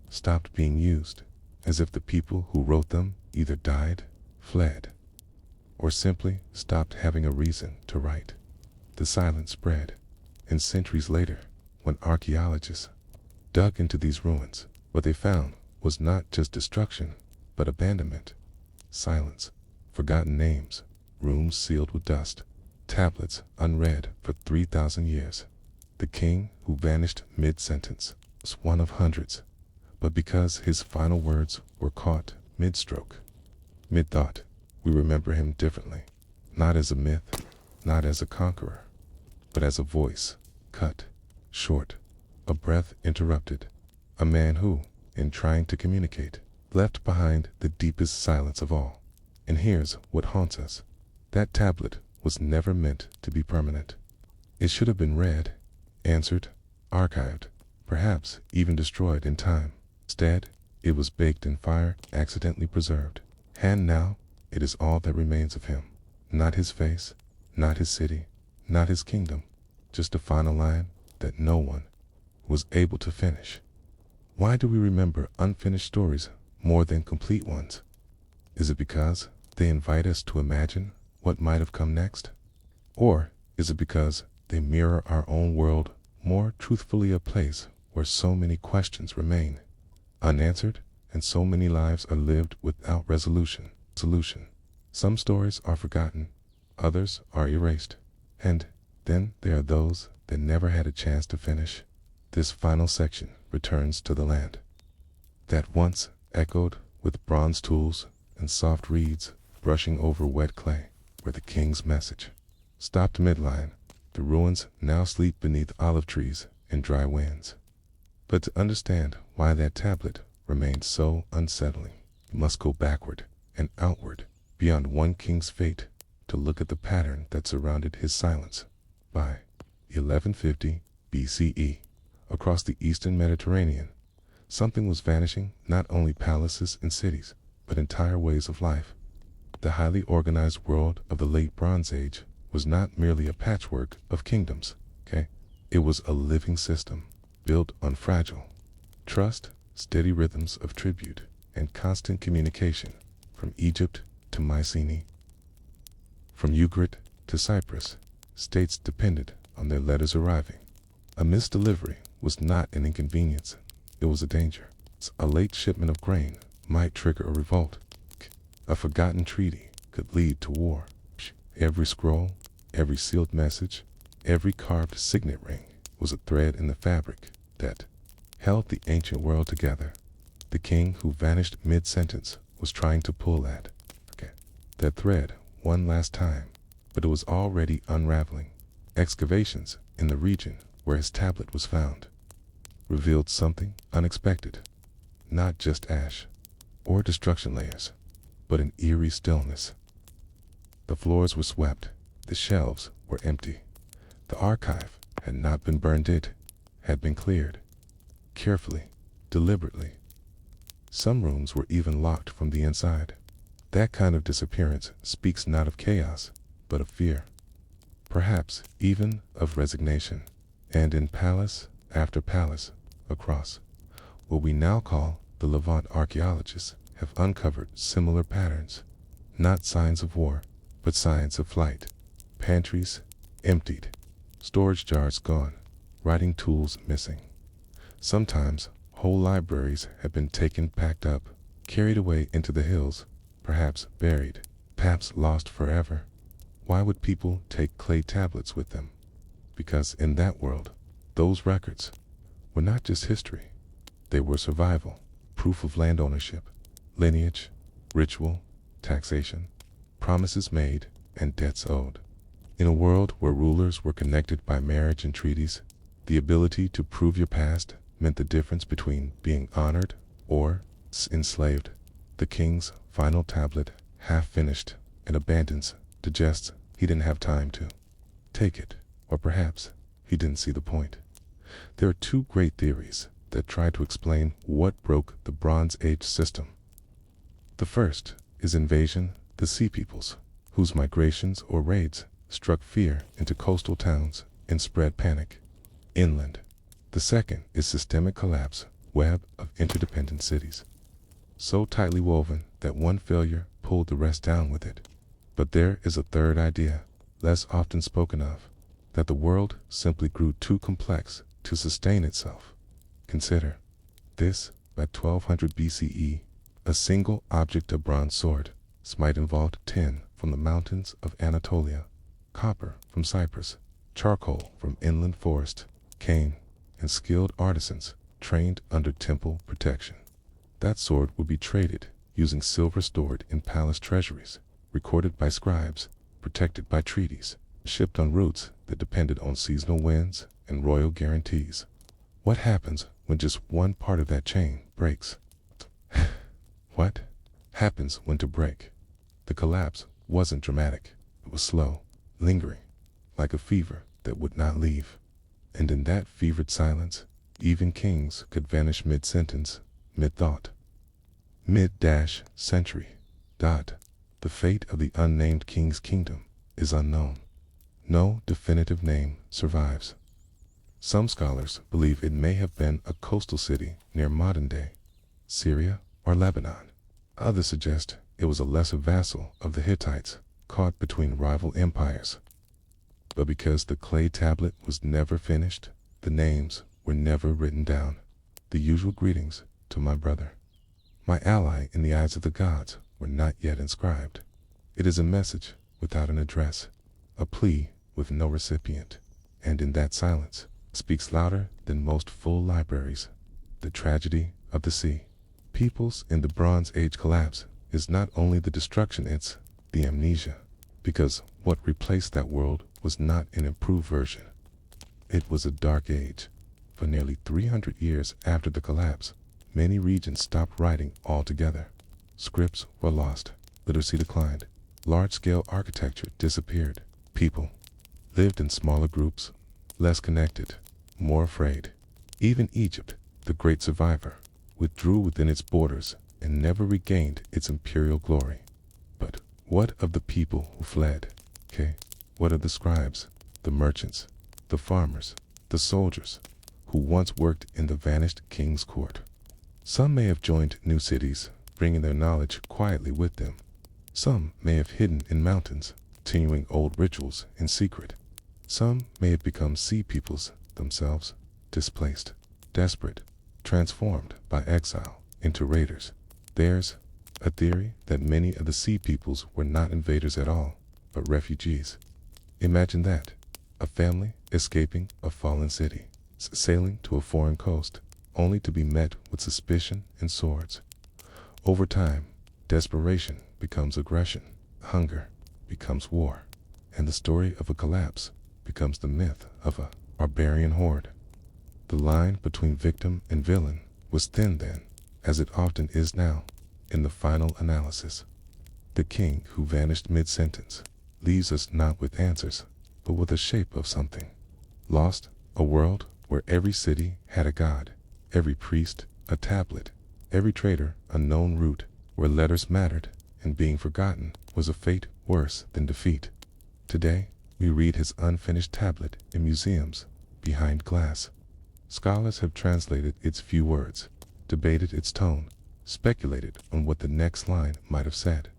stopped being used, as if the people who wrote them either died, fled, or simply stopped having a reason to write. The silence spread, and centuries later, when archaeologists dug into these ruins, what they found was not just destruction, but abandonment, silence, forgotten names, rooms sealed with dust, tablets unread for 3,000 years. The king who vanished mid-sentence was one of hundreds, but because his final words were caught mid-stroke, mid-thought, we remember him differently, not as a myth, not as a conqueror, but as a voice, cut short, a breath interrupted, a man who, in trying to communicate, left behind the deepest silence of all. And here's what haunts us. That tablet was never meant to be permanent. It should have been read, answered, archived, perhaps even destroyed in time. Instead, it was baked in fire, accidentally preserved. And now, it is all that remains of him. Not his face, not his city, not his kingdom, just a final line that no one was able to finish. Why do we remember unfinished stories more than complete ones? Is it because they invite us to imagine what might have come next? Or is it because they mirror our own world more truthfully, a place where so many questions remain unanswered and so many lives are lived without resolution? Some stories are forgotten, others are erased, and then there are those that never had a chance to finish. This final section returns to the land that once echoed with bronze tools and soft reeds brushing over wet clay, where the king's message stopped midline. The ruins now sleep beneath olive trees and dry winds. But to understand why that tablet remained so unsettling, you must go backward and outward beyond one king's fate to look at the pattern that surrounded his silence. By 1150 BCE, across the eastern Mediterranean, something was vanishing, not only palaces and cities, but entire ways of life. The highly organized world of the late Bronze Age was not merely a patchwork of kingdoms, okay? It was a living system built on fragile trust, steady rhythms of tribute, and constant communication. From Egypt to Mycenae, from Ugarit to Cyprus, states depended on their letters arriving. A missed delivery was not an inconvenience, it was a danger. A late shipment of grain might trigger a revolt. A forgotten treaty could lead to war. Every scroll, every sealed message, every carved signet ring was a thread in the fabric that held the ancient world together. The king who vanished mid-sentence was trying to pull at that thread one last time, but it was already unraveling. Excavations in the region where his tablet was found revealed something unexpected. Not just ash or destruction layers, but an eerie stillness. The floors were swept, the shelves were empty. The archive had not been burned, it had been cleared. Carefully, deliberately. Some rooms were even locked from the inside. That kind of disappearance speaks not of chaos, but of fear. Perhaps even of resignation. And in palace after palace, across what we now call the Levant, archaeologists have uncovered similar patterns. Not signs of war, but signs of flight. Pantries emptied, storage jars gone, writing tools missing. Sometimes whole libraries have been taken, packed up, carried away into the hills, perhaps buried, perhaps lost forever. Why would people take clay tablets with them? Because in that world, those records were not just history. They were survival, proof of land ownership, lineage, ritual, taxation, promises made, and debts owed. In a world where rulers were connected by marriage and treaties, the ability to prove your past meant the difference between being honored or enslaved. The king's final tablet, half finished and abandons, suggests he didn't have time to take it, or perhaps he didn't see the point. There are two great theories that try to explain what broke the Bronze Age system. The first is invasion, the sea peoples, whose migrations or raids struck fear into coastal towns and spread panic inland. The second is systemic collapse, web of interdependent cities, so tightly woven that one failure pulled the rest down with it. But there is a third idea, less often spoken of, that the world simply grew too complex to sustain itself. Consider this: by 1200 BCE, a single object, a bronze sword, might involve tin from the mountains of Anatolia, copper from Cyprus, charcoal from inland forest, cane, and skilled artisans trained under temple protection. That sword would be traded using silver stored in palace treasuries, recorded by scribes, protected by treaties, shipped on routes that depended on seasonal winds and royal guarantees. What happens when just one part of that chain breaks? What happens when to break? The collapse wasn't dramatic. It was slow, lingering, like a fever that would not leave. And in that fevered silence, even kings could vanish mid-sentence, mid-thought, mid-century. The fate of the unnamed king's kingdom is unknown. No definitive name survives. Some scholars believe it may have been a coastal city near modern-day Syria or Lebanon. Others suggest it was a lesser vassal of the Hittites, caught between rival empires. But because the clay tablet was never finished, the names were never written down. The usual greetings to my brother, my ally in the eyes of the gods, were not yet inscribed. It is a message without an address, a plea with no recipient, and in that silence speaks louder than most full libraries. The tragedy of the sea peoples in the Bronze Age collapse is not only the destruction, it's the amnesia, because what replaced that world was not an improved version. It was a dark age. For nearly 300 years after the collapse, many regions stopped writing altogether. Scripts were lost, literacy declined, large-scale architecture disappeared. People lived in smaller groups, less connected, more afraid. Even Egypt, the great survivor, withdrew within its borders and never regained its imperial glory. But what of the people who fled? What of the scribes, the merchants, the farmers, the soldiers, who once worked in the vanished king's court? Some may have joined new cities, bringing their knowledge quietly with them. Some may have hidden in mountains, continuing old rituals in secret. Some may have become sea peoples themselves, displaced, desperate, transformed by exile into raiders. There's a theory that many of the sea peoples were not invaders at all, but refugees. Imagine that, a family escaping a fallen city, sailing to a foreign coast, only to be met with suspicion and swords. Over time, desperation becomes aggression, hunger becomes war, and the story of a collapse becomes the myth of a barbarian horde. The line between victim and villain was thin then, as it often is now. In the final analysis, the king who vanished mid-sentence leaves us not with answers, but with a shape of something. Lost, a world where every city had a god, every priest a tablet, every trader a known route, where letters mattered, and being forgotten was a fate worse than defeat. Today, we read his unfinished tablet in museums, behind glass. Scholars have translated its few words, debated its tone, speculated on what the next line might have said.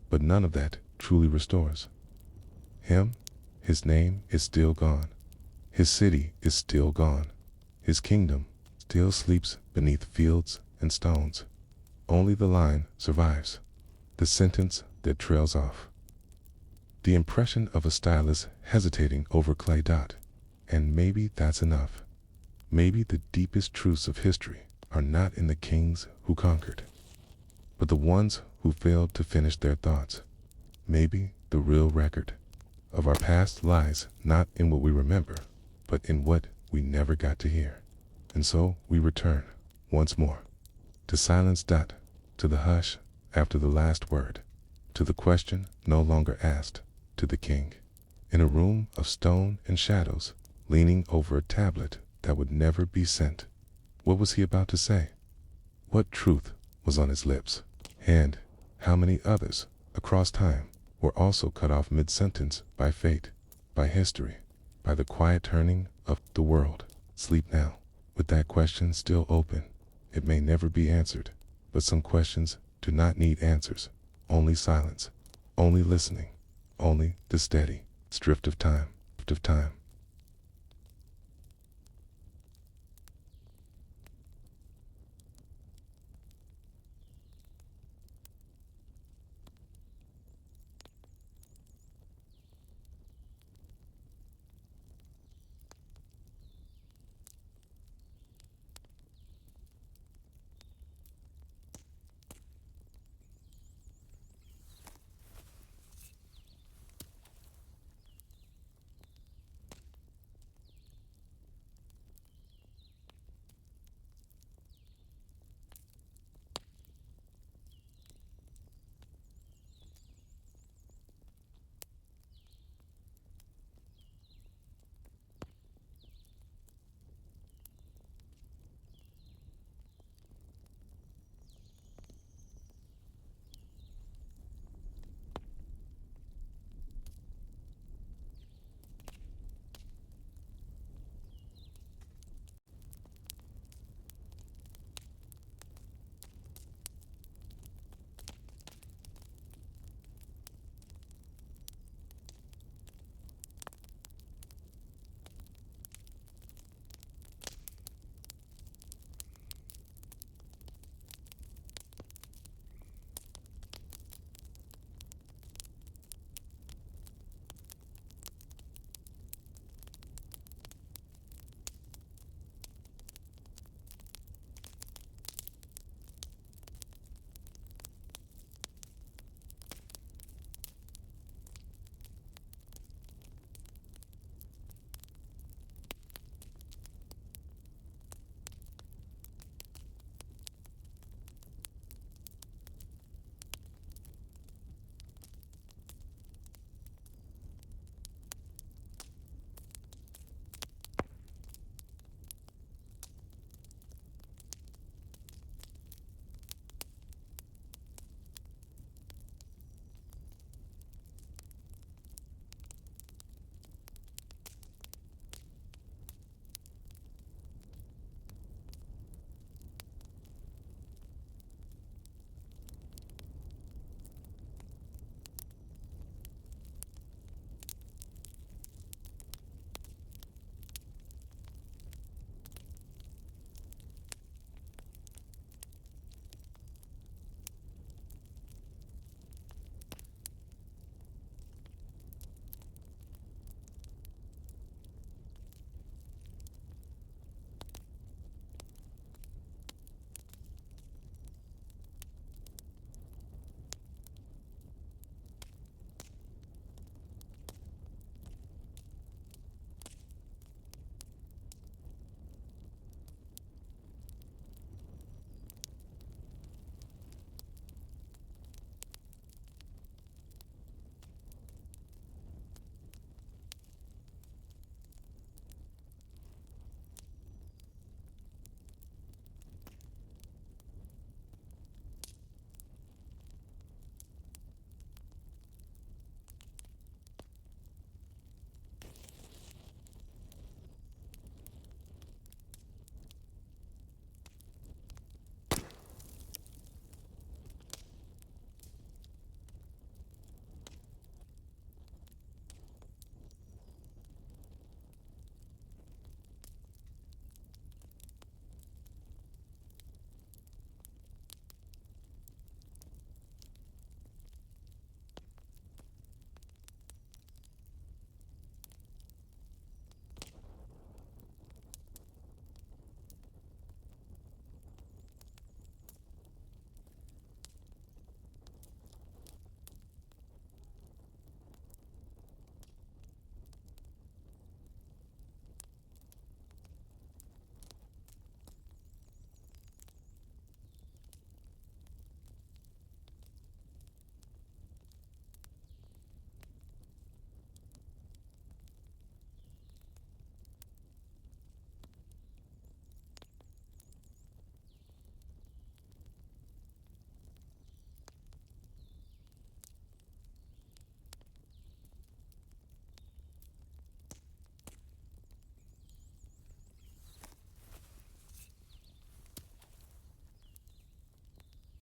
But none of that truly restores him. His name is still gone. His city is still gone. His kingdom still sleeps beneath fields and stones. Only the line survives, the sentence that trails off. The impression of a stylus hesitating over clay. And maybe that's enough. Maybe the deepest truths of history are not in the kings who conquered, but the ones who failed to finish their thoughts. Maybe the real record of our past lies not in what we remember, but in what we never got to hear. And so we return once more to silence. To the hush after the last word, to the question no longer asked, to the king in a room of stone and shadows, leaning over a tablet that would never be sent. What was he about to say? What truth was on his lips? And how many others, across time, were also cut off mid-sentence by fate, by history, by the quiet turning of the world? Sleep now, with that question still open. It may never be answered, but some questions do not need answers, only silence, only listening, only the steady drift of time.